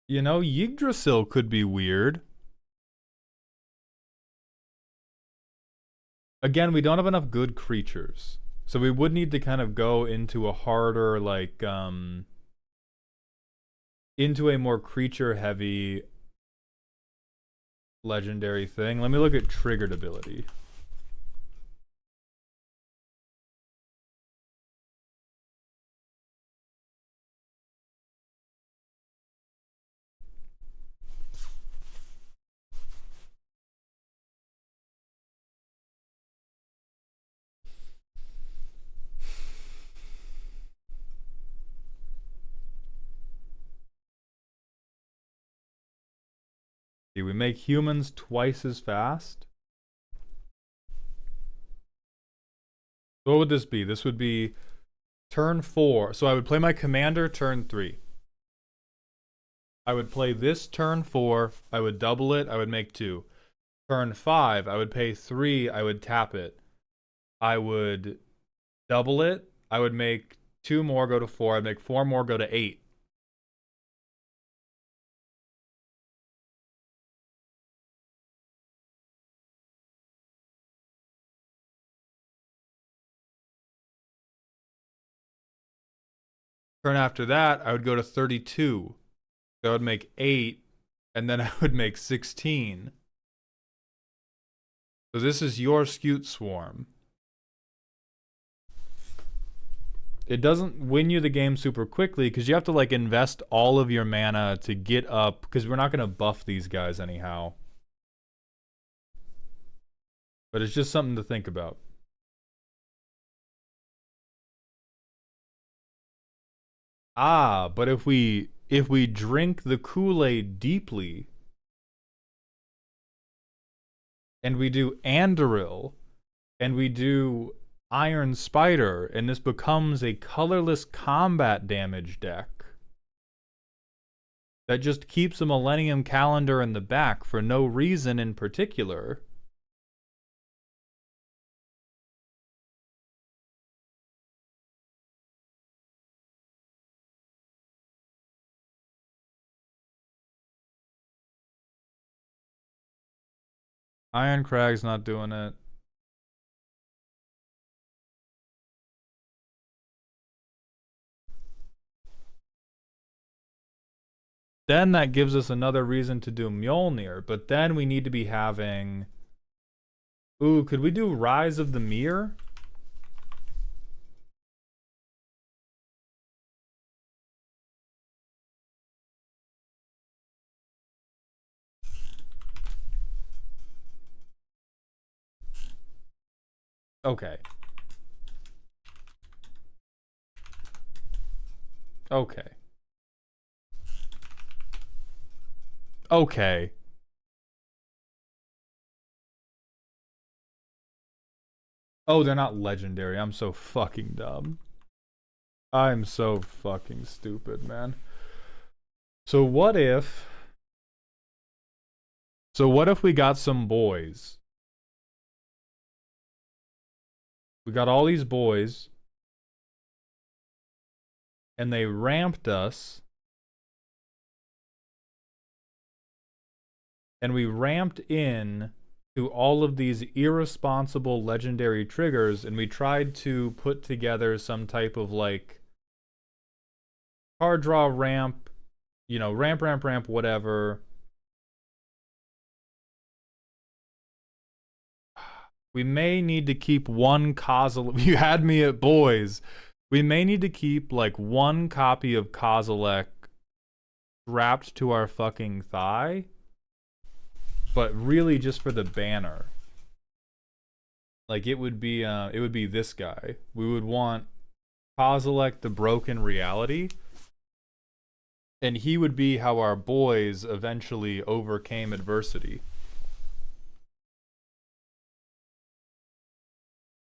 You know, Yggdrasil could be weird. Again, we don't have enough good creatures. So we would need to kind of go into a harder, like, into a more creature heavy legendary thing. Let me look at triggered ability. Do we make humans twice as fast? What would this be? This would be turn 4. So I would play my commander turn 3. I would play this turn 4. I would double it. I would make 2. Turn 5. I would pay 3. I would tap it. I would double it. I would make 2 more go to 4. I'd make 4 more go to 8. Turn after that, I would go to 32. So I would make 8, and then I would make 16. So this is your Scute Swarm. It doesn't win you the game super quickly because you have to like invest all of your mana to get up because we're not going to buff these guys anyhow. But it's just something to think about. Ah, but if we drink the Kool-Aid deeply and we do Anduril and we do Iron Spider and this becomes a colorless combat damage deck that just keeps a Millennium Calendar in the back for no reason in particular. Iron Crag's not doing it. Then that gives us another reason to do Mjolnir, but then we need to be having... Ooh, could we do Rise of the Mirror? Okay. Okay. Okay. Oh, they're not legendary. I'm so fucking dumb. I'm so fucking stupid, man. So what if... So what if we got some boys? We got all these boys, and they ramped us, and we ramped in to all of these irresponsible legendary triggers, and we tried to put together some type of like card draw ramp, you know, ramp, whatever. We may need to keep one Kozilek. You had me at boys. We may need to keep like one copy of Kozilek strapped to our fucking thigh, but really just for the banner. Like it would be this guy. We would want Kozilek the Broken Reality, and he would be how our boys eventually overcame adversity.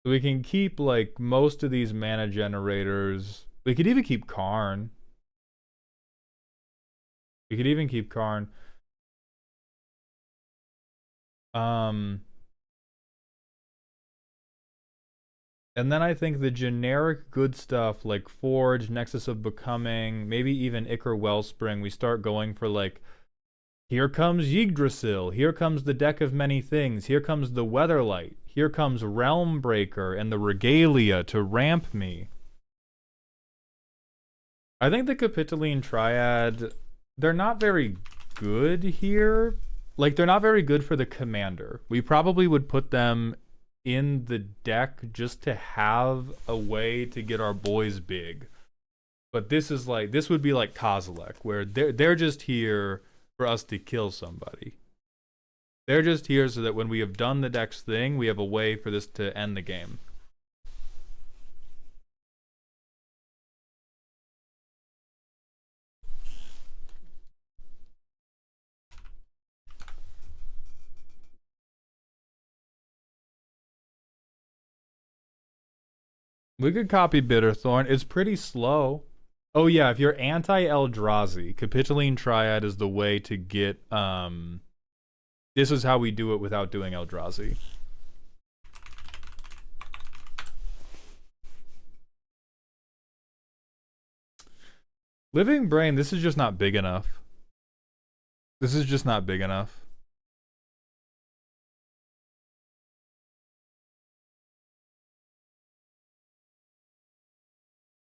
So we can keep like most of these mana generators. We could even keep Karn. We could even keep Karn. Um, and then I think the generic good stuff like Forge, Nexus of Becoming, maybe even Ichor Wellspring, we start going for like, here comes Yggdrasil, here comes the Deck of Many Things, here comes the Weatherlight, here comes Realm Breaker and the Regalia to ramp me. I think the Capitoline Triad, they're not very good here. Like, they're not very good for the commander. We probably would put them in the deck just to have a way to get our boys big. But this is like, this would be like Kozilek, where they're just here for us to kill somebody. They're just here so that when we have done the deck's thing, we have a way for this to end the game. We could copy Bitterthorn. It's pretty slow. Oh yeah, if you're anti-Eldrazi, Capitoline Triad is the way to get this is how we do it without doing Eldrazi. Living Brain, this is just not big enough. This is just not big enough.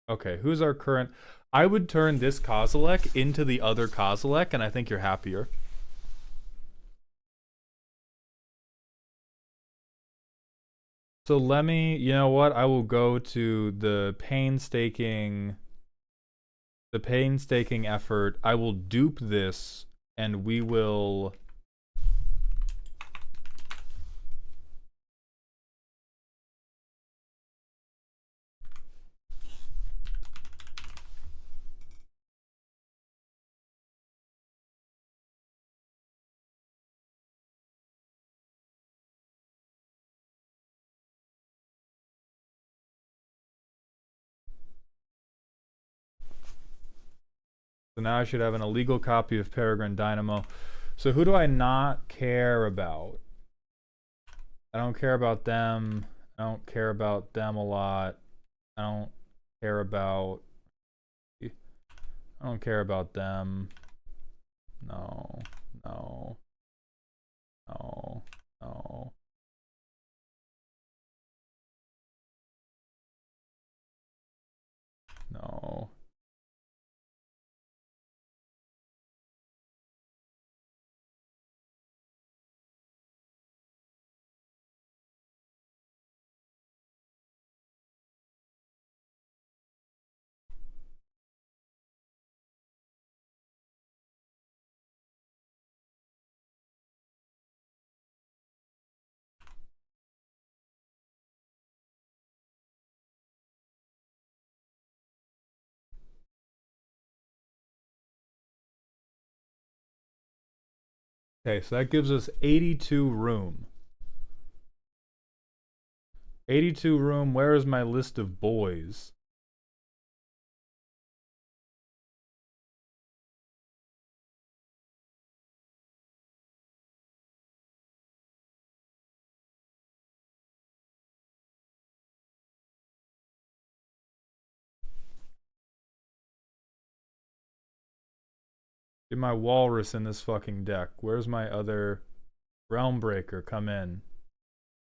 Okay, who's our current... I would turn this Kozilek into the other Kozilek, and I think you're happier. So let me... You know what? I will go to the painstaking effort. I will dupe this, and we will... So now I should have an illegal copy of Peregrine Dynamo. So who do I not care about? I don't care about them. I don't care about them a lot. I don't care about... I don't care about them. No. No. No. No. No. Okay, so that gives us 82 room. 82 room, where is my list of boys? Get my walrus in this fucking deck. Where's my other Realmbreaker? Come in.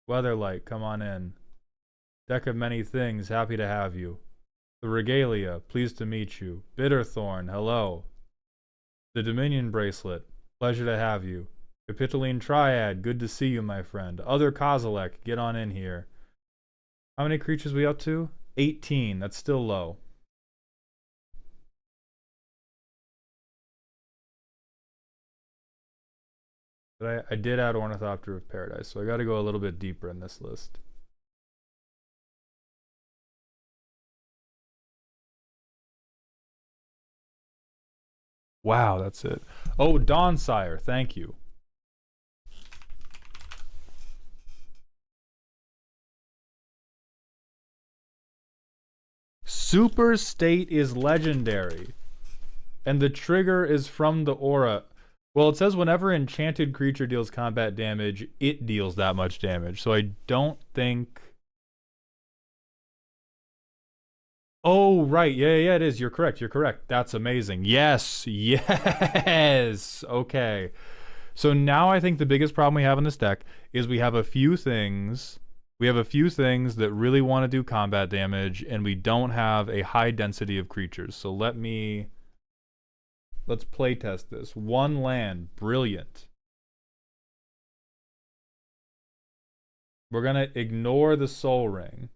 Weatherlight, come on in. Deck of many things, happy to have you. The Regalia, pleased to meet you. Bitterthorn, hello. The Dominion Bracelet, pleasure to have you. Capitoline Triad, good to see you, my friend. Other Kozilek, get on in here. How many creatures we up to? 18, that's still low. But I did add Ornithopter of Paradise, so I gotta go a little bit deeper in this list. Wow, that's it. Oh, Dawnsire, thank you. Super State is legendary. And the trigger is from the aura. Well, it says whenever enchanted creature deals combat damage, it deals that much damage. So I don't think... Oh, right. Yeah, it is. You're correct. That's amazing. Yes. Okay. So now I think the biggest problem we have in this deck is we have a few things. We have a few things that really want to do combat damage, and we don't have a high density of creatures. So let's playtest this. One land, brilliant. We're gonna ignore the Soul Ring.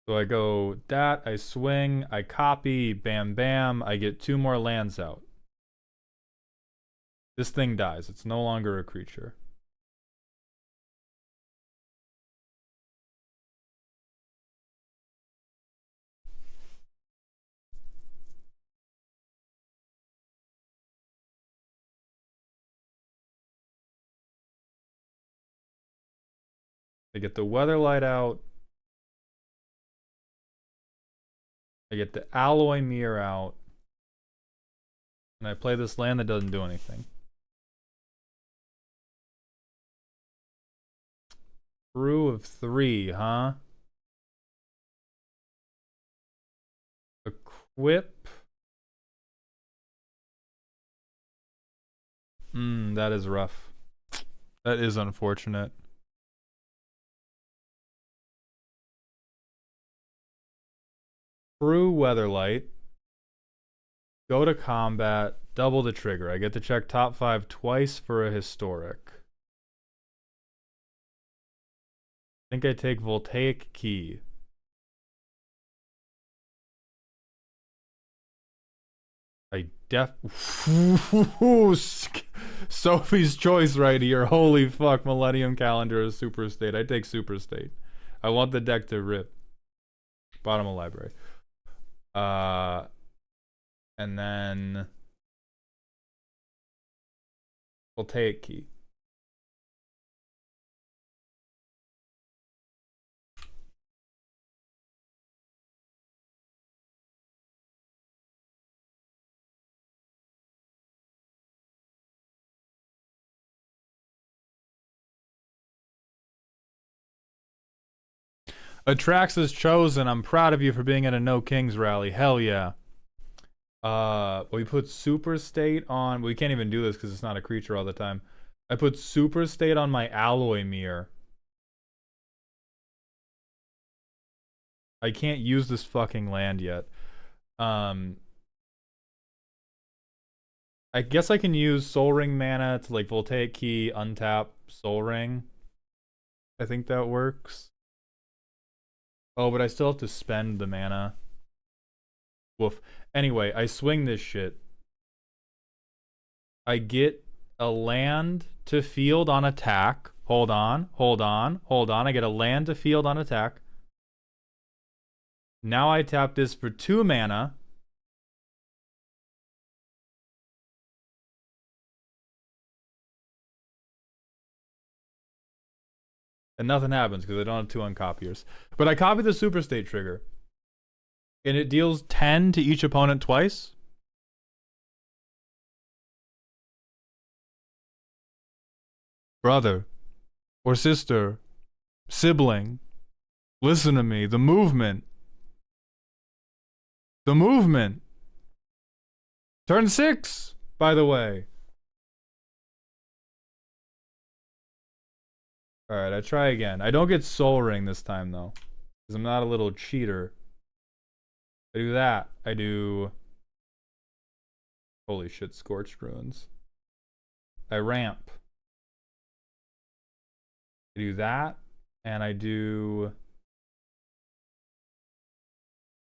So I go that, I swing, I copy, bam bam, I get 2 more lands out. This thing dies. It's no longer a creature. I get the Weatherlight out. I get the Alloy Mirror out. And I play this land that doesn't do anything. Brew of 3, huh? Equip. That is rough. That is unfortunate. Brew Weatherlight. Go to combat. Double the trigger. I get to check top 5 twice for a historic. I think I take Voltaic Key. I Sophie's choice right here. Holy fuck, Millennium Calendar is Super State. I take Super State. I want the deck to rip. Bottom of library. And then Voltaic Key. Atraxas chosen. I'm proud of you for being at a No Kings rally. Hell yeah. We put Super State on. We can't even do this because it's not a creature all the time. I put Super State on my Alloy Mirror. I can't use this fucking land yet. I guess I can use Soul Ring mana to like Voltaic Key, untap Soul Ring. I think that works. Oh, but I still have to spend the mana. Woof. Anyway, I swing this shit. I get a land to field on attack. Hold on, hold on, hold on. I get a land to field on attack. Now I tap this for 2 mana. And nothing happens because I don't have 2 uncopiers. But I copy the super state trigger. And it deals 10 to each opponent twice. Brother or sister, sibling, listen to me. The movement. The movement. Turn 6, by the way. Alright, I try again. I don't get Soul Ring this time, though. Because I'm not a little cheater. I do that. I do... Holy shit, Scorched Ruins. I ramp. I do that. And I do...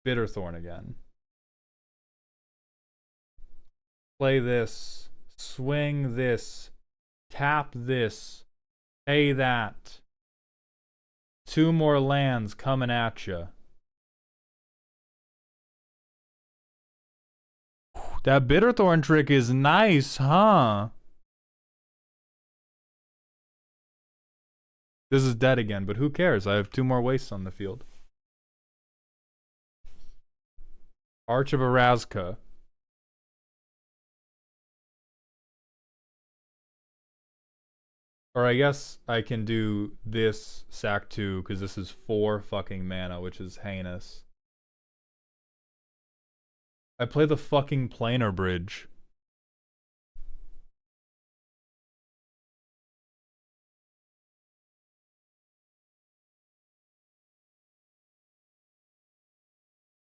Bitterthorn again. Play this. Swing this. Tap this. Pay that. 2 more lands coming at you. That Bitterthorn trick is nice, huh? This is dead again, but who cares? I have 2 more wastes on the field. Arch of Erazka. Or I guess I can do this sack 2 because this is 4 fucking mana, which is heinous. I play the fucking planar bridge.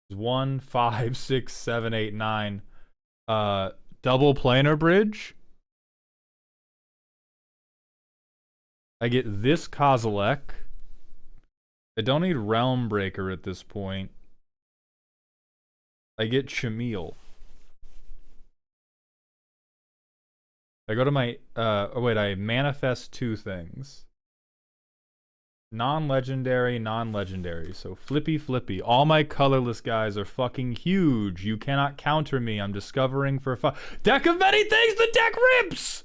One, 5, 6, 7, 8, 9. Double planar bridge. I get this Kozilek. I don't need Realm Breaker at this point. I get Chameel. I go to my... oh wait, I manifest 2 things. Non-legendary, non-legendary. So flippy flippy. All my colorless guys are fucking huge. You cannot counter me. I'm discovering for fun. Deck of many things! The deck rips!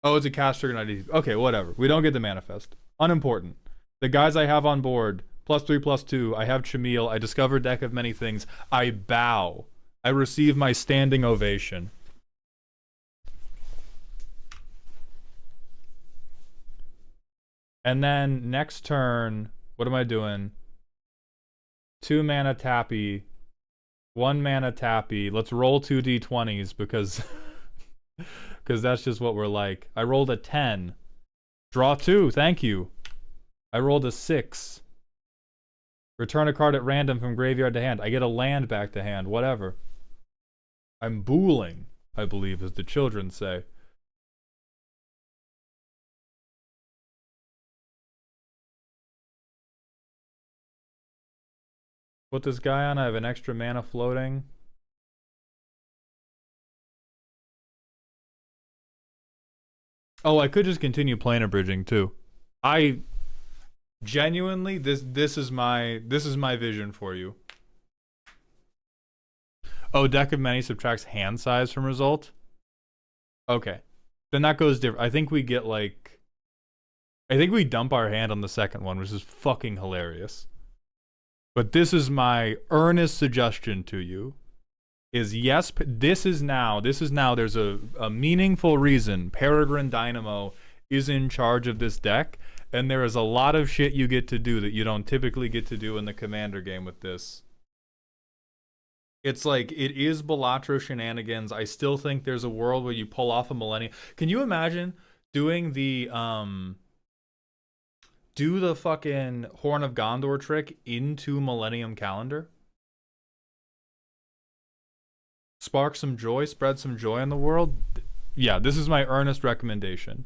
Oh, it's a cast trigger, not easy. Okay, whatever. We don't get the manifest. Unimportant. The guys I have on board, +3/+2. I have Chameel. I discover deck of many things. I bow. I receive my standing ovation. And then next turn, what am I doing? 2 mana tappy. 1 mana tappy. Let's roll 2 d20s because... because that's just what we're like. I rolled a 10. Draw 2, thank you. I rolled a 6. Return a card at random from graveyard to hand. I get a land back to hand, whatever. I'm booling, I believe, as the children say. Put this guy on, I have an extra mana floating. Oh, I could just continue planar bridging too. I genuinely this is my vision for you. Oh, deck of many subtracts hand size from result. Okay, then that goes different. I think we get like, I think we dump our hand on the second one, which is fucking hilarious. But this is my earnest suggestion to you. Is yes, this is now, there's a meaningful reason Peregrine Dynamo is in charge of this deck, and there is a lot of shit you get to do that you don't typically get to do in the Commander game with this. It's like, it is Balatro shenanigans. I still think there's a world where you pull off a Millennium. Can you imagine doing the, do the fucking Horn of Gondor trick into Millennium Calendar? Spark some joy, spread some joy in the world. Yeah, this is my earnest recommendation.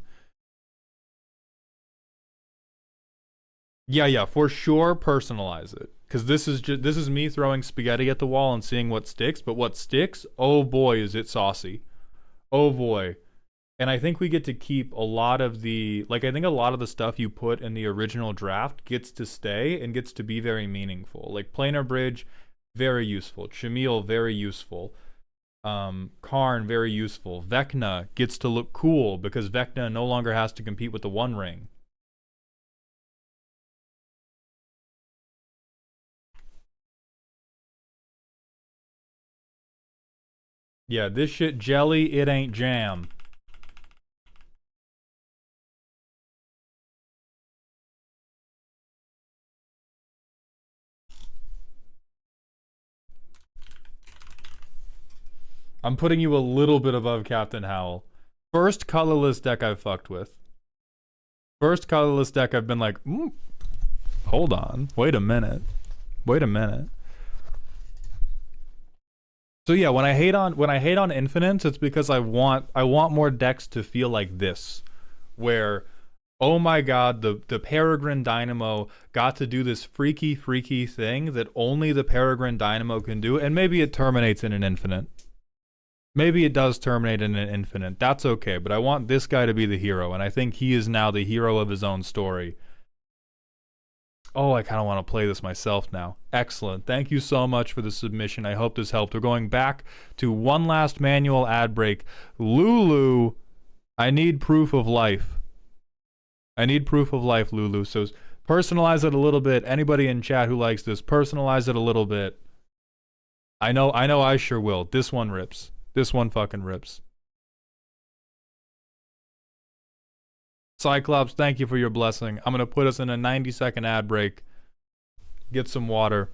Yeah, for sure personalize it. Because this is me throwing spaghetti at the wall and seeing what sticks, but what sticks, oh boy, is it saucy. Oh boy. And I think we get to keep a lot of I think a lot of the stuff you put in the original draft gets to stay and gets to be very meaningful. Like Planar Bridge, very useful. Shamil, very useful. Karn, very useful. Vecna gets to look cool because Vecna no longer has to compete with the One Ring. Yeah, this shit jelly, it ain't jam. I'm putting you a little bit above Captain Howl. First colorless deck I've fucked with. First colorless deck I've been like, hold on, wait a minute. Wait a minute. So yeah, when I hate on infinites, it's because I want more decks to feel like this, where oh my god, the Peregrine Dynamo got to do this freaky thing that only the Peregrine Dynamo can do, and maybe it terminates in an infinite. Maybe it does terminate in an infinite. That's okay, but I want this guy to be the hero, and I think he is now the hero of his own story. Oh, I kind of want to play this myself now. Excellent. Thank you so much for the submission. I hope this helped. We're going back to one last manual ad break. Lulu, I need proof of life. I need proof of life, Lulu. So personalize it a little bit. Anybody in chat who likes this, personalize it a little bit. I know I sure will. This one rips. This one fucking rips. Cyclops, thank you for your blessing. I'm going to put us in a 90-second ad break. Get some water.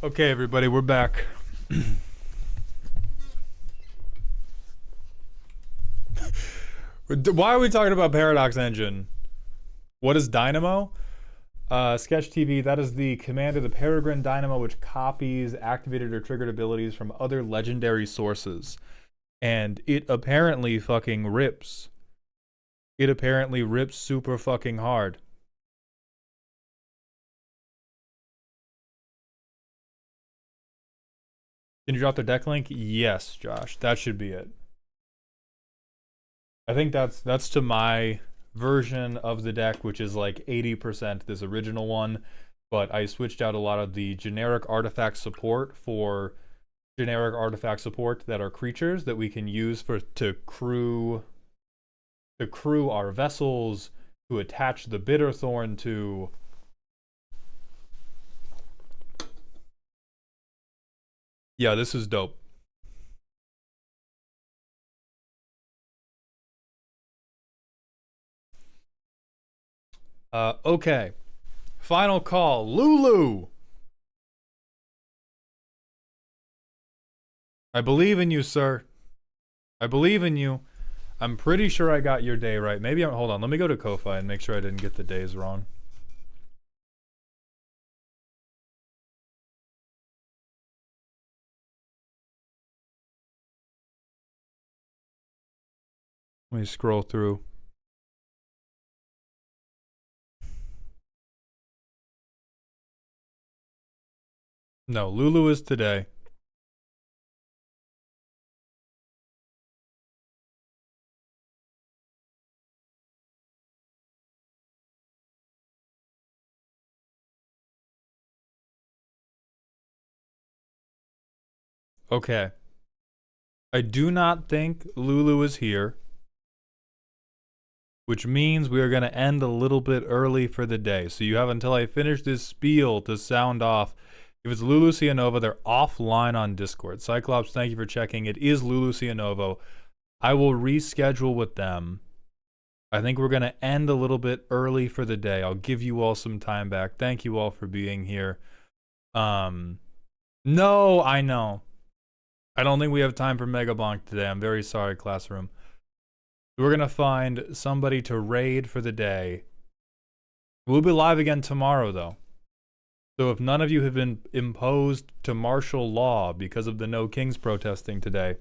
Okay, everybody, we're back. Why are we talking about Paradox Engine? What is Dynamo? Sketch TV, that is the command of the Peregrine Dynamo, which copies activated or triggered abilities from other legendary sources. And it apparently fucking rips. It apparently rips super fucking hard. Can you drop the deck link? Yes, Josh. That should be it. I think that's to my version of the deck, which is like 80% this original one, but I switched out a lot of the generic artifact support for generic artifact support that are creatures that we can use to crew our vessels, to attach the Bitterthorn to. Yeah, this is dope. Okay. Final call. Lulu! I believe in you, sir. I believe in you. I'm pretty sure I got your day right. Maybe hold on. Let me go to Ko-Fi and make sure I didn't get the days wrong. Let me scroll through. No, Lulu is today. Okay. I do not think Lulu is here, which means we are going to end a little bit early for the day. So you have until I finish this spiel to sound off. If it's Lulu Cianova, they're offline on Discord. Cyclops, thank you for checking. It is Lulu Cianovo. I will reschedule with them. I think we're going to end a little bit early for the day. I'll give you all some time back. Thank you all for being here. No, I know. I don't think we have time for Mega Bonk today. I'm very sorry, classroom. We're going to find somebody to raid for the day. We'll be live again tomorrow, though. So if none of you have been imposed to martial law because of the No Kings protesting today,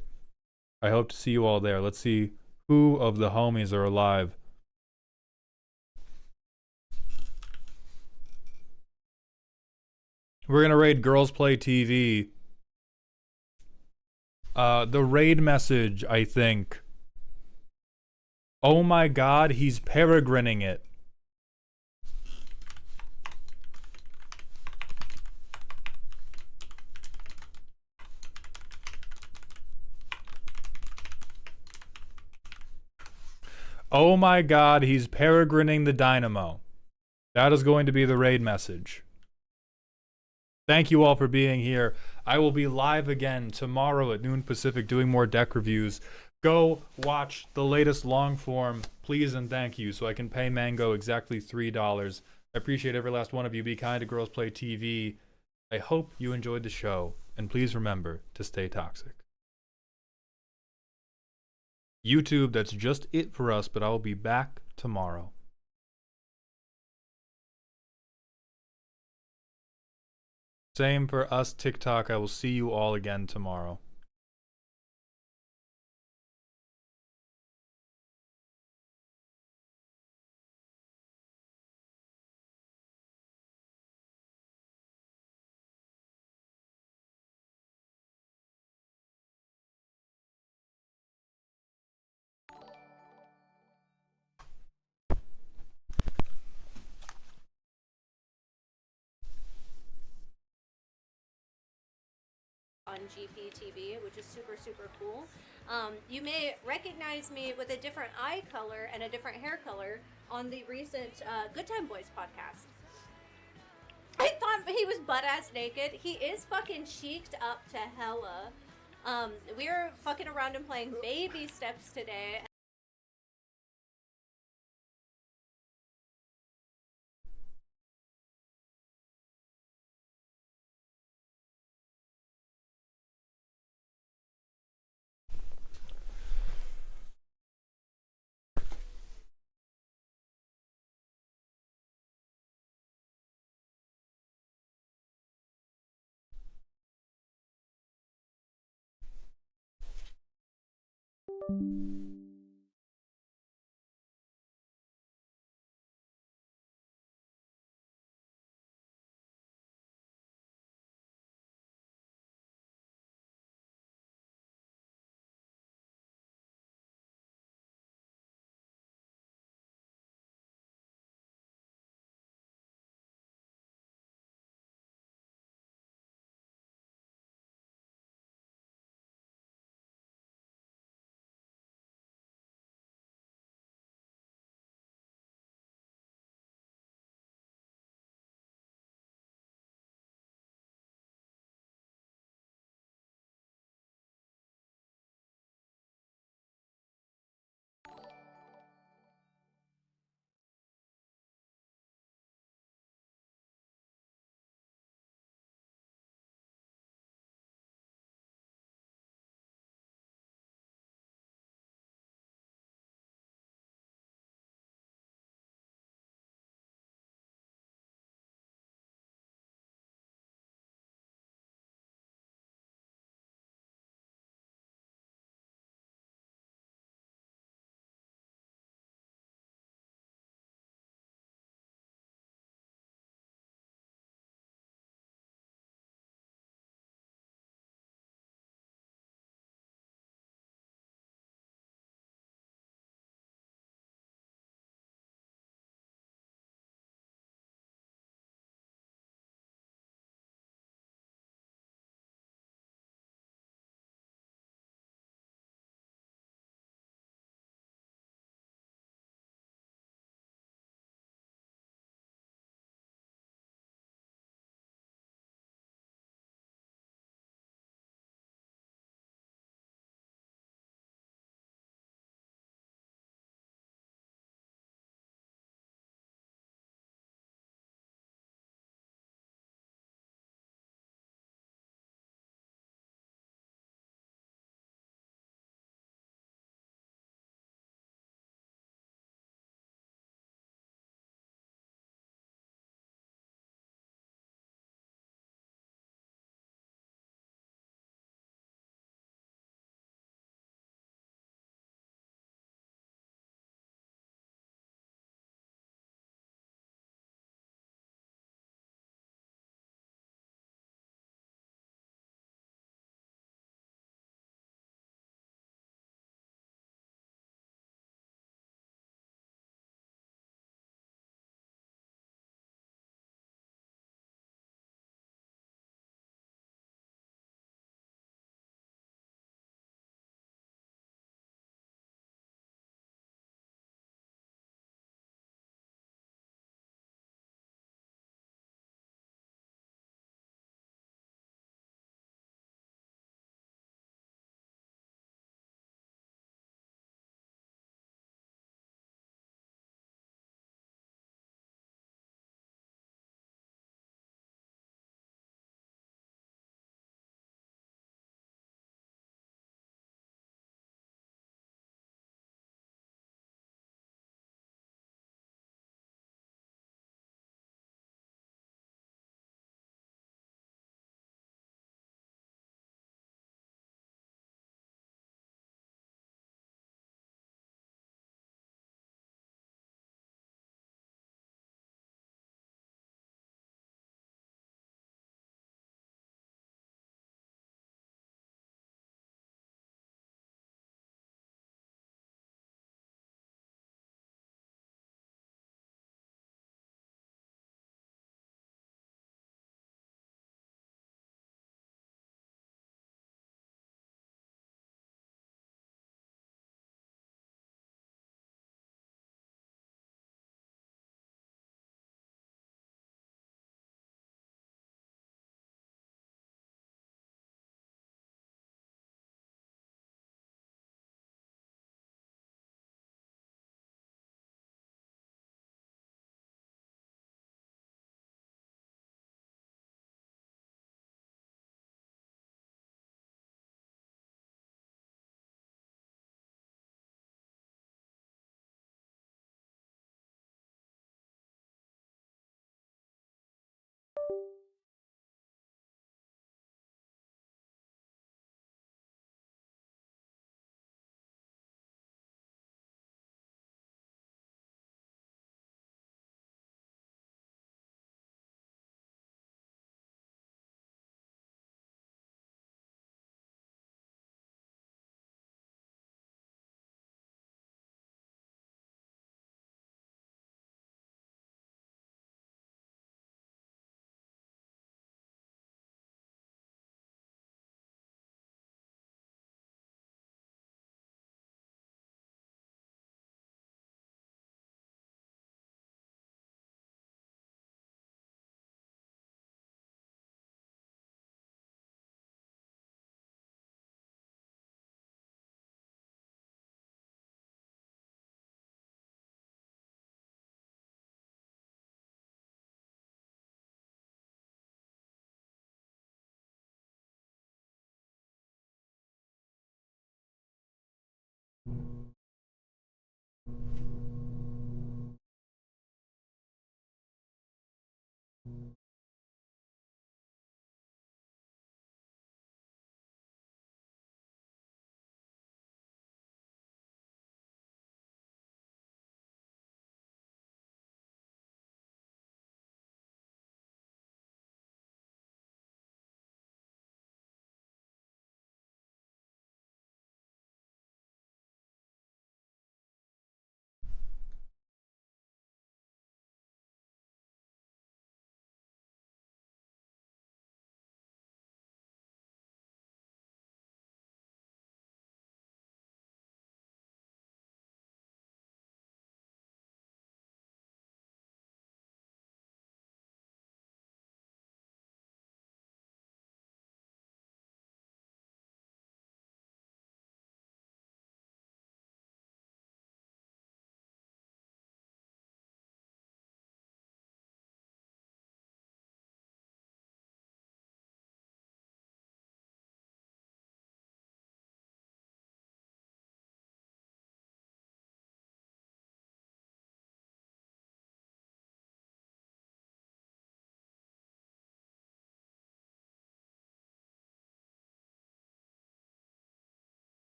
I hope to see you all there. Let's see who of the homies are alive. We're going to raid Girls Play TV. The raid message, I think. Oh my god, he's peregrining it. Oh my god, he's peregrining the Dynamo. That is going to be the raid message. Thank you all for being here. I will be live again tomorrow at noon Pacific doing more deck reviews. Go watch the latest long form, please and thank you, so I can pay Mango exactly $3. I appreciate every last one of you. Be kind to Girls Play TV. I hope you enjoyed the show, and please remember to stay toxic. YouTube, that's just it for us, but I will be back tomorrow. Same for us, TikTok. I will see you all again tomorrow. On GPTV, which is super, super cool. You may recognize me with a different eye color and a different hair color on the recent Good Time Boys podcast. I thought he was butt-ass naked. He is fucking cheeked up to hella. We were fucking around and playing Baby Steps today.